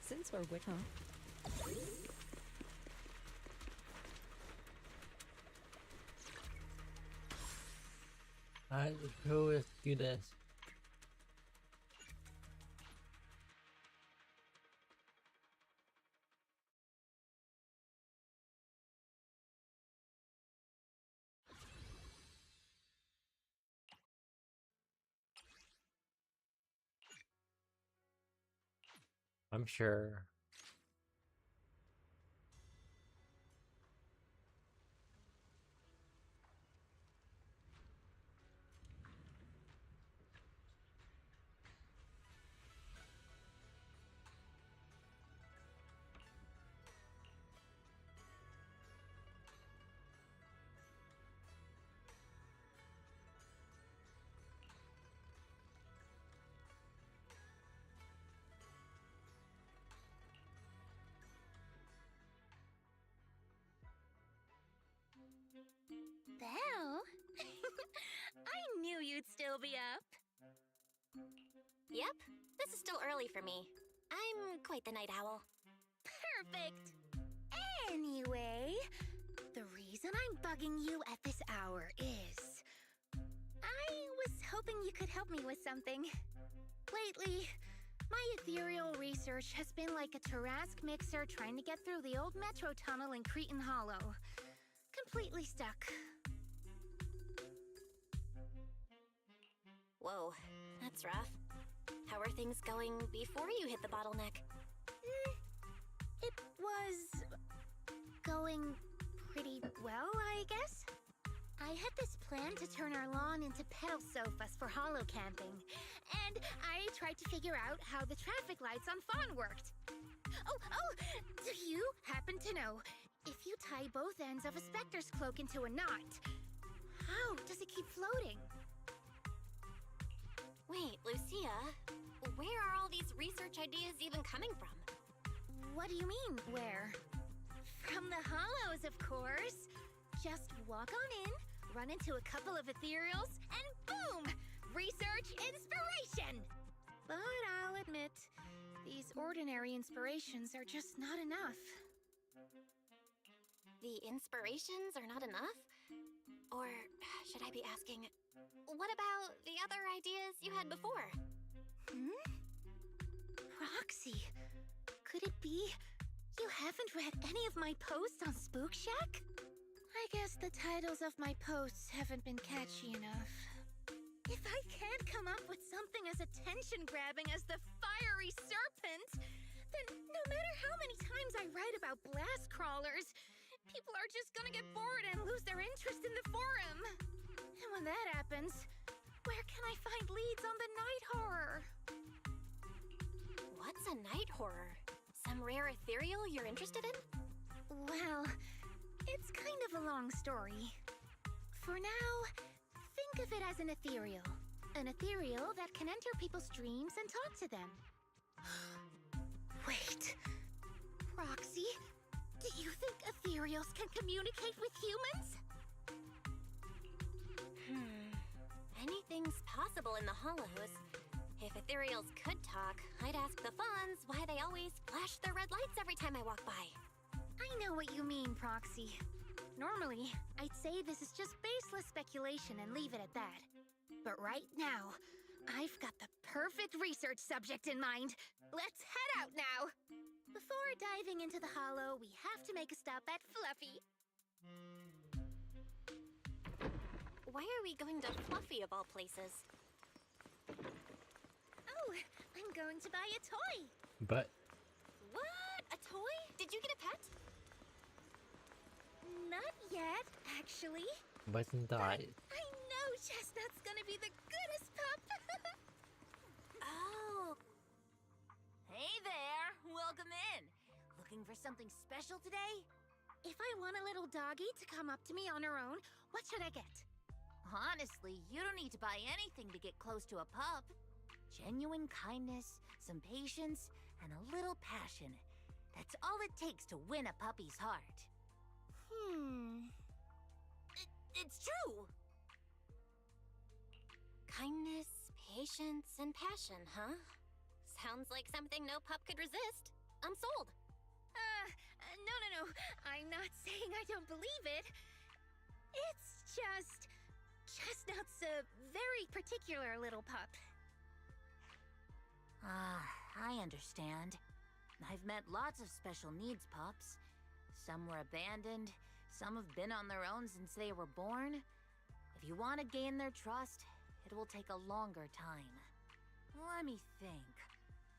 Since we're with, huh? Alright, let's go. Let's do this. I'm sure. Belle? I knew you'd still be up. Yep, this is still early for me. I'm quite the night owl. Perfect. Anyway, the reason I'm bugging you at this hour is I was hoping you could help me with something. Lately, my ethereal research has been like a Tarask mixer trying to get through the old metro tunnel in Cretan Hollow. Completely stuck. Whoa, that's rough. How are things going before you hit the bottleneck? It was going pretty well, I guess. I had this plan to turn our lawn into pedal sofas for hollow camping, and I tried to figure out how the traffic lights on Fawn worked. Oh, do you happen to know, if you tie both ends of a Spectre's cloak into a knot, how does it keep floating? Wait, Lucia, where are all these research ideas even coming from? What do you mean, where? From the Hollows, of course. Just walk on in, run into a couple of ethereals, and boom! Research inspiration! But I'll admit, these ordinary inspirations are just not enough. The inspirations are not enough? Or should I be asking, what about the other ideas you had before? Roxy, could it be you haven't read any of my posts on Spook Shack? I guess the titles of my posts haven't been catchy enough. If I can't come up with something as attention-grabbing as the fiery serpent, then no matter how many times I write about blast crawlers, people are just gonna get bored and lose their interest in the forum. And when that happens, where can I find leads on the night horror? What's a night horror? Some rare ethereal you're interested in? Well, it's kind of a long story. For now, think of it as an ethereal. An ethereal that can enter people's dreams and talk to them. Wait. Roxy, do you think ethereals can communicate with humans? Anything's possible in the Hollows. If ethereals could talk, I'd ask the Fawns why they always flash their red lights every time I walk by. I know what you mean, Proxy. Normally, I'd say this is just baseless speculation and leave it at that. But right now, I've got the perfect research subject in mind. Let's head out now! Before diving into the hollow, we have to make a stop at Fluffy. Why are we going to Fluffy of all places? Oh, I'm going to buy a toy. But What? A toy? Did you get a pet? Not yet, actually. wasn't I? I know Chestnut's gonna be the goodest pup. Oh. Hey there! Welcome in! Looking for something special today? If I want a little doggy to come up to me on her own, what should I get? Honestly, you don't need to buy anything to get close to a pup. Genuine kindness, some patience, and a little passion. That's all it takes to win a puppy's heart. It's true! Kindness, patience, and passion, huh? Sounds like something no pup could resist. I'm sold. No. I'm not saying I don't believe it. It's just... Chestnut's a very particular little pup. I understand. I've met lots of special needs pups. Some were abandoned, some have been on their own since they were born. If you want to gain their trust, it will take a longer time. Let me think.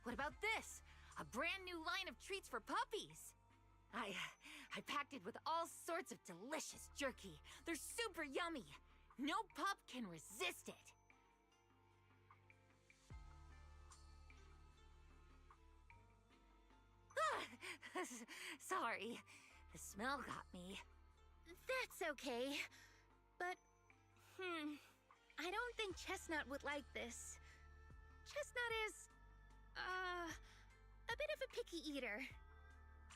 What about this? A brand new line of treats for puppies! I packed it with all sorts of delicious jerky. They're super yummy. No pup can resist it. Sorry, the smell got me. That's okay. But, I don't think Chestnut would like this. Chestnut is, a bit of a picky eater.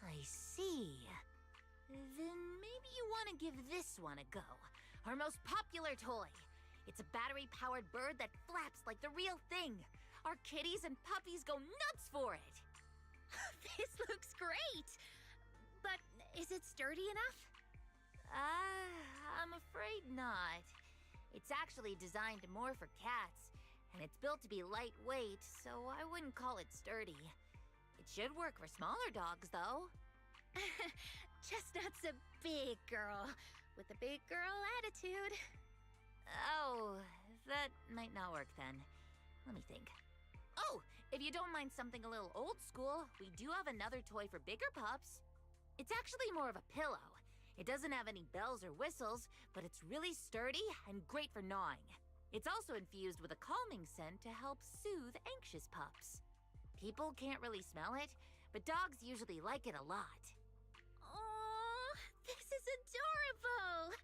I see. Then maybe you want to give this one a go. Our most popular toy. It's a battery-powered bird that flaps like the real thing. Our kitties and puppies go nuts for it. This looks great! But is it sturdy enough? I'm afraid not. It's actually designed more for cats, and it's built to be lightweight, so I wouldn't call it sturdy. It should work for smaller dogs, though. Chestnut's a big girl, with a big girl attitude. Oh, that might not work then. Let me think. Oh, if you don't mind something a little old school, we do have another toy for bigger pups. It's actually more of a pillow. It doesn't have any bells or whistles, but it's really sturdy and great for gnawing. It's also infused with a calming scent to help soothe anxious pups. People can't really smell it, but dogs usually like it a lot. Oh, this is adorable!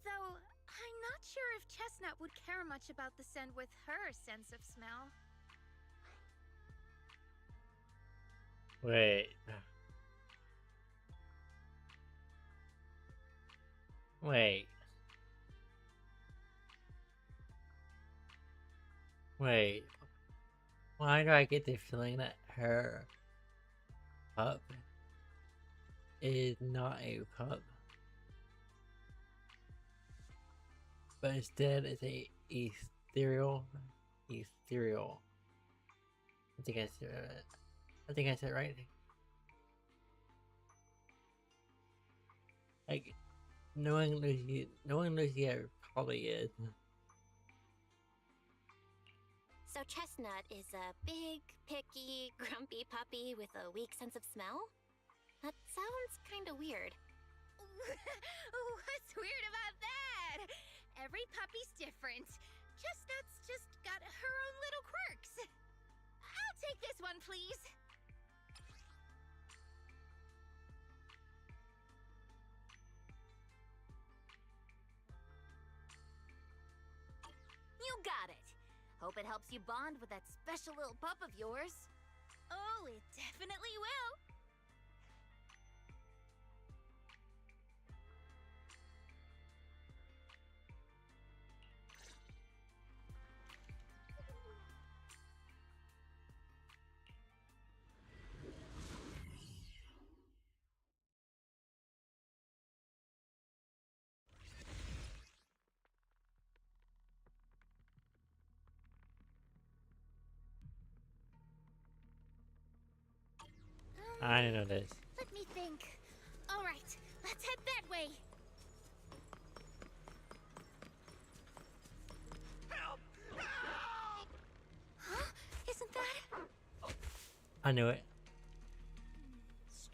Though, I'm not sure if Chestnut would care much about the scent with her sense of smell. Wait. Why do I get the feeling that her pup is not a pup, but instead it's a ethereal? I think I said it right. Like, knowing Lucy probably is. So Chestnut is a big, picky, grumpy puppy with a weak sense of smell? That sounds kinda weird. What's weird about that? Every puppy's different. Chestnut's just got her own little quirks. I'll take this one, please. You got it! Hope it helps you bond with that special little pup of yours. Oh, it definitely will. I know this. Let me think. All right, let's head that way. Help! Help! Huh? Isn't that I knew it.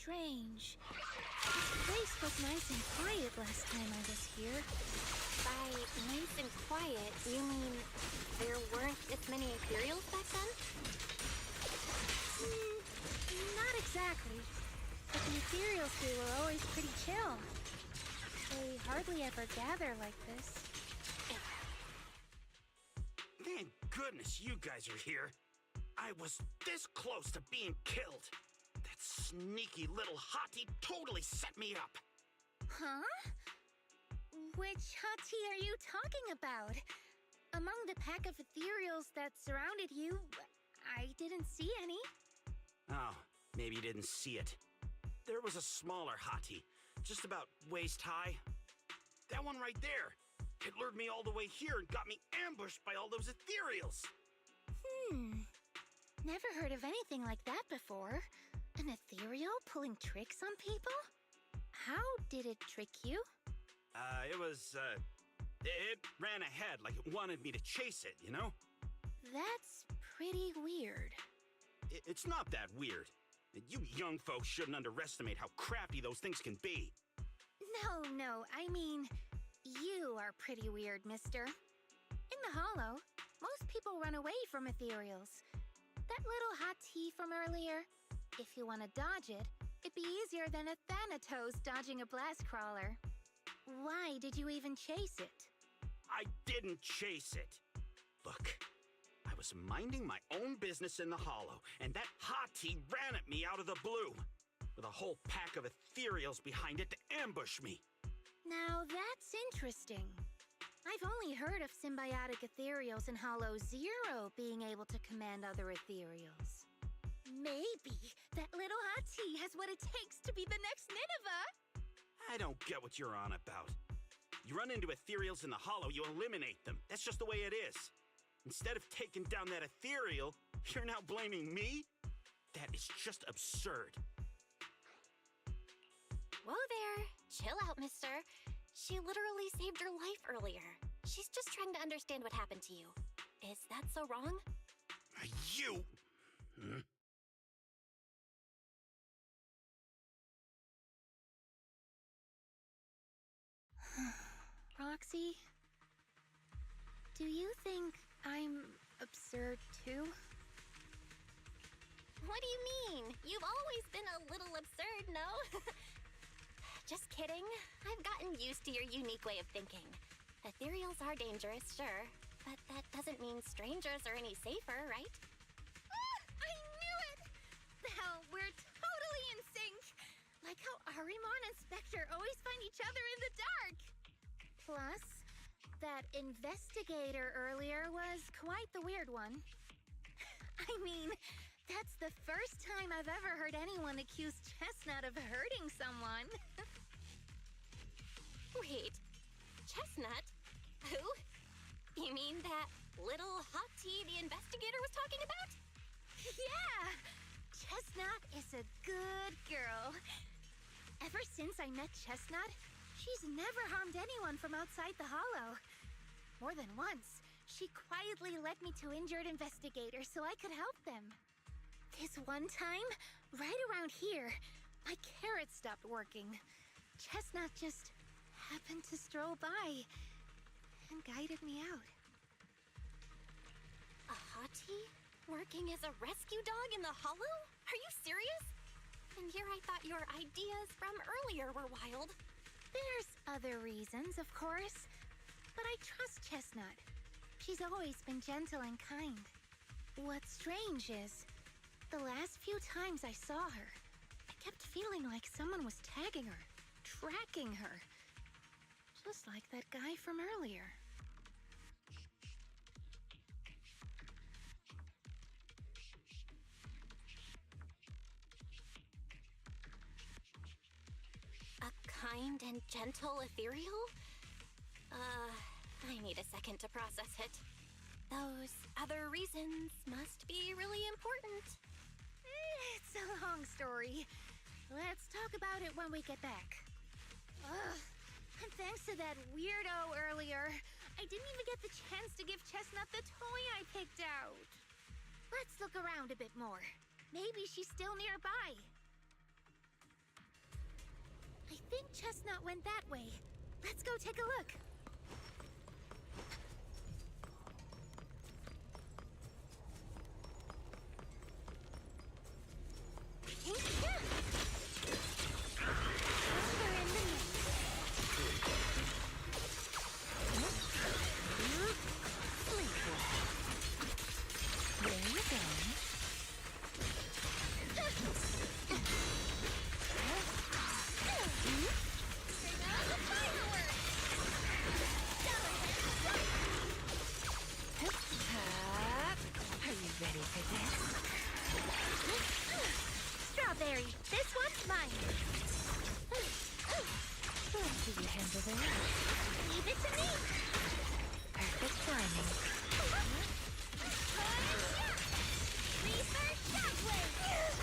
strange? This place was nice and quiet last time I was here. By nice and quiet, you mean there weren't as many Ethereals back then? Not exactly. But the Ethereals here were always pretty chill. They hardly ever gather like this. Thank goodness you guys are here. I was this close to being killed. That sneaky little hottie totally set me up. Huh? Which hottie are you talking about? Among the pack of ethereals that surrounded you, I didn't see any. Oh, maybe you didn't see it. There was a smaller hottie, just about waist high. That one right there. It lured me all the way here and got me ambushed by all those ethereals. Never heard of anything like that before. An ethereal pulling tricks on people? How did it trick you? It ran ahead like it wanted me to chase it, you know? That's pretty weird. It's not that weird. You young folks shouldn't underestimate how crafty those things can be. No, I mean, you are pretty weird, mister. In the Hollow, most people run away from ethereals. That little hot tea from earlier, if you want to dodge it, it'd be easier than a Thanatos dodging a blast crawler. Why did you even chase it? I didn't chase it. Look, I was minding my own business in the Hollow, and that hottie ran at me out of the blue, with a whole pack of ethereals behind it to ambush me. Now that's interesting. I've only heard of symbiotic ethereals in Hollow Zero being able to command other ethereals. Maybe that little hottie has what it takes to be the next Nineveh! I don't get what you're on about. You run into ethereals in the Hollow, you eliminate them. That's just the way it is. Instead of taking down that ethereal, you're now blaming me? That is just absurd. Whoa there. Chill out, mister. She literally saved your life earlier. She's just trying to understand what happened to you. Is that so wrong? You... Roxy, do you think I'm absurd too? What do you mean? You've always been a little absurd, no? Just kidding. I've gotten used to your unique way of thinking. Ethereals are dangerous, sure, but that doesn't mean strangers are any safer, right? I knew it! Now we're totally in sync! Like how Arimon and Spectre always find each other in the dark! Plus, that investigator earlier was quite the weird one. I mean, that's the first time I've ever heard anyone accuse Chestnut of hurting someone. Wait, Chestnut? Who? You mean that little hottie the investigator was talking about? Yeah! Chestnut is a good girl. Ever since I met Chestnut, she's never harmed anyone from outside the Hollow. More than once, she quietly led me to injured investigators so I could help them. This one time, right around here, my carrot stopped working. Chestnut just happened to stroll by and guided me out. A hottie? Working as a rescue dog in the Hollow? Are you serious? And here I thought your ideas from earlier were wild. There's other reasons, of course. But I trust Chestnut. She's always been gentle and kind. What's strange is, the last few times I saw her, I kept feeling like someone was tagging her, tracking her. Just like that guy from earlier. A kind and gentle ethereal? I need a second to process it. Those other reasons must be really important. It's a long story. Let's talk about it when we get back. Ugh. And thanks to that weirdo earlier, I didn't even get the chance to give Chestnut the toy I picked out. Let's look around a bit more. Maybe she's still nearby. I think Chestnut went that way. Let's go take a look. Strawberry, this one's mine. Do you handle that? Leave it to me. Perfect timing. Reaper Shockwave!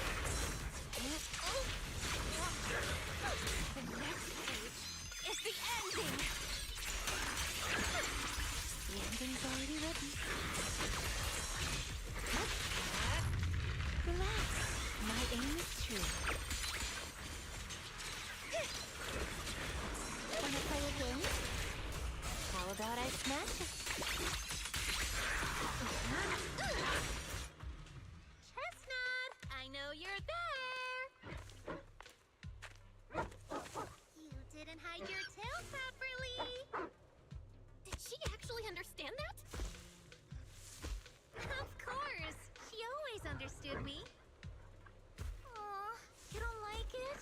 The next page is the ending. The ending's already written. Relax. My aim is true. Wanna play a game? How about I smash it? Chestnut, I know you're there. You didn't hide your tail properly. Did she actually understand that? Of course. She always understood me. Aw, you don't like it?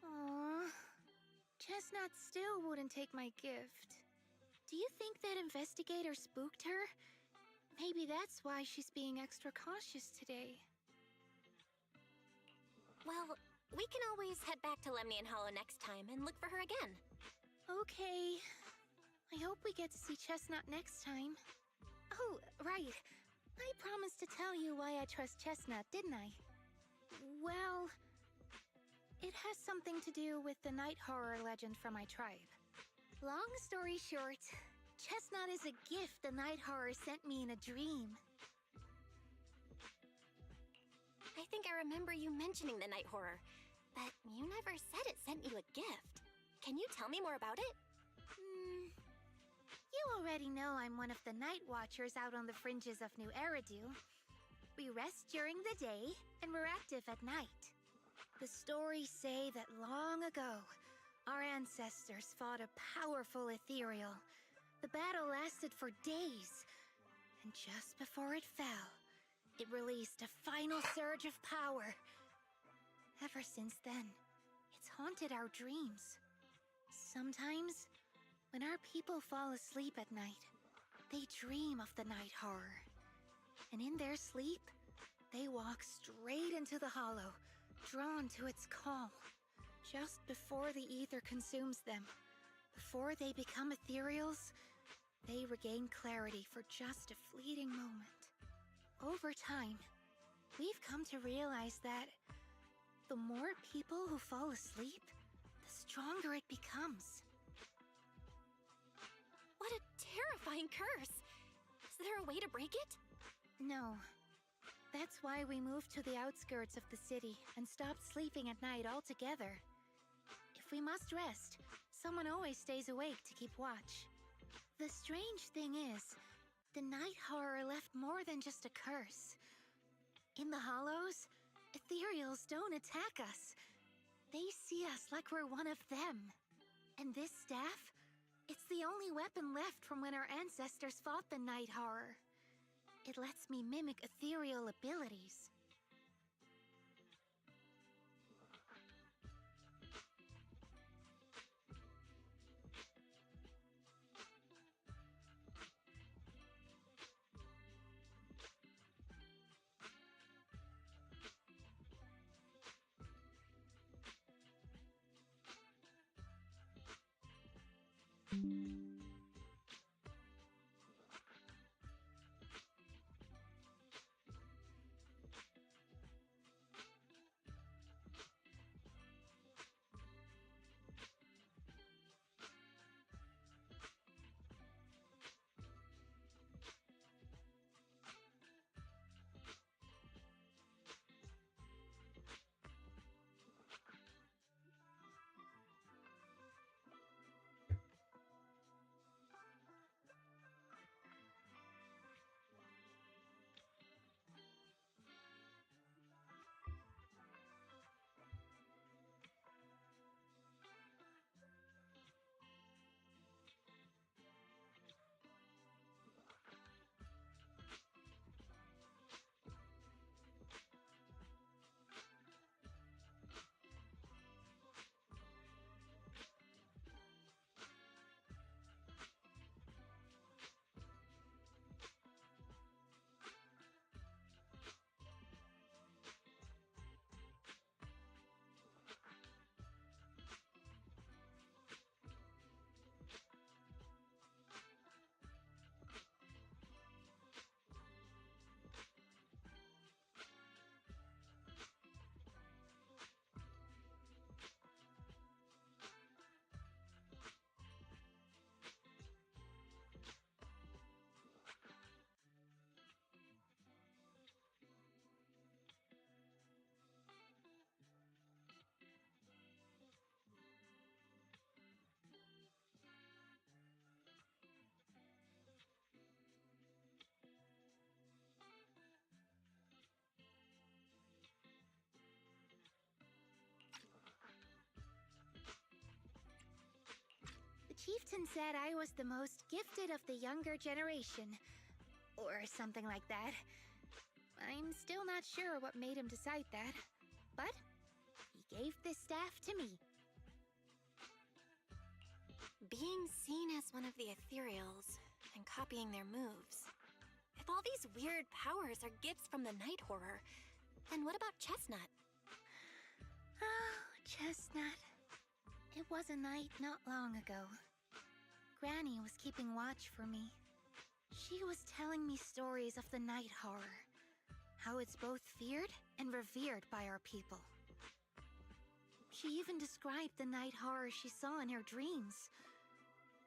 Aw, Chestnut still wouldn't take my gift. Do you think that investigator spooked her? Maybe that's why she's being extra cautious today. Well, we can always head back to Lemnian Hollow next time and look for her again. Okay. I hope we get to see Chestnut next time. Oh, right. I promised to tell you why I trust Chestnut, didn't I? Well, it has something to do with the night horror legend from my tribe. Long story short, Chestnut is a gift the night horror sent me in a dream. I think I remember you mentioning the night horror, but you never said it sent you a gift. Can you tell me more about it? You already know I'm one of the night watchers out on the fringes of New Eridu. We rest during the day, and we're active at night. The stories say that long ago, our ancestors fought a powerful ethereal. The battle lasted for days, and just before it fell, it released a final surge of power. Ever since then, it's haunted our dreams. Sometimes, when our people fall asleep at night, they dream of the night horror. And in their sleep, they walk straight into the hollow, drawn to its call. Just before the ether consumes them, before they become ethereals, they regain clarity for just a fleeting moment. Over time, we've come to realize that the more people who fall asleep, the stronger it becomes. What a terrifying curse! Is there a way to break it? No. That's why we moved to the outskirts of the city and stopped sleeping at night altogether. If we must rest, someone always stays awake to keep watch. The strange thing is, the night horror left more than just a curse. In the hollows, ethereals don't attack us. They see us like we're one of them. And this staff? It's the only weapon left from when our ancestors fought the night horror. It lets me mimic ethereal abilities. The chieftain said I was the most gifted of the younger generation, or something like that. I'm still not sure what made him decide that, but he gave this staff to me. Being seen as one of the ethereals and copying their moves. If all these weird powers are gifts from the night horror, then what about Chestnut? Oh, Chestnut. It was a night not long ago. Granny was keeping watch for me. She was telling me stories of the night horror, how it's both feared and revered by our people. She even described the night horror she saw in her dreams.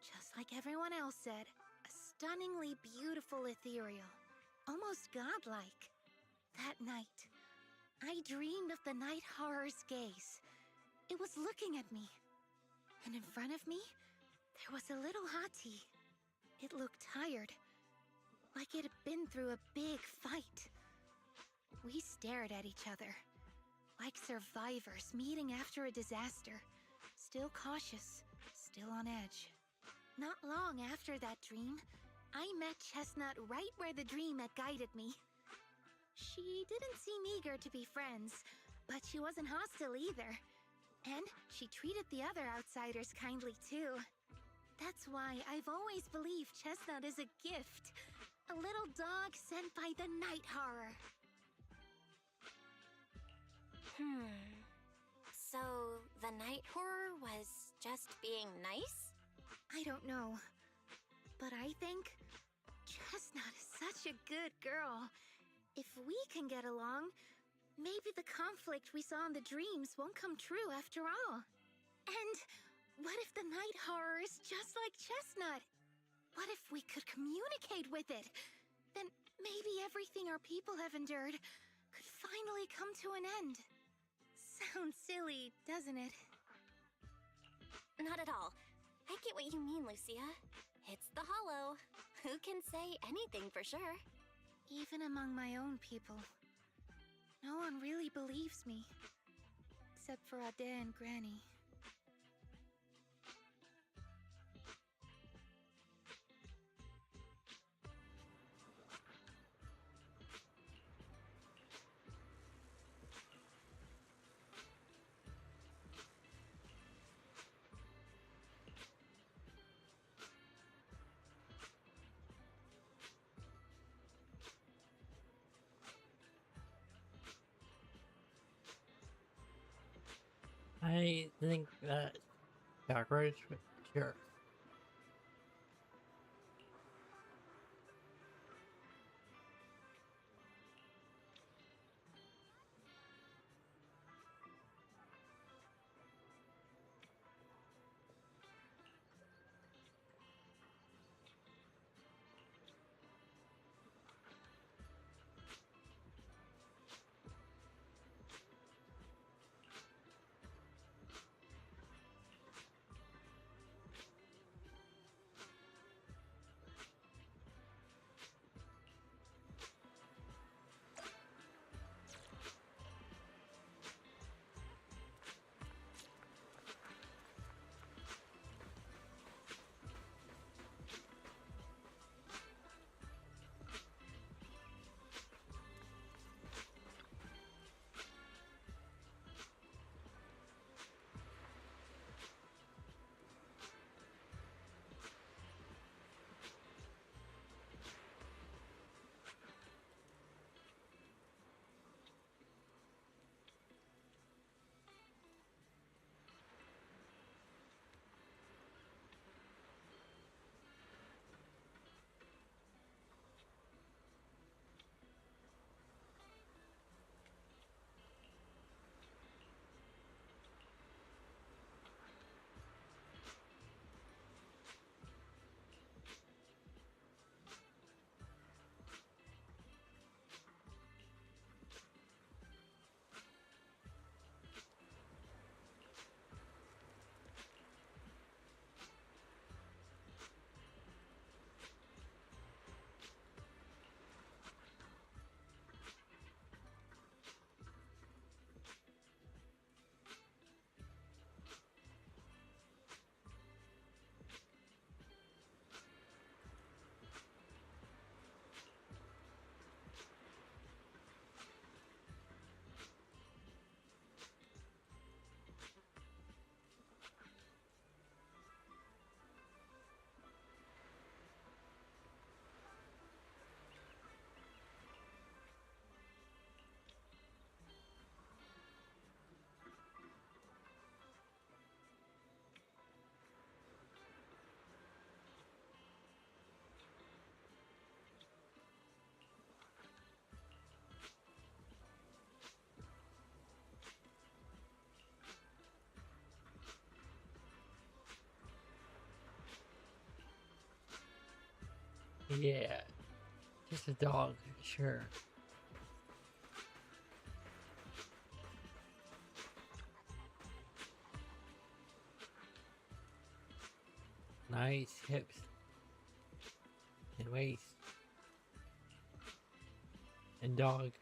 Just like everyone else said, a stunningly beautiful ethereal, almost godlike. That night, I dreamed of the night horror's gaze. It was looking at me. And in front of me, there was a little hottie. It looked tired, like it had been through a big fight. We stared at each other, like survivors meeting after a disaster, still cautious, still on edge. Not long after that dream, I met Chestnut right where the dream had guided me. She didn't seem eager to be friends, but she wasn't hostile either. And she treated the other outsiders kindly too. That's why I've always believed Chestnut is a gift. A little dog sent by the night horror. So, the night horror was just being nice? I don't know. But I think Chestnut is such a good girl. If we can get along, maybe the conflict we saw in the dreams won't come true after all. And what if the night horror is just like Chestnut? What if we could communicate with it? Then maybe everything our people have endured could finally come to an end. Sounds silly, doesn't it? Not at all. I get what you mean, Lucia. It's the Hollow. Who can say anything for sure? Even among my own people, no one really believes me. Except for Ade and Granny. I think that backwards, but sure. Yeah, just a dog, sure. Nice hips and waist and dog.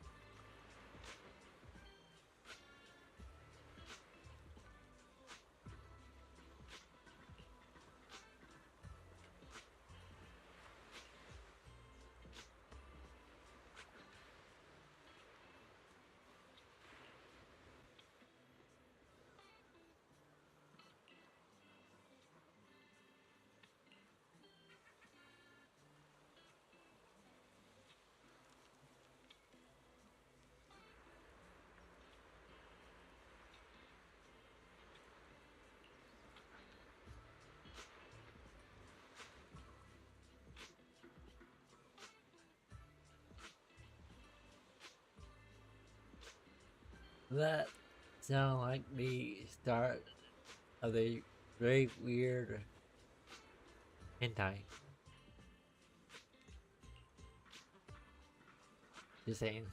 That sound like the start of a very weird hentai. Just saying.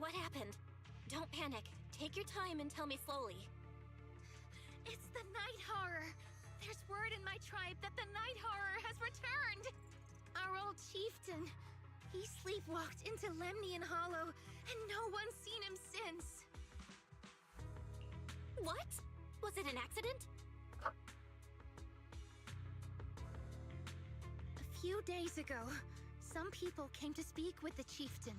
What happened? Don't panic. Take your time and tell me slowly. It's the Night Horror. There's word in my tribe that the Night Horror has returned. Our old chieftain. He sleepwalked into Lemnian Hollow, and no one's seen him since. What? Was it an accident? A few days ago, some people came to speak with the chieftain.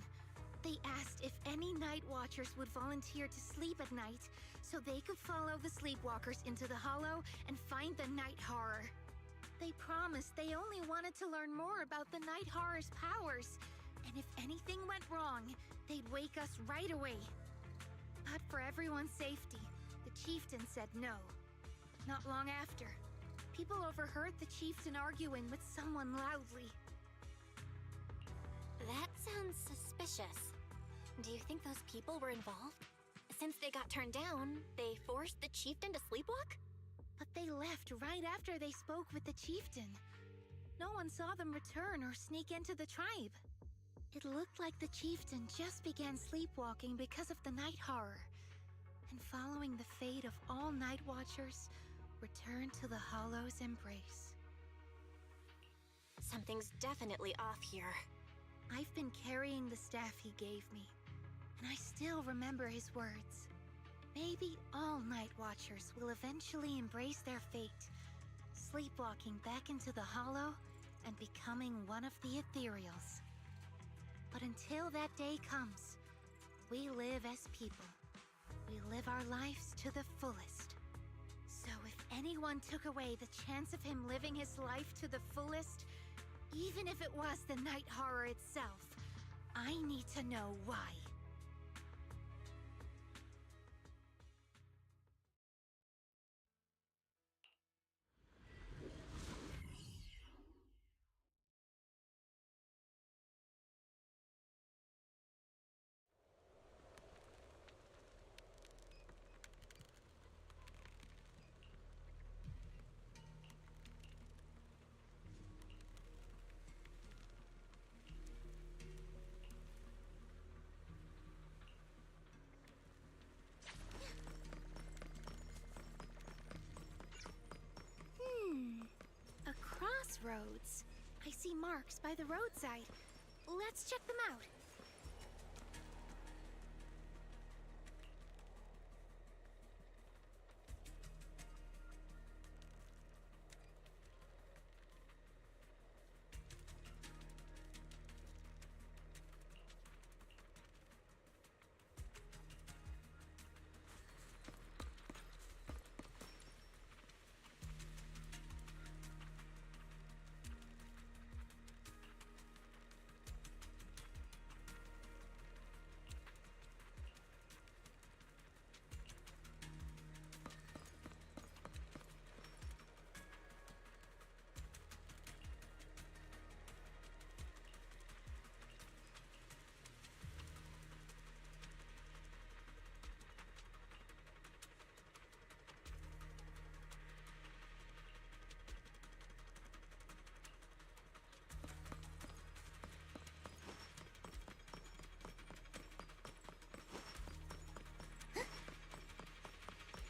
They asked if any Night Watchers would volunteer to sleep at night so they could follow the sleepwalkers into the Hollow and find the Night Horror. They promised they only wanted to learn more about the Night Horror's powers, and if anything went wrong, they'd wake us right away. But for everyone's safety, the chieftain said no. Not long after, people overheard the chieftain arguing with someone loudly. That sounds suspicious. Do you think those people were involved? Since they got turned down, they forced the chieftain to sleepwalk? But they left right after they spoke with the chieftain. No one saw them return or sneak into the tribe. It looked like the chieftain just began sleepwalking because of the Night Horror. And following the fate of all Night Watchers, returned to the Hollow's embrace. Something's definitely off here. I've been carrying the staff he gave me, and I still remember his words. Maybe all Night Watchers will eventually embrace their fate, sleepwalking back into the Hollow and becoming one of the Ethereals. But until that day comes, we live as people. We live our lives to the fullest. So if anyone took away the chance of him living his life to the fullest, even if it was the Night Horror itself, I need to know why. A crossroads. I see marks by the roadside. Let's check them out.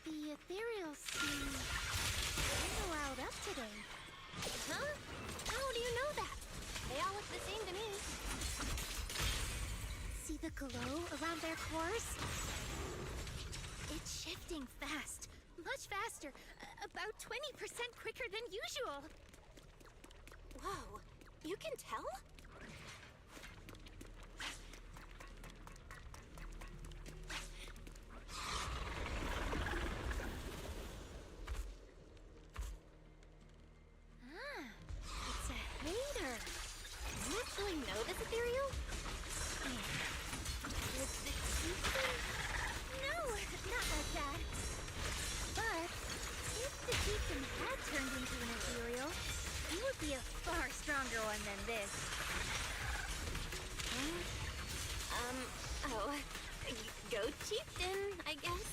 The Ethereals seem wild up today. Huh? How do you know that? They all look the same to me. See the glow around their cores? It's shifting fast. Much faster. About 20% quicker than usual. Whoa, you can tell? It's a hater. Do you actually know this ethereal? Is the chieftain? No, not like that. But if the chieftain had turned into an ethereal, he would be a far stronger one than this. Go chieftain, I guess.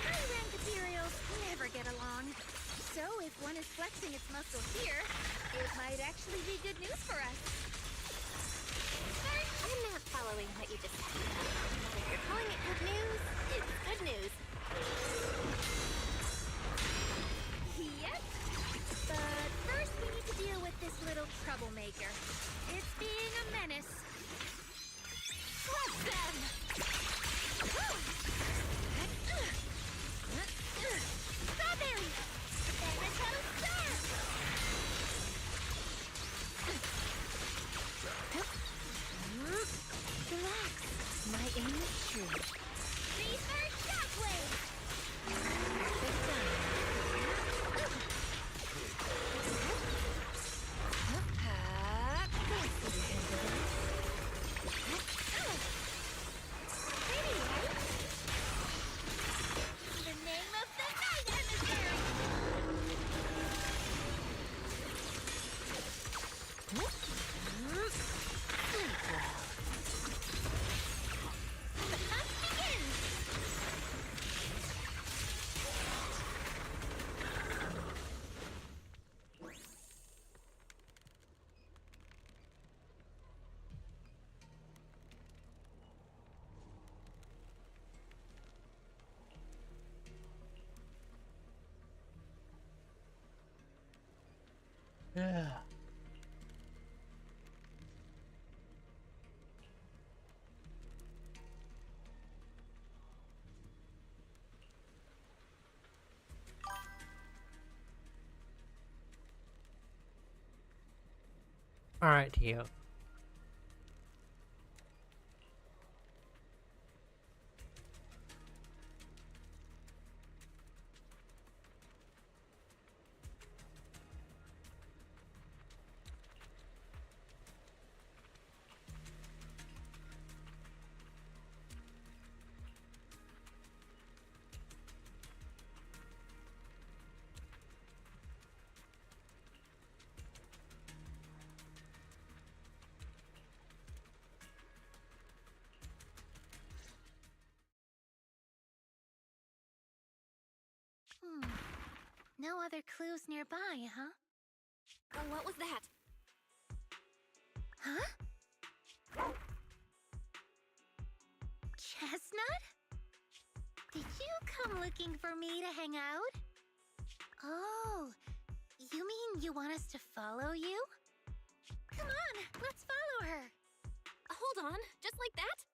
High-rank ethereals never get along. So if one is flexing its muscle here, it might actually be good news for us. I'm not following what you just said. My aim is true. Reverse shockwave! Perfect timing. Pretty, right? In the name of the night emissary! The hunt begins! Yeah. All right, Tio. No other clues nearby, huh? What was that? Huh? Chestnut? Did you come looking for me to hang out? Oh, you mean you want us to follow you? Come on, let's follow her. Hold on, just like that?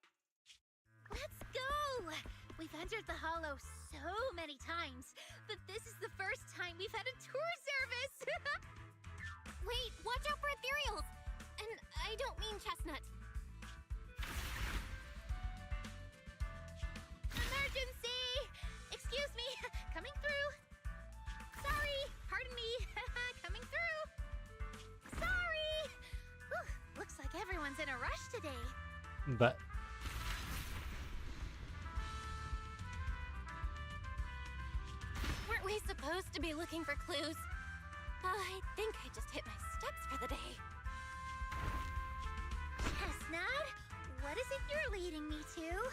Let's go! We've entered the Hollow so many times, but this is the first time we've had a tour service! Wait, watch out for ethereals! And I don't mean Chestnut. Emergency! Excuse me, coming through. Sorry, pardon me, coming through. Sorry! Whew, looks like everyone's in a rush today. But Weren't we supposed to be looking for clues? I think I just hit my steps for the day. Chestnut, what is it you're leading me to?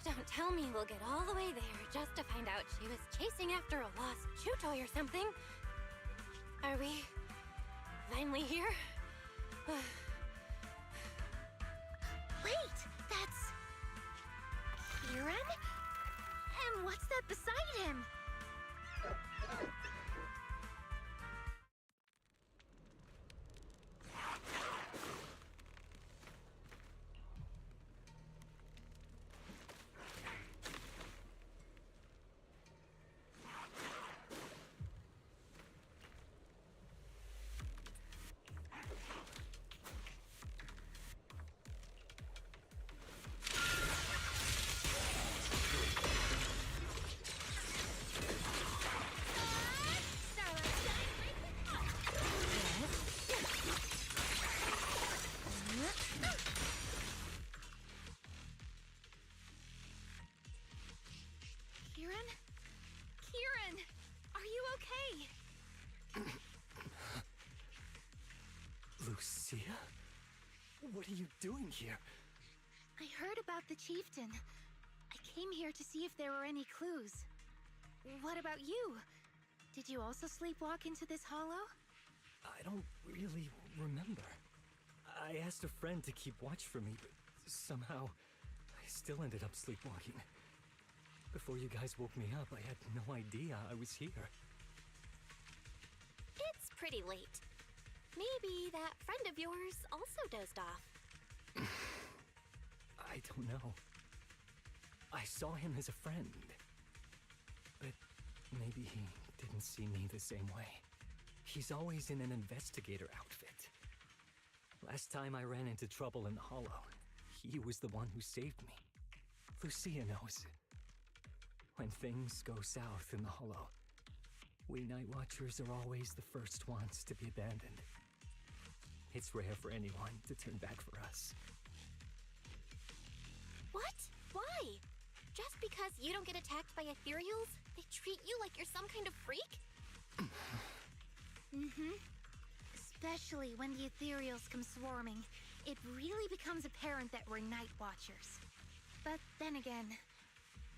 Don't tell me we'll get all the way there just to find out she was chasing after a lost chew toy or something. Are we finally here? Wait, that's... Kieran? And what's that beside him? Kieran, are you okay? Lucia? What are you doing here? I heard about the chieftain. I came here to see if there were any clues. What about you? Did you also sleepwalk into this hollow? I don't really remember. I asked a friend to keep watch for me, but somehow I still ended up sleepwalking. Before you guys woke me up, I had no idea I was here. It's pretty late. Maybe that friend of yours also dozed off. I don't know. I saw him as a friend. But maybe he didn't see me the same way. He's always in an investigator outfit. Last time I ran into trouble in the Hollow, he was the one who saved me. Lucia knows. When things go south in the Hollow, we Night Watchers are always the first ones to be abandoned. It's rare for anyone to turn back for us. What? Why? Just because you don't get attacked by ethereals, they treat you like you're some kind of freak? Especially when the ethereals come swarming, it really becomes apparent that we're Night Watchers. But then again,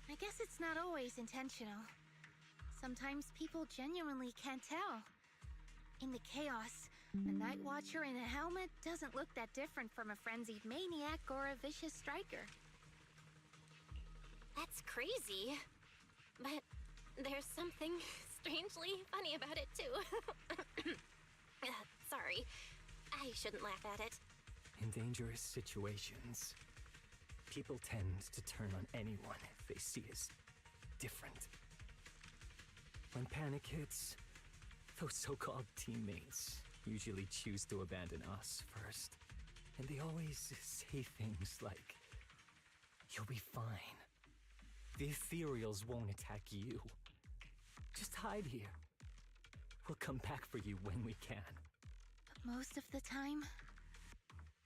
I guess it's not always intentional. Sometimes people genuinely can't tell. In the chaos, a Night Watcher in a helmet doesn't look that different from a frenzied maniac or a vicious striker. That's crazy. But there's something strangely funny about it, too. Sorry. I shouldn't laugh at it. In dangerous situations, people tend to turn on anyone they see as different. When panic hits, those so-called teammates usually choose to abandon us first. And they always say things like, "You'll be fine. The ethereals won't attack you. Just hide here. We'll come back for you when we can." But most of the time,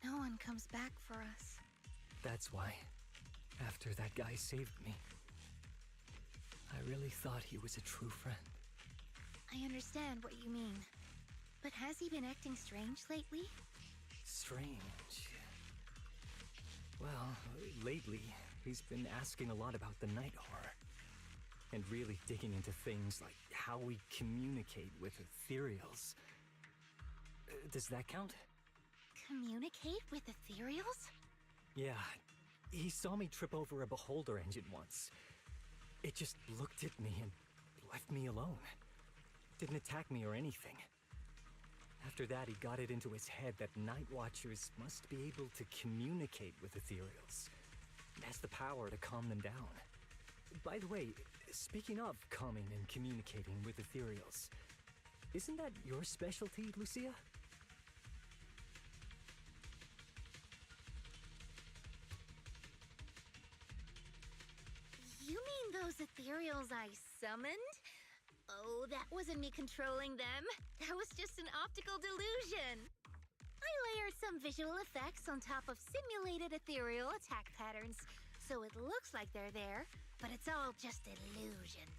no one comes back for us. That's why, after that guy saved me, I really thought he was a true friend. I understand what you mean. But has he been acting strange lately? Strange. Well, lately, he's been asking a lot about the night horror. And really digging into things like how we communicate with ethereals. Does that count? Communicate with ethereals? Yeah, he saw me trip over a beholder engine once. It just looked at me and left me alone. Didn't attack me or anything. After that, he got it into his head that Night Watchers must be able to communicate with ethereals. It has the power to calm them down. By the way, speaking of calming and communicating with ethereals, isn't that your specialty, Lucia? You mean those ethereals I summoned? Oh, that wasn't me controlling them. That was just an optical delusion. I layered some visual effects on top of simulated ethereal attack patterns, so it looks like they're there, but it's all just illusion.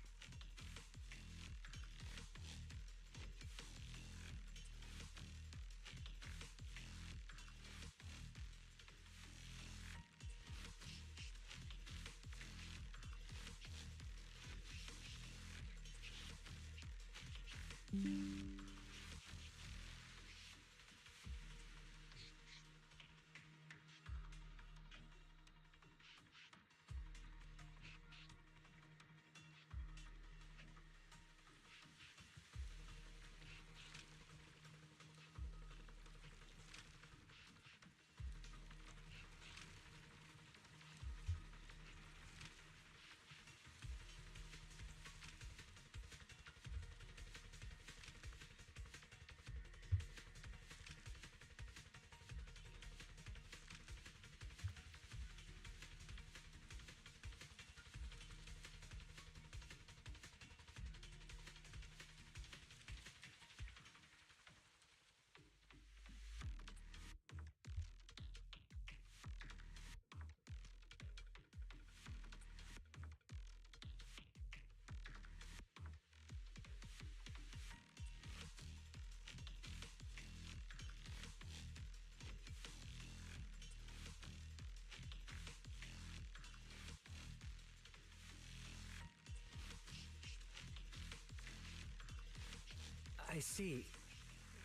I see.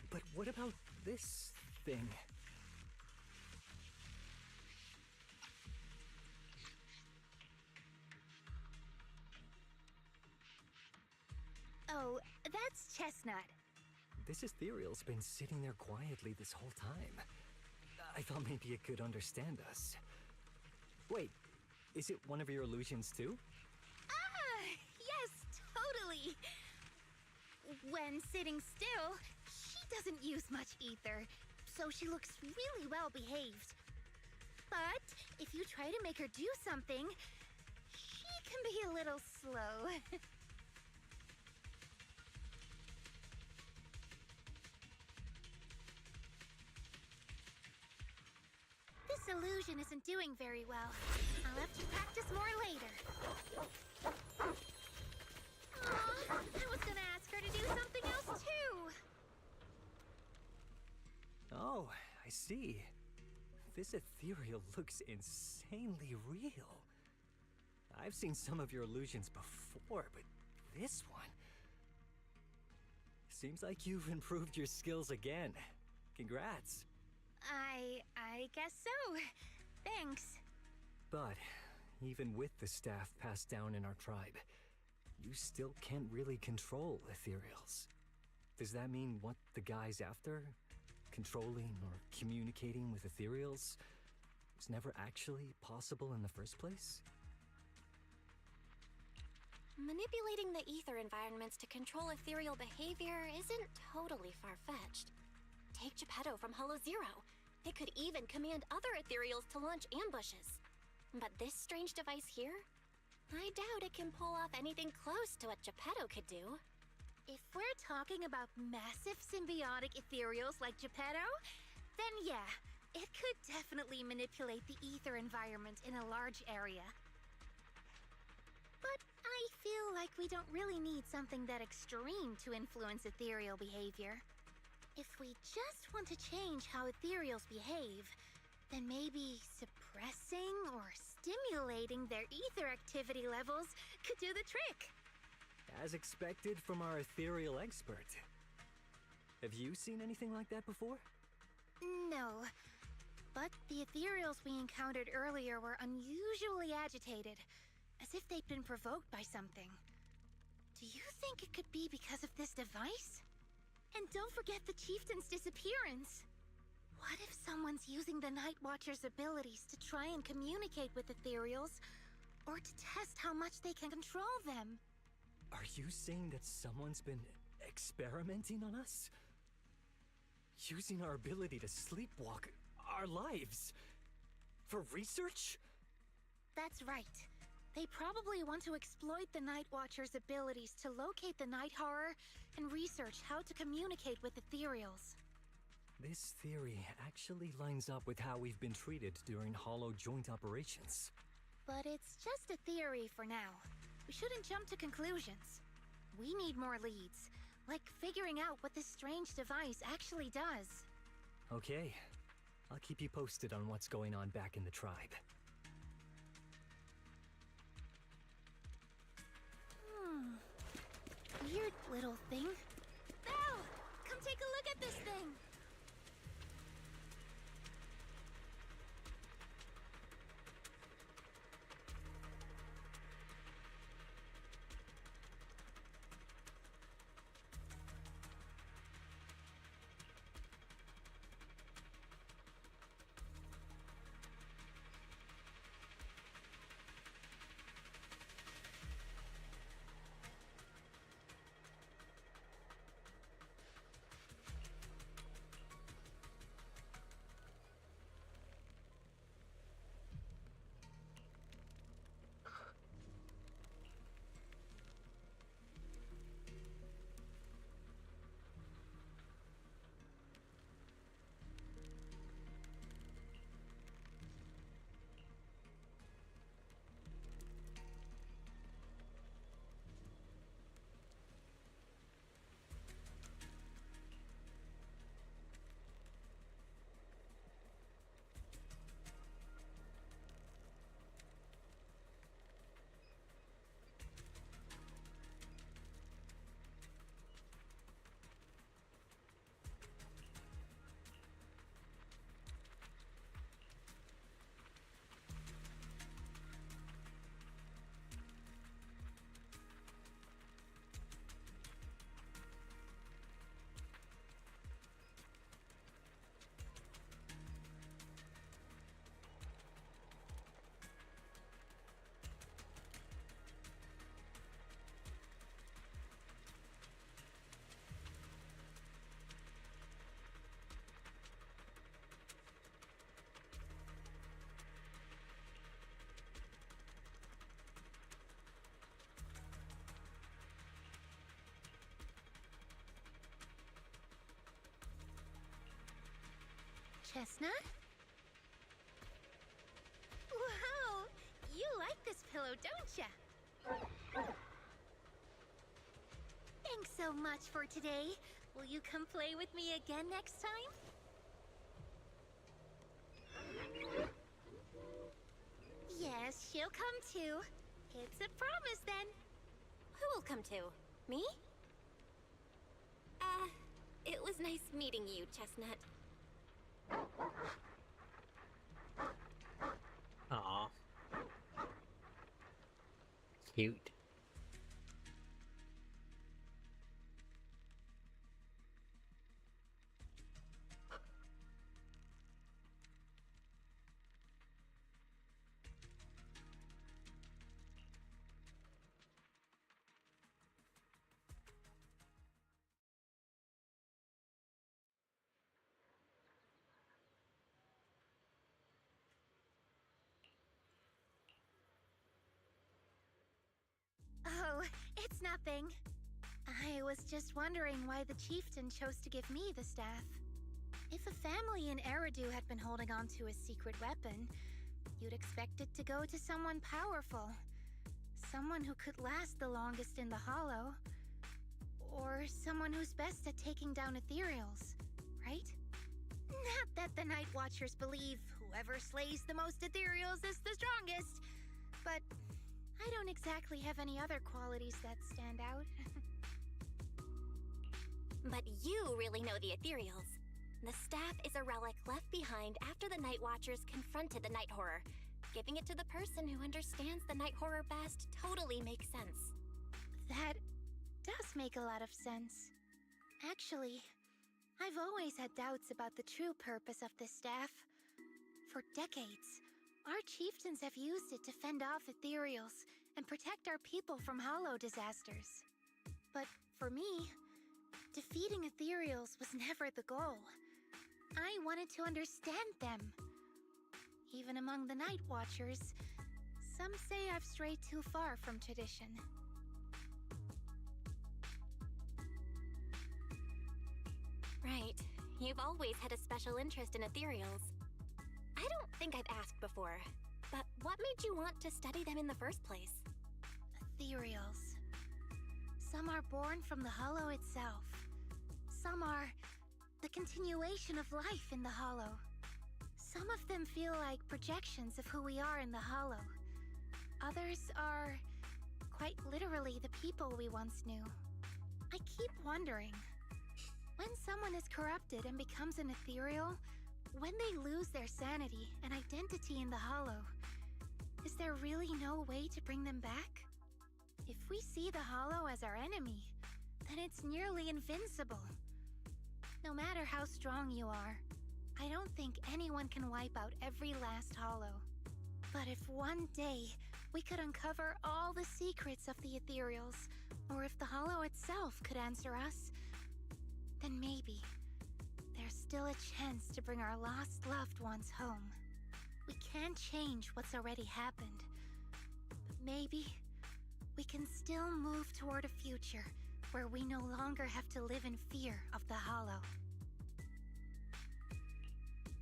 But what about this thing? Oh, that's Chestnut. This ethereal's been sitting there quietly this whole time. I thought maybe it could understand us. Wait, is it one of your illusions too? Ah, yes, totally. When sitting still, she doesn't use much ether, so she looks really well behaved. But if you try to make her do something, she can be a little slow. This illusion isn't doing very well. I'll have to practice more later. Aw, I was gonna ask her to do something else too. Oh, I see. This ethereal looks insanely real. I've seen some of your illusions before, but this one... Seems like you've improved your skills again. Congrats. I guess so. Thanks. But even with the staff passed down in our tribe, you still can't really control ethereals. Does that mean what the guy's after? Controlling or communicating with ethereals was never actually possible in the first place? Manipulating the ether environments to control ethereal behavior isn't totally far-fetched. Take Geppetto from Hollow Zero. It could even command other ethereals to launch ambushes. But this strange device here? I doubt it can pull off anything close to what Geppetto could do. If we're talking about massive symbiotic ethereals like Geppetto, then yeah, it could definitely manipulate the ether environment in a large area. But I feel like we don't really need something that extreme to influence ethereal behavior. If we just want to change how ethereals behave, then maybe suppressing or stimulating their ether activity levels could do the trick. As expected from our ethereal expert. Have you seen anything like that before? No. But the ethereals we encountered earlier were unusually agitated, as if they'd been provoked by something. Do you think it could be because of this device? And don't forget the chieftain's disappearance. What if someone's using the Night Watcher's abilities to try and communicate with ethereals, or to test how much they can control them? Are you saying that someone's been experimenting on us? Using our ability to sleepwalk our lives? For research? That's right. They probably want to exploit the Night Watcher's abilities to locate the Night Horror and research how to communicate with ethereals. This theory actually lines up with how we've been treated during Hollow joint operations. But it's just a theory for now. We shouldn't jump to conclusions. We need more leads, like figuring out what this strange device actually does. Okay. I'll keep you posted on what's going on back in the tribe. Weird little thing. Belle! Come take a look at this thing! Chestnut? Wow! You like this pillow, don't ya? Thanks so much for today. Will you come play with me again next time? Yes, she'll come too. It's a promise then. Who will come too? Me? It was nice meeting you, Chestnut. Aw. Cute. Oh, it's nothing. I was just wondering why the chieftain chose to give me the staff. If a family in Eridu had been holding on to a secret weapon, you'd expect it to go to someone powerful. Someone who could last the longest in the Hollow. Or someone who's best at taking down ethereals, right? Not that the Night Watchers believe whoever slays the most ethereals is the strongest, but I don't exactly have any other qualities that stand out. But you really know the ethereals. The staff is a relic left behind after the Night Watchers confronted the Night Horror. Giving it to the person who understands the Night Horror best totally makes sense. That does make a lot of sense. Actually, I've always had doubts about the true purpose of this staff. For decades, our chieftains have used it to fend off ethereals and protect our people from hollow disasters. But for me, defeating ethereals was never the goal. I wanted to understand them. Even among the Night Watchers, some say I've strayed too far from tradition. Right. You've always had a special interest in ethereals. I don't think I've asked before, but what made you want to study them in the first place? Ethereals. Some are born from the Hollow itself. Some are the continuation of life in the Hollow. Some of them feel like projections of who we are in the Hollow. Others are quite literally the people we once knew. I keep wondering, when someone is corrupted and becomes an ethereal, when they lose their sanity and identity in the Hollow, is there really no way to bring them back? If we see the Hollow as our enemy, then it's nearly invincible. No matter how strong you are, I don't think anyone can wipe out every last Hollow. But if one day we could uncover all the secrets of the ethereals, or if the Hollow itself could answer us, then maybe there's still a chance to bring our lost loved ones home. We can't change what's already happened, but maybe we can still move toward a future where we no longer have to live in fear of the Hollow.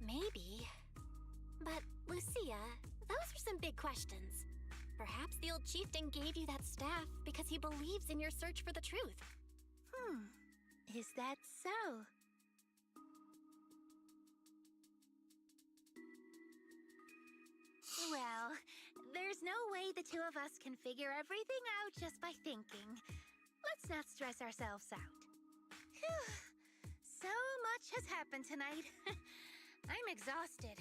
Maybe. But, Lucia, those are some big questions. Perhaps the old chieftain gave you that staff because he believes in your search for the truth. Is that so? Well, there's no way the two of us can figure everything out just by thinking. Let's not stress ourselves out. Phew. So much has happened tonight. I'm exhausted.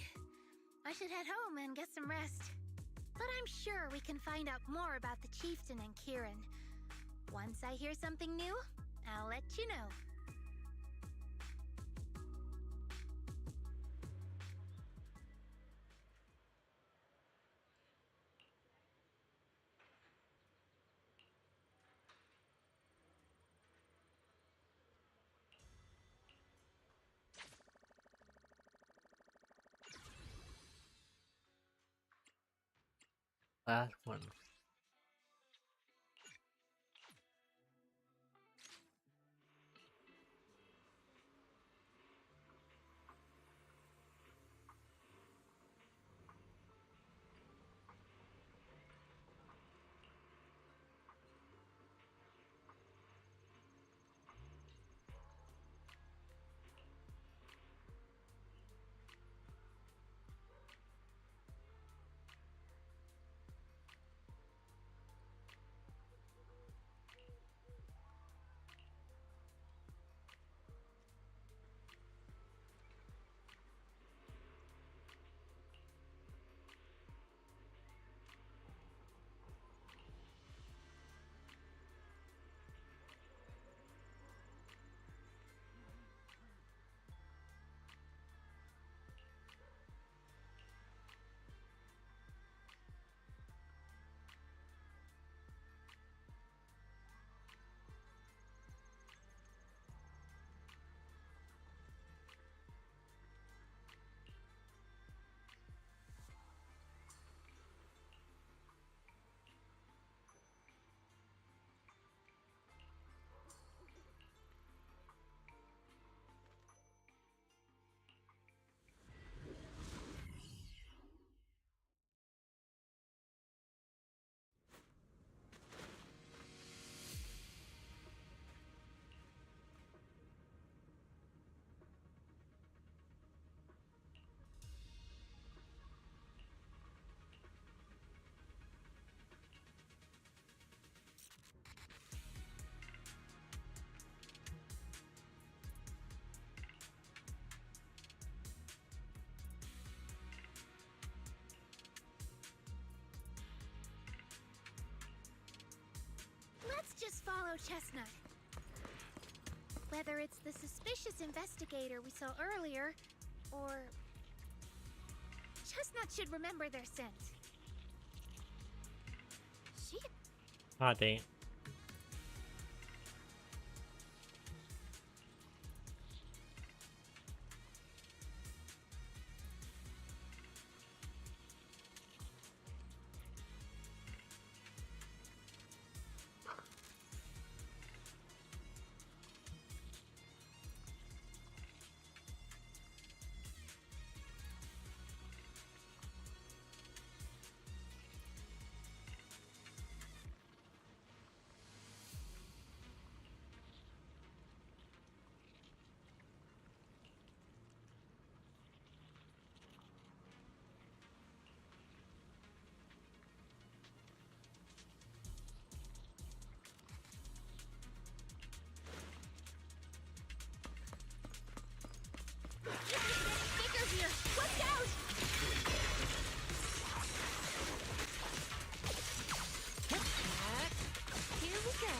I should head home and get some rest. But I'm sure we can find out more about the chieftain and Kieran. Once I hear something new, I'll let you know. Last one. just follow Chestnut. Whether it's the suspicious investigator we saw earlier, or... Chestnut should remember their scent. Ah, dang it. Bigger here! Watch out! Here we go.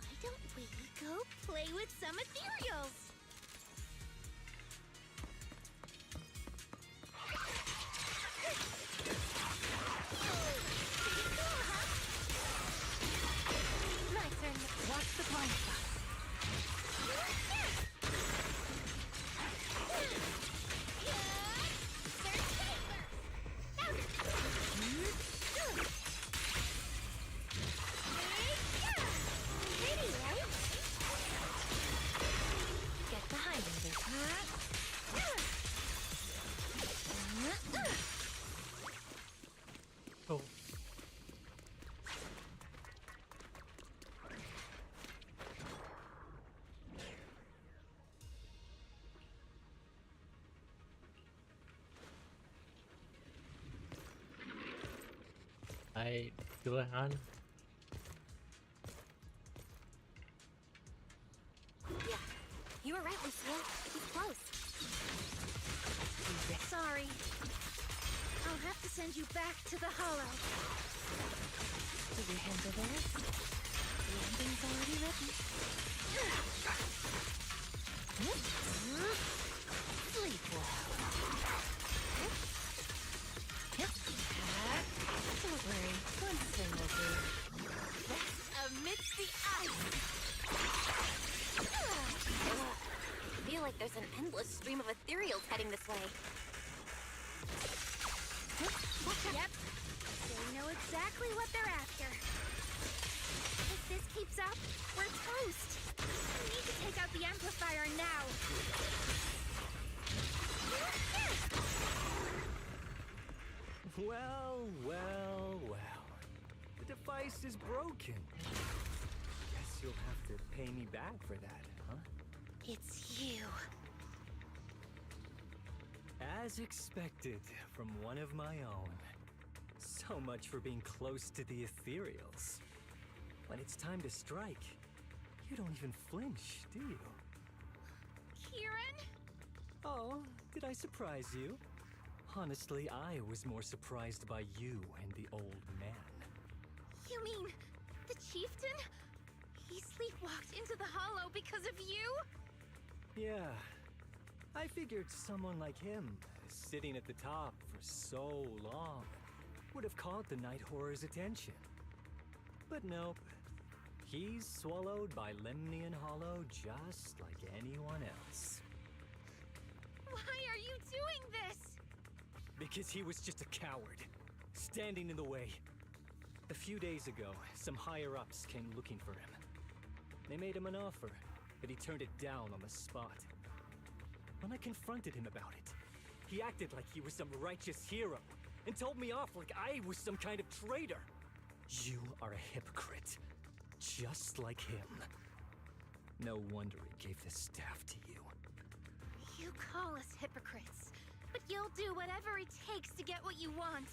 Why don't we go play with some ethereals? My turn. Watch the blind spot. Get behind him, this. Oh. I do it on. Yeah, you were right, Lucille. He's close. Sorry. I'll have to send you back to the Hollow. Did you handle this? The ending's already written. Sleep well. Don't worry, one thing will do. Rest amidst the ice! I feel like there's an endless stream of ethereals heading this way. Yep. They know exactly what they're after. If this keeps up, we're toast. We need to take out the amplifier now. Well, well, well. The device is broken. Guess you'll have to pay me back for that, huh? It's you. As expected from one of my own. So much for being close to the ethereals. When it's time to strike, you don't even flinch, do you? Kieran? Oh, did I surprise you? Honestly, I was more surprised by you and the old man. You mean the chieftain? He sleepwalked into the Hollow because of you? Yeah. I figured someone like him, sitting at the top for so long, would have caught the Night Horror's attention. But nope. He's swallowed by Lemnian Hollow just like anyone else. Why are you doing this? Because he was just a coward, standing in the way. A few days ago, some higher-ups came looking for him. They made him an offer, but he turned it down on the spot. When I confronted him about it, he acted like he was some righteous hero, and told me off like I was some kind of traitor. You are a hypocrite, just like him. No wonder he gave the staff to you. You call us hypocrites, but you'll do whatever it takes to get what you want,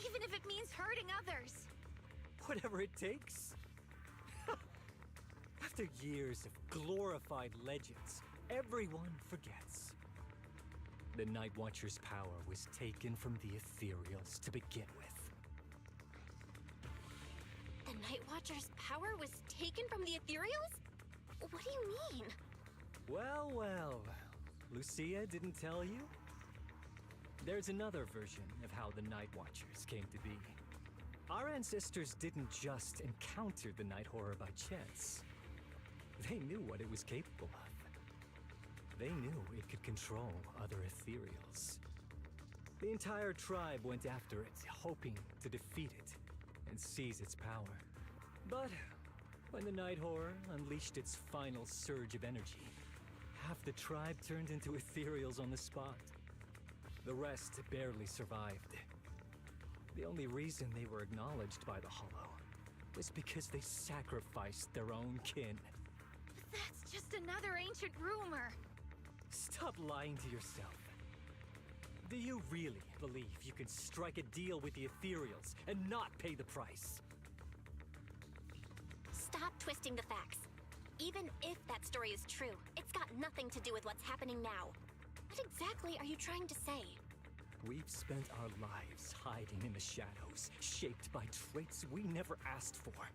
even if it means hurting others. Whatever it takes? After years of glorified legends, everyone forgets. The Night Watcher's power was taken from the Ethereals to begin with. The Night Watcher's power was taken from the Ethereals? What do you mean? Well, well. Lucia didn't tell you? There's another version of how the Night Watchers came to be. Our ancestors didn't just encounter the Night Horror by chance. They knew what it was capable of. They knew it could control other Ethereals. The entire tribe went after it, hoping to defeat it and seize its power. But when the Night Horror unleashed its final surge of energy, half the tribe turned into Ethereals on the spot. The rest barely survived. The only reason they were acknowledged by the Hollow was because they sacrificed their own kin. But that's just another ancient rumor. Stop lying to yourself. Do you really believe you can strike a deal with the Ethereals and not pay the price? Stop twisting the facts. Even if that story is true, it's got nothing to do with what's happening now. What exactly are you trying to say? We've spent our lives hiding in the shadows, shaped by traits we never asked for.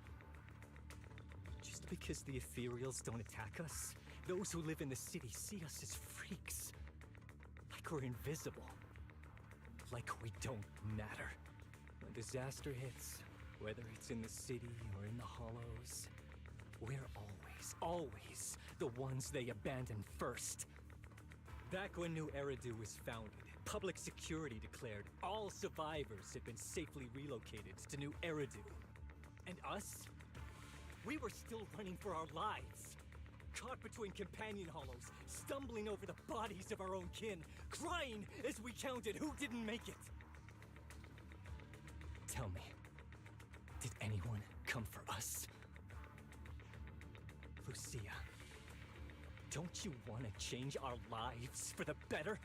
Just because the Ethereals don't attack us, those who live in the city see us as freaks. Like we're invisible. Like we don't matter. When disaster hits, whether it's in the city or in the Hollows, we're always the ones they abandon first. Back when New Eridu was founded, public security declared all survivors had been safely relocated to New Eridu. And us? We were still running for our lives. Caught between companion hollows, stumbling over the bodies of our own kin, crying as we counted who didn't make it. Tell me, did anyone come for us? Lucia, don't you want to change our lives for the better?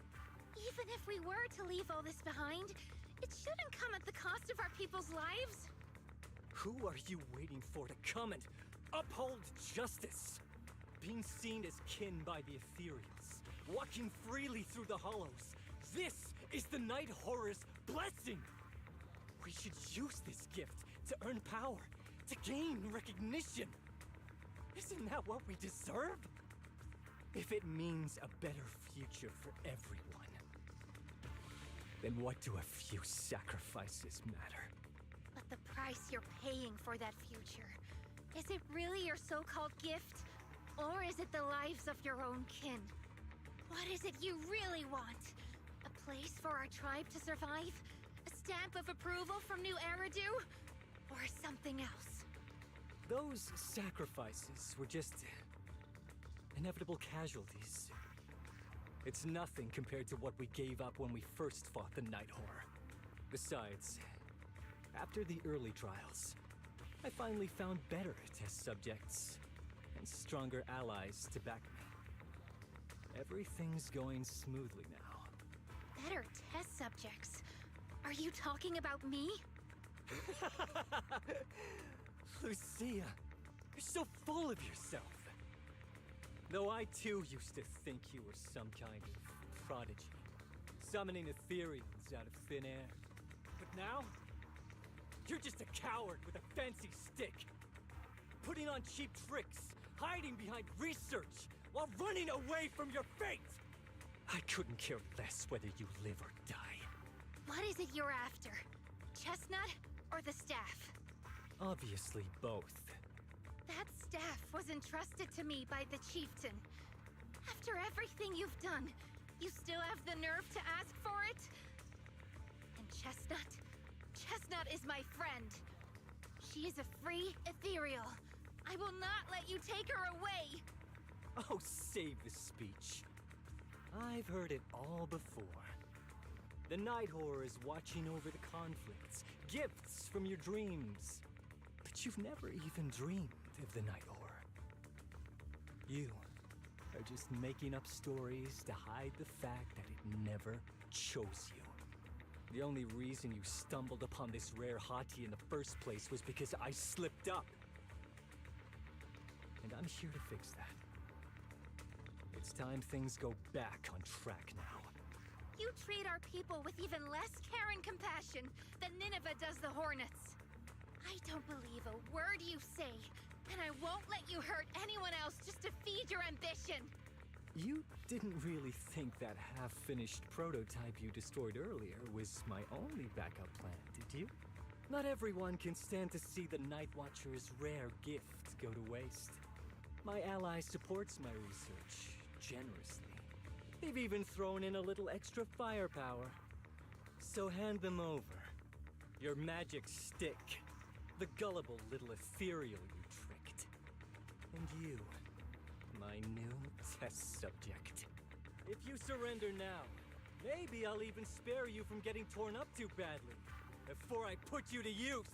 Even if we were to leave all this behind, it shouldn't come at the cost of our people's lives. Who are you waiting for to come and uphold justice? Being seen as kin by the Ethereals, walking freely through the Hollows. This is the Night Horror's blessing! We should use this gift to earn power, to gain recognition. Isn't that what we deserve? If it means a better future for everyone, then what do a few sacrifices matter? But the price you're paying for that future, is it really your so-called gift? Or is it the lives of your own kin? What is it you really want? A place for our tribe to survive? A stamp of approval from New Eridu? Or something else? Those sacrifices were just inevitable casualties. It's nothing compared to what we gave up when we first fought the Night Horror. Besides, after the early trials, I finally found better test subjects and stronger allies to back me. Everything's going smoothly now. Better test subjects? Are you talking about me? Lucia, you're so full of yourself. Though I too used to think you were some kind of prodigy, summoning Ethereals out of thin air. But now, you're just a coward with a fancy stick, putting on cheap tricks, hiding behind research, while running away from your fate! I couldn't care less whether you live or die. What is it you're after? chestnut or the staff? Obviously both. That staff was entrusted to me by the chieftain. After everything you've done, you still have the nerve to ask for it? And Chestnut? Chestnut is my friend. She is a free ethereal. I will not let you take her away! Oh, save the speech. I've heard it all before. The Night Horror is watching over the conflicts, gifts from your dreams. But you've never even dreamed of the Night Horror. You are just making up stories to hide the fact that it never chose you. The only reason you stumbled upon this rare hottie in the first place was because I slipped up. And I'm here to fix that. It's time things go back on track now. You treat our people with even less care and compassion than Nineveh does the Hornets. I don't believe a word you say, and I won't let you hurt anyone else just to feed your ambition. You didn't really think that half-finished prototype you destroyed earlier was my only backup plan, did you? Not everyone can stand to see the Night Watcher's rare gift go to waste. My ally supports my research generously. They've even thrown in a little extra firepower. So hand them over. Your magic stick. The gullible little ethereal you tricked. And you, my new test subject. If you surrender now, maybe I'll even spare you from getting torn up too badly before I put you to use.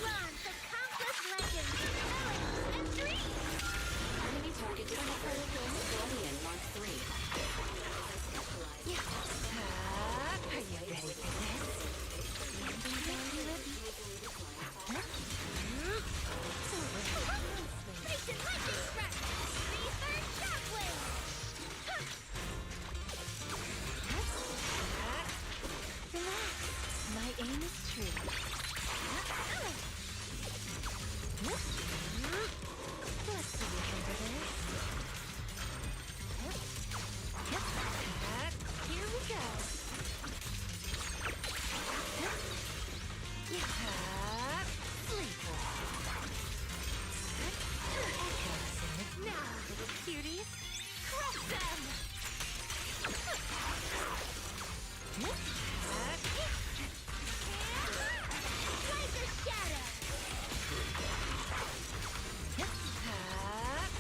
Run the countless legends, melodies, and dreams! Enemy target Guardian Mark 3. Yeah. Are you ready for this? Mason lightning strike! Reefer shockwave! Relax. My aim is true. Let's see you handle this. Here we go. Now, little cuties, crush them! Like a shadow!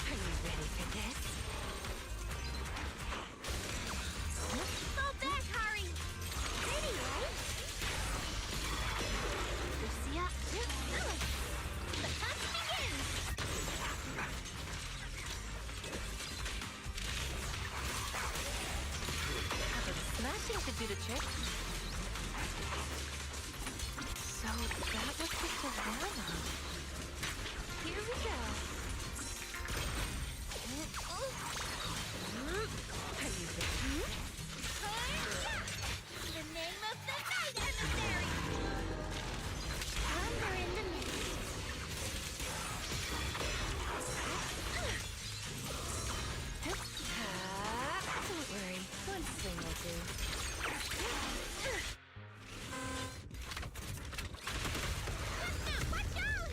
Are you ready for this? Fall back, Hari! Pretty, right? Lucia, the hunt begins! Smashing should do the trick. So that was the Savannah. Here we go. Are you ready? The name of the night emissary! Thunder in the mist. Don't worry, one swing will do. Watch out!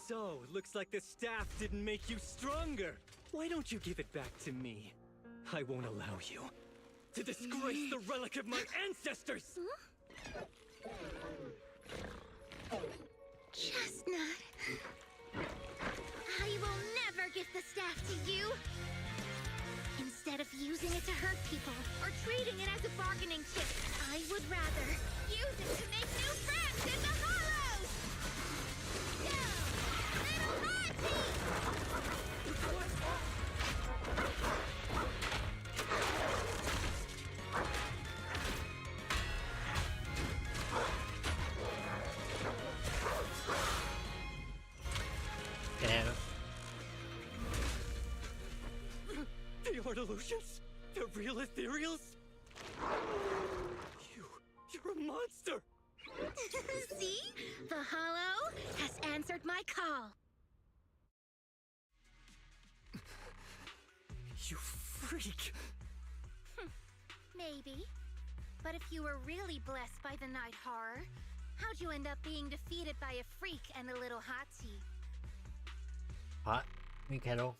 So, looks like the staff didn't make you stronger. Why don't you give it back to me? I won't allow you to disgrace the relic of my ancestors! Chestnut. I will never give the staff to you! Instead of using it to hurt people, or treating it as a bargaining chip, I would rather use it to make new friends in the hollows! Go! Little Monty! The art illusions? The real ethereals? You're a monster! See? The hollow has answered my call. You freak! Maybe. But if you were really blessed by the night horror, how'd you end up being defeated by a freak and a little hot tea? Hot? Me kettle.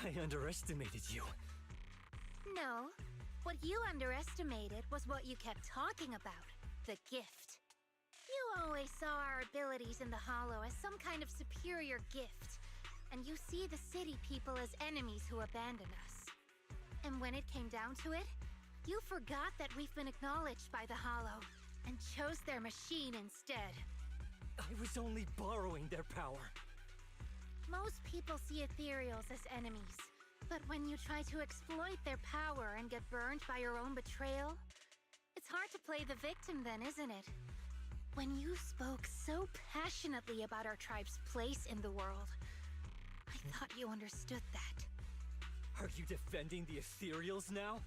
I underestimated you. No. What you underestimated was what you kept talking about. The gift. You always saw our abilities in the Hollow as some kind of superior gift. And you see the city people as enemies who abandon us. And when it came down to it, you forgot that we've been acknowledged by the Hollow and chose their machine instead. I was only borrowing their power. Most people see ethereals as enemies, but when you try to exploit their power and get burned by your own betrayal, it's hard to play the victim then, isn't it? When you spoke so passionately about our tribe's place in the world, I thought you understood that. Are you defending the ethereals now?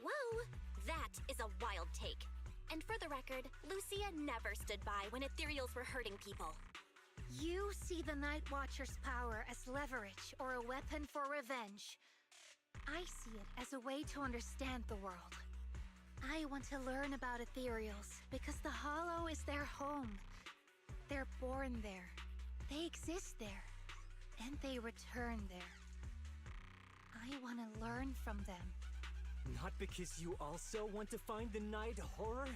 Whoa! That is a wild take. And for the record, Lucia never stood by when ethereals were hurting people. You see the Night Watcher's power as leverage or a weapon for revenge. I see it as a way to understand the world. I want to learn about ethereals because the Hollow is their home. They're born there. They exist there. And they return there. I want to learn from them. Not because you also want to find the night horror?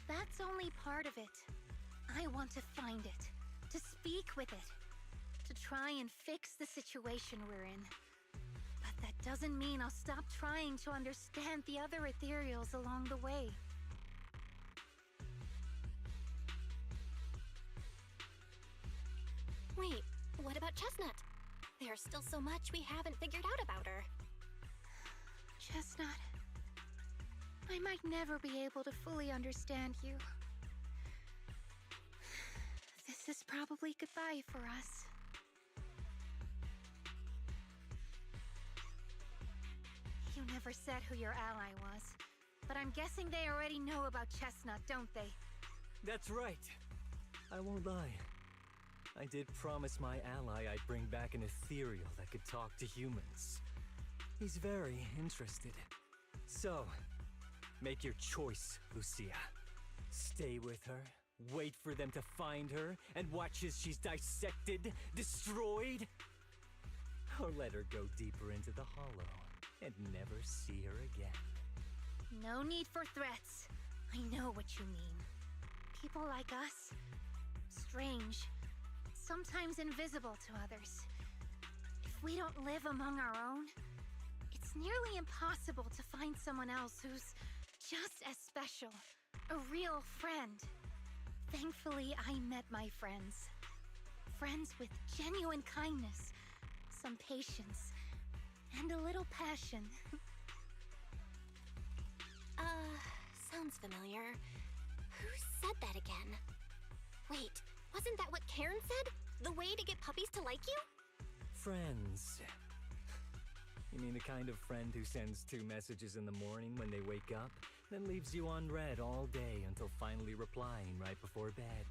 That's only part of it. I want to find it. To speak with it. To try and fix the situation we're in. But that doesn't mean I'll stop trying to understand the other ethereals along the way. Wait, what about Chestnut? There's still so much we haven't figured out about her. Chestnut, I might never be able to fully understand you. This is probably goodbye for us. You never said who your ally was, but I'm guessing they already know about Chestnut, don't they? That's right. I won't lie. I did promise my ally I'd bring back an ethereal that could talk to humans. He's very interested. So, make your choice, Lucia. Stay with her, wait for them to find her, and watch as she's dissected, destroyed? Or let her go deeper into the Hollow and never see her again. No need for threats. I know what you mean. People like us, strange, sometimes invisible to others. If we don't live among our own, it's nearly impossible to find someone else who's just as special, a real friend. Thankfully, I met my friends. Friends with genuine kindness, some patience, and a little passion. Sounds familiar. Who said that again? Wait, wasn't that what Karen said? The way to get puppies to like you? Friends. You mean the kind of friend who sends 2 messages in the morning when they wake up, then leaves you unread all day until finally replying right before bed?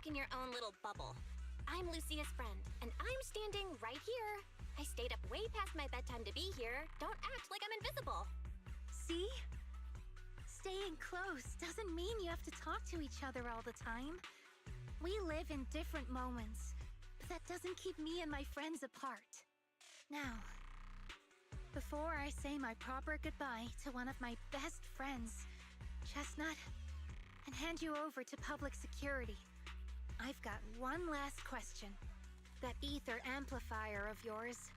stuck in your own little bubble. I'm Lucia's friend, and I'm standing right here. I stayed up way past my bedtime to be here. Don't act like I'm invisible. See? Staying close doesn't mean you have to talk to each other all the time. We live in different moments, but that doesn't keep me and my friends apart. Now, before I say my proper goodbye to one of my best friends, Chestnut, and hand you over to public security, I've got one last question. That ether amplifier of yours,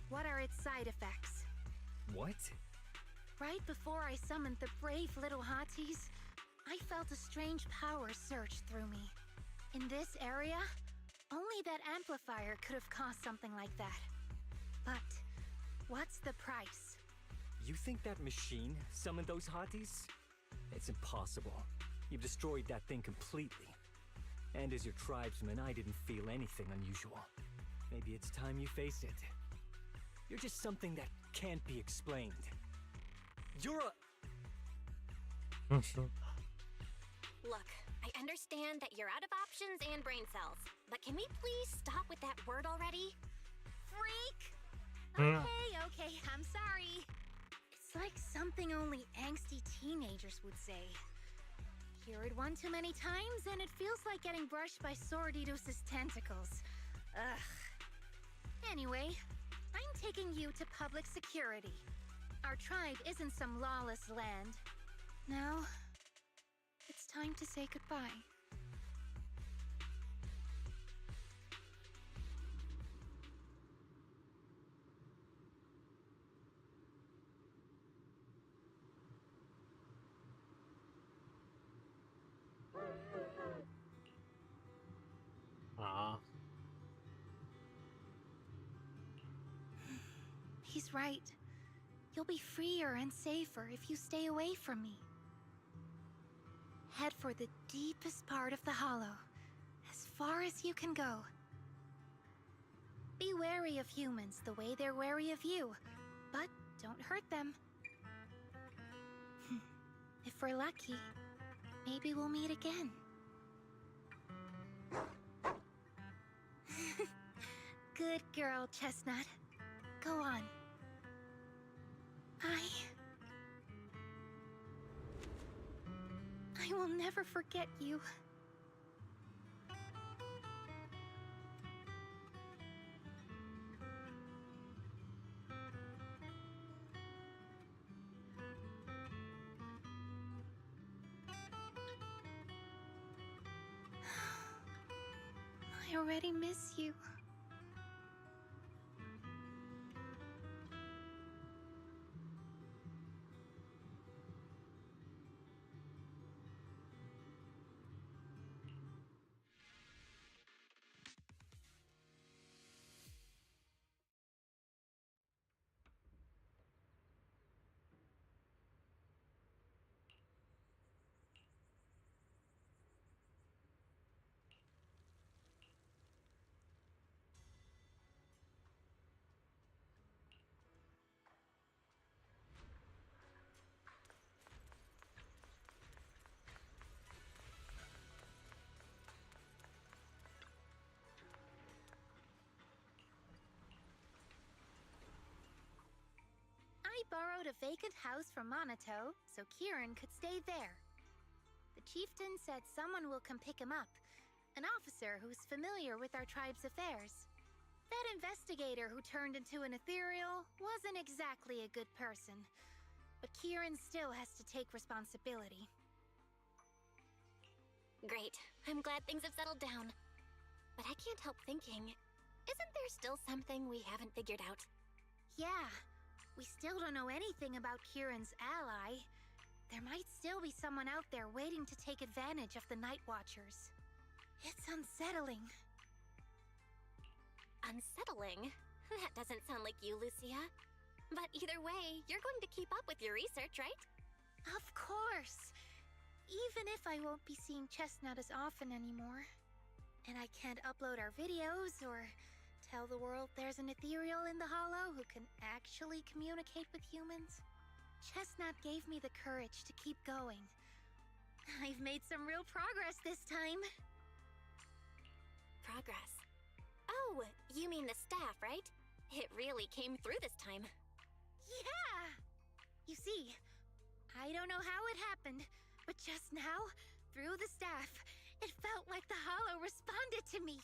what are its side effects? What? Right before I summoned the brave little hotties, I felt a strange power surge through me. In this area, only that amplifier could have caused something like that. But what's the price? You think that machine summoned those hotties? It's impossible. You've destroyed that thing completely. And as your tribesman, I didn't feel anything unusual. Maybe it's time you face it. You're just something that can't be explained. You're a... Look, I understand that you're out of options and brain cells, but can we please stop with that word already? Freak! Okay, I'm sorry. It's like something only angsty teenagers would say. Hear it one too many times, and it feels like getting brushed by Swordidus's tentacles. Ugh. Anyway, I'm taking you to public security. Our tribe isn't some lawless land. Now, it's time to say goodbye. He's right. You'll be freer and safer if you stay away from me. Head for the deepest part of the hollow, as far as you can go. Be wary of humans the way they're wary of you, but don't hurt them. If we're lucky, maybe we'll meet again. Good girl, Chestnut. Go on. I will never forget you. I already miss you. I borrowed a vacant house from Monato so Kieran could stay there. The chieftain said someone will come pick him up, an officer who's familiar with our tribe's affairs. That investigator who turned into an ethereal wasn't exactly a good person, but Kieran still has to take responsibility. Great. I'm glad things have settled down. But I can't help thinking, isn't there still something we haven't figured out? Yeah. We still don't know anything about Kieran's ally. There might still be someone out there waiting to take advantage of the Night Watchers. It's unsettling. Unsettling? That doesn't sound like you, Lucia. But either way, you're going to keep up with your research, right? Of course! Even if I won't be seeing Chestnut as often anymore. And I can't upload our videos or tell the world there's an ethereal in the hollow who can actually communicate with humans. Chestnut gave me the courage to keep going. I've made some real progress this time. progress. Oh, you mean the staff, right? It really came through this time. Yeah! You see, I don't know how it happened, but just now, through the staff, it felt like the Hollow responded to me.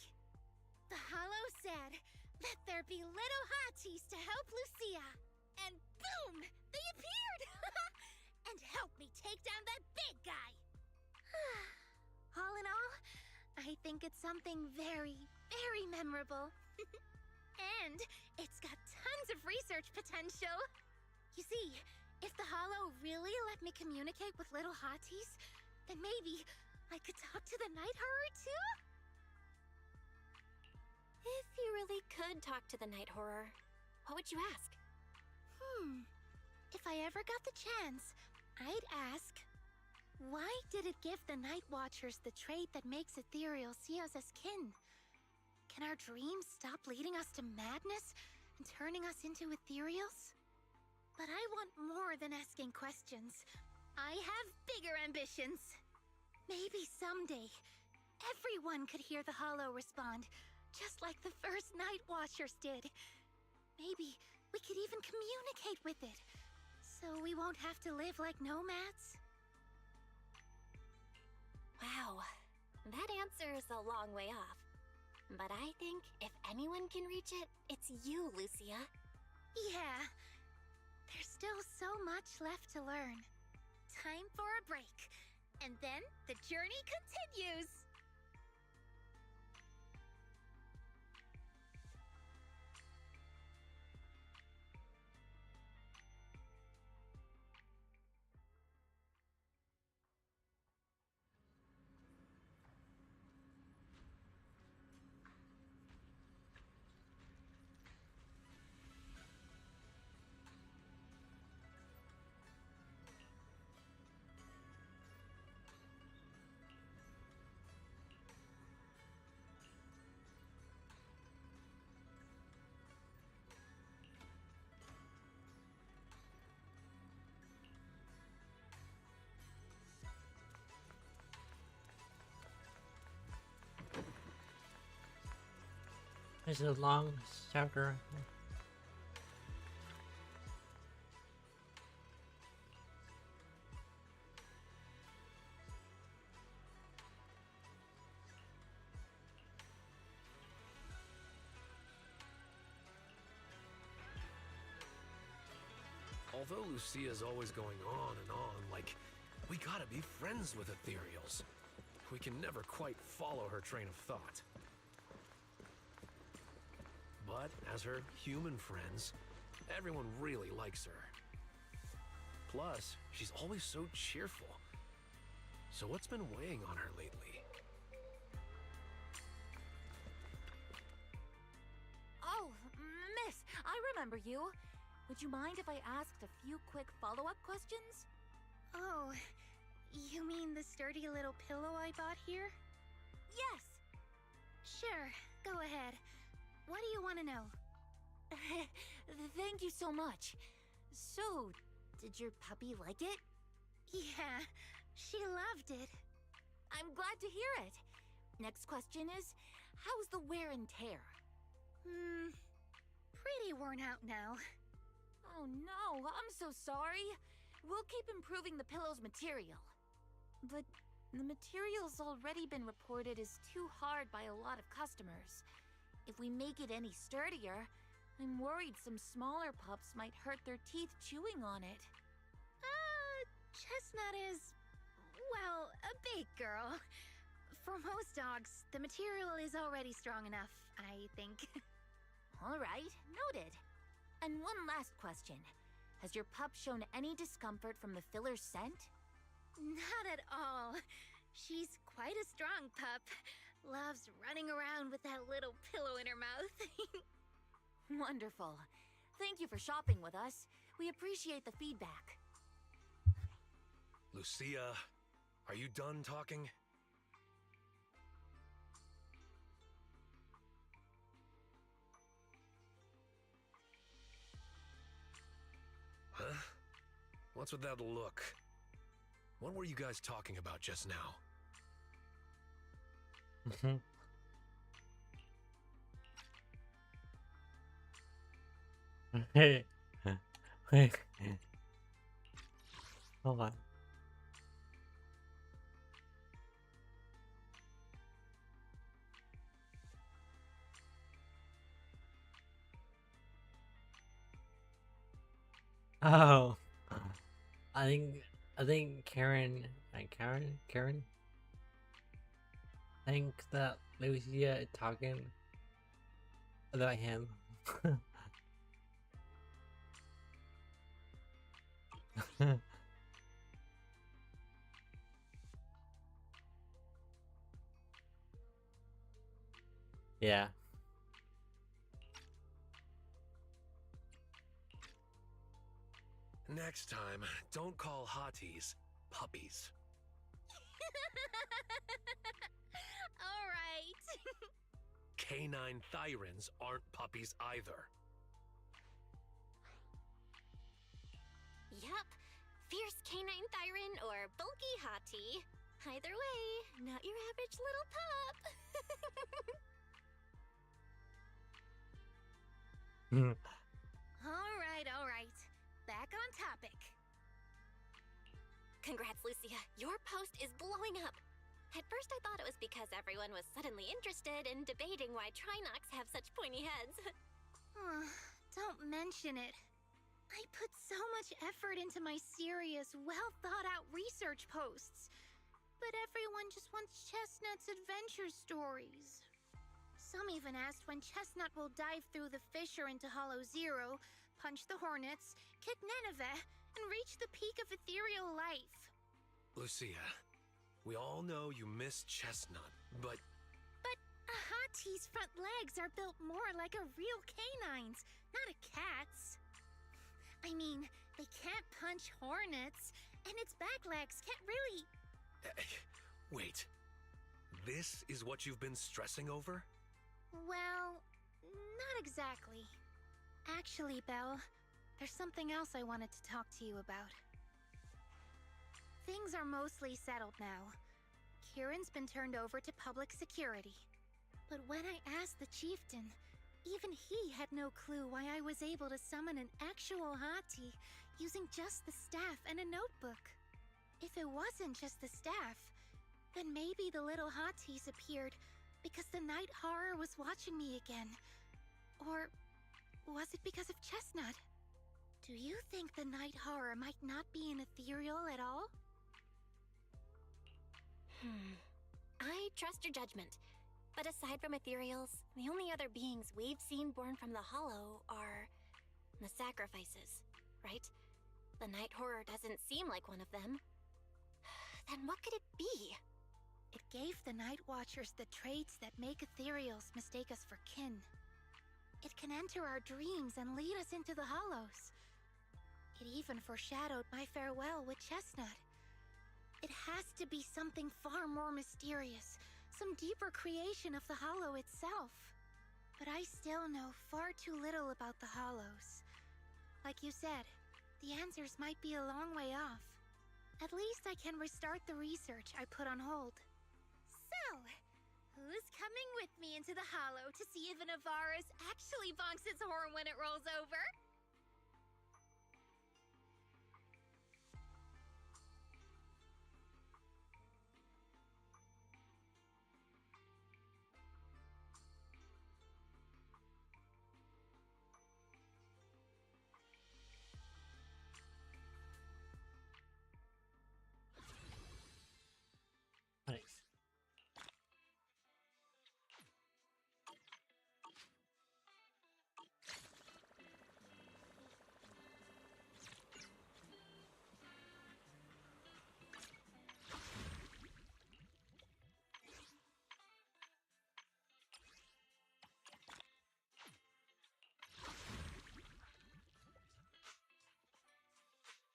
The Hollow said, "Let there be little hotties to help Lucia." And boom! They appeared! And helped me take down that big guy! All in all, I think it's something very, very memorable. And it's got tons of research potential. You see, if the Hollow really let me communicate with little hotties, then maybe I could talk to the Night Horror too? If you really could talk to the Night Horror, what would you ask? If I ever got the chance, I'd ask, why did it give the Night Watchers the trait that makes Ethereal see us as kin? Can our dreams stop leading us to madness and turning us into Ethereals? But I want more than asking questions. I have bigger ambitions. Maybe someday, everyone could hear the Hollow respond, just like the first Night Watchers did. Maybe we could even communicate with it, so we won't have to live like nomads. Wow, that answer is a long way off. But I think if anyone can reach it, it's you, Lucia. Yeah, there's still so much left to learn. Time for a break, and then the journey continues! This is a long chapter. Although Lucia's always going on and on, like, we gotta be friends with Ethereals. We can never quite follow her train of thought. But as her human friends, everyone really likes her. Plus, she's always so cheerful. So what's been weighing on her lately? Oh, miss, I remember you. Would you mind if I asked a few quick follow-up questions? Oh, you mean the sturdy little pillow I bought here? Yes! Sure, go ahead. What do you want to know? Thank you so much. So, did your puppy like it? Yeah, she loved it. I'm glad to hear it. Next question is, how's the wear and tear? Pretty worn out now. Oh no, I'm so sorry. We'll keep improving the pillow's material. But the material's already been reported as too hard by a lot of customers. If we make it any sturdier, I'm worried some smaller pups might hurt their teeth chewing on it. Chestnut is, well, a big girl. For most dogs, the material is already strong enough, I think. All right, noted. And one last question. Has your pup shown any discomfort from the filler's scent? Not at all. She's quite a strong pup. Loves running around with that little pillow in her mouth. Wonderful. Thank you for shopping with us. We appreciate the feedback. Lucia, are you done talking? Huh? What's with that look? What were you guys talking about just now? Hey. Wait. Hold on. Oh. I think Karen, Karen. I think that Lucia is talking about him. Yeah. Next time, don't call hotties puppies. Alright. Canine thyrans aren't puppies either. Yup. Fierce canine thyron or bulky hottie. Either way, not your average little pup. Alright. Back on topic. Congrats, Lucia. Your post is blowing up. At first I thought it was because everyone was suddenly interested in debating why Trinocs have such pointy heads. Don't mention it. I put so much effort into my serious, well-thought-out research posts. But everyone just wants Chestnut's adventure stories. Some even asked when Chestnut will dive through the fissure into Hollow Zero, punch the Hornets, kick Nineveh, and reach the peak of ethereal life. Lucia, we all know you miss Chestnut, but... But a hottie's front legs are built more like a real canine's, not a cat's. I mean, they can't punch hornets, and its back legs can't really... Wait. This is what you've been stressing over? Well, not exactly. Actually, Belle, there's something else I wanted to talk to you about. Things are mostly settled now. Kieran's been turned over to public security. But when I asked the chieftain, even he had no clue why I was able to summon an actual hottie using just the staff and a notebook. If it wasn't just the staff, then maybe the little hotties appeared because the night horror was watching me again. Or was it because of Chestnut? Do you think the night horror might not be an ethereal at all? I trust your judgment. But aside from ethereals, the only other beings we've seen born from the Hollow are the sacrifices, right? The night horror doesn't seem like one of them. Then what could it be? It gave the Night Watchers the traits that make ethereals mistake us for kin. It can enter our dreams and lead us into the Hollows. It even foreshadowed my farewell with Chestnut. It has to be something far more mysterious, some deeper creation of the Hollow itself. But I still know far too little about the Hollows. Like you said, the answers might be a long way off. At least I can restart the research I put on hold. So, who's coming with me into the Hollow to see if an Avaris actually bonks its horn when it rolls over? Nice.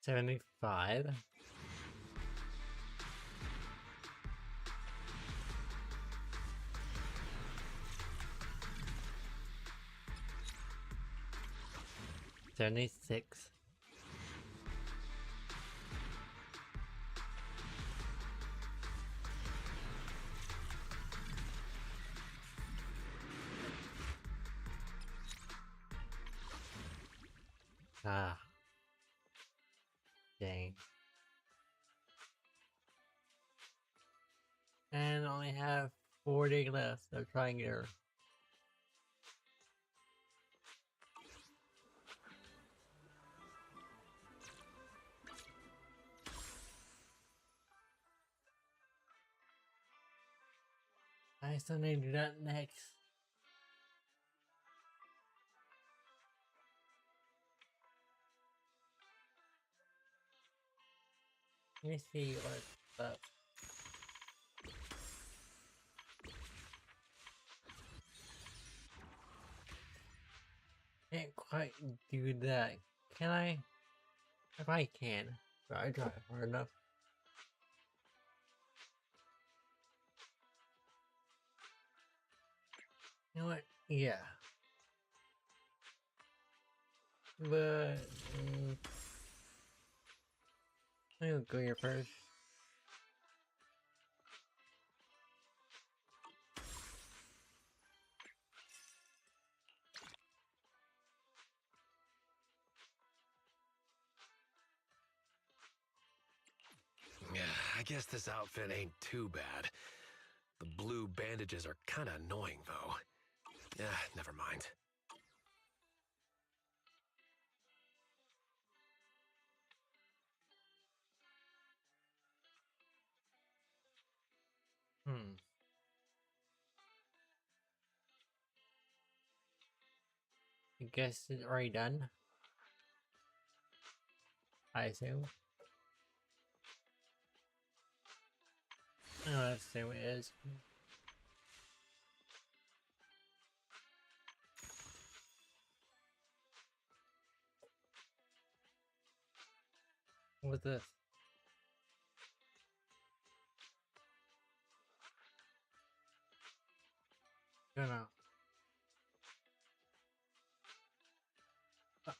$75. $76. Ah, dang. And only have 4 days left, so try and get her. I still need to do that next. Let me see what's up. Can't quite do that. Can I? If I can. But I try hard enough. You know what? Yeah. But I'll go here first. Yeah, I guess this outfit ain't too bad. The blue bandages are kinda annoying, though. Yeah, never mind. I guess it's already done. I assume. Oh, let's see what it is. What's this? Don't know.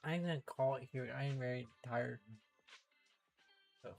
I'm gonna call it here. I am very tired. So.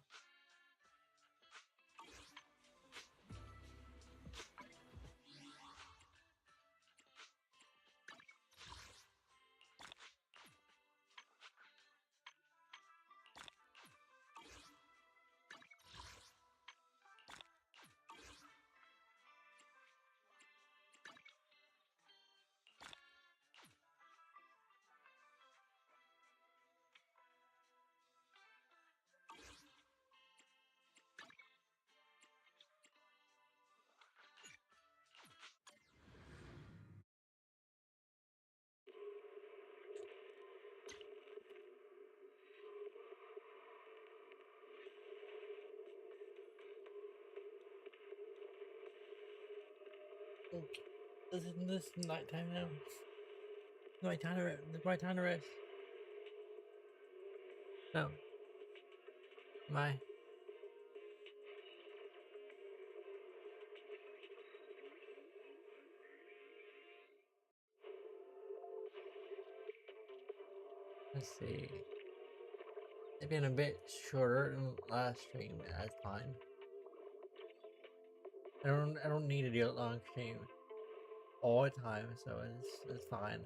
Isn't this nighttime now? Nighttime to rest. It's my time to rest. No. My. Let's see. It's been a bit shorter than last stream, but that's fine. I don't need to do a long stream all the time, so it's fine.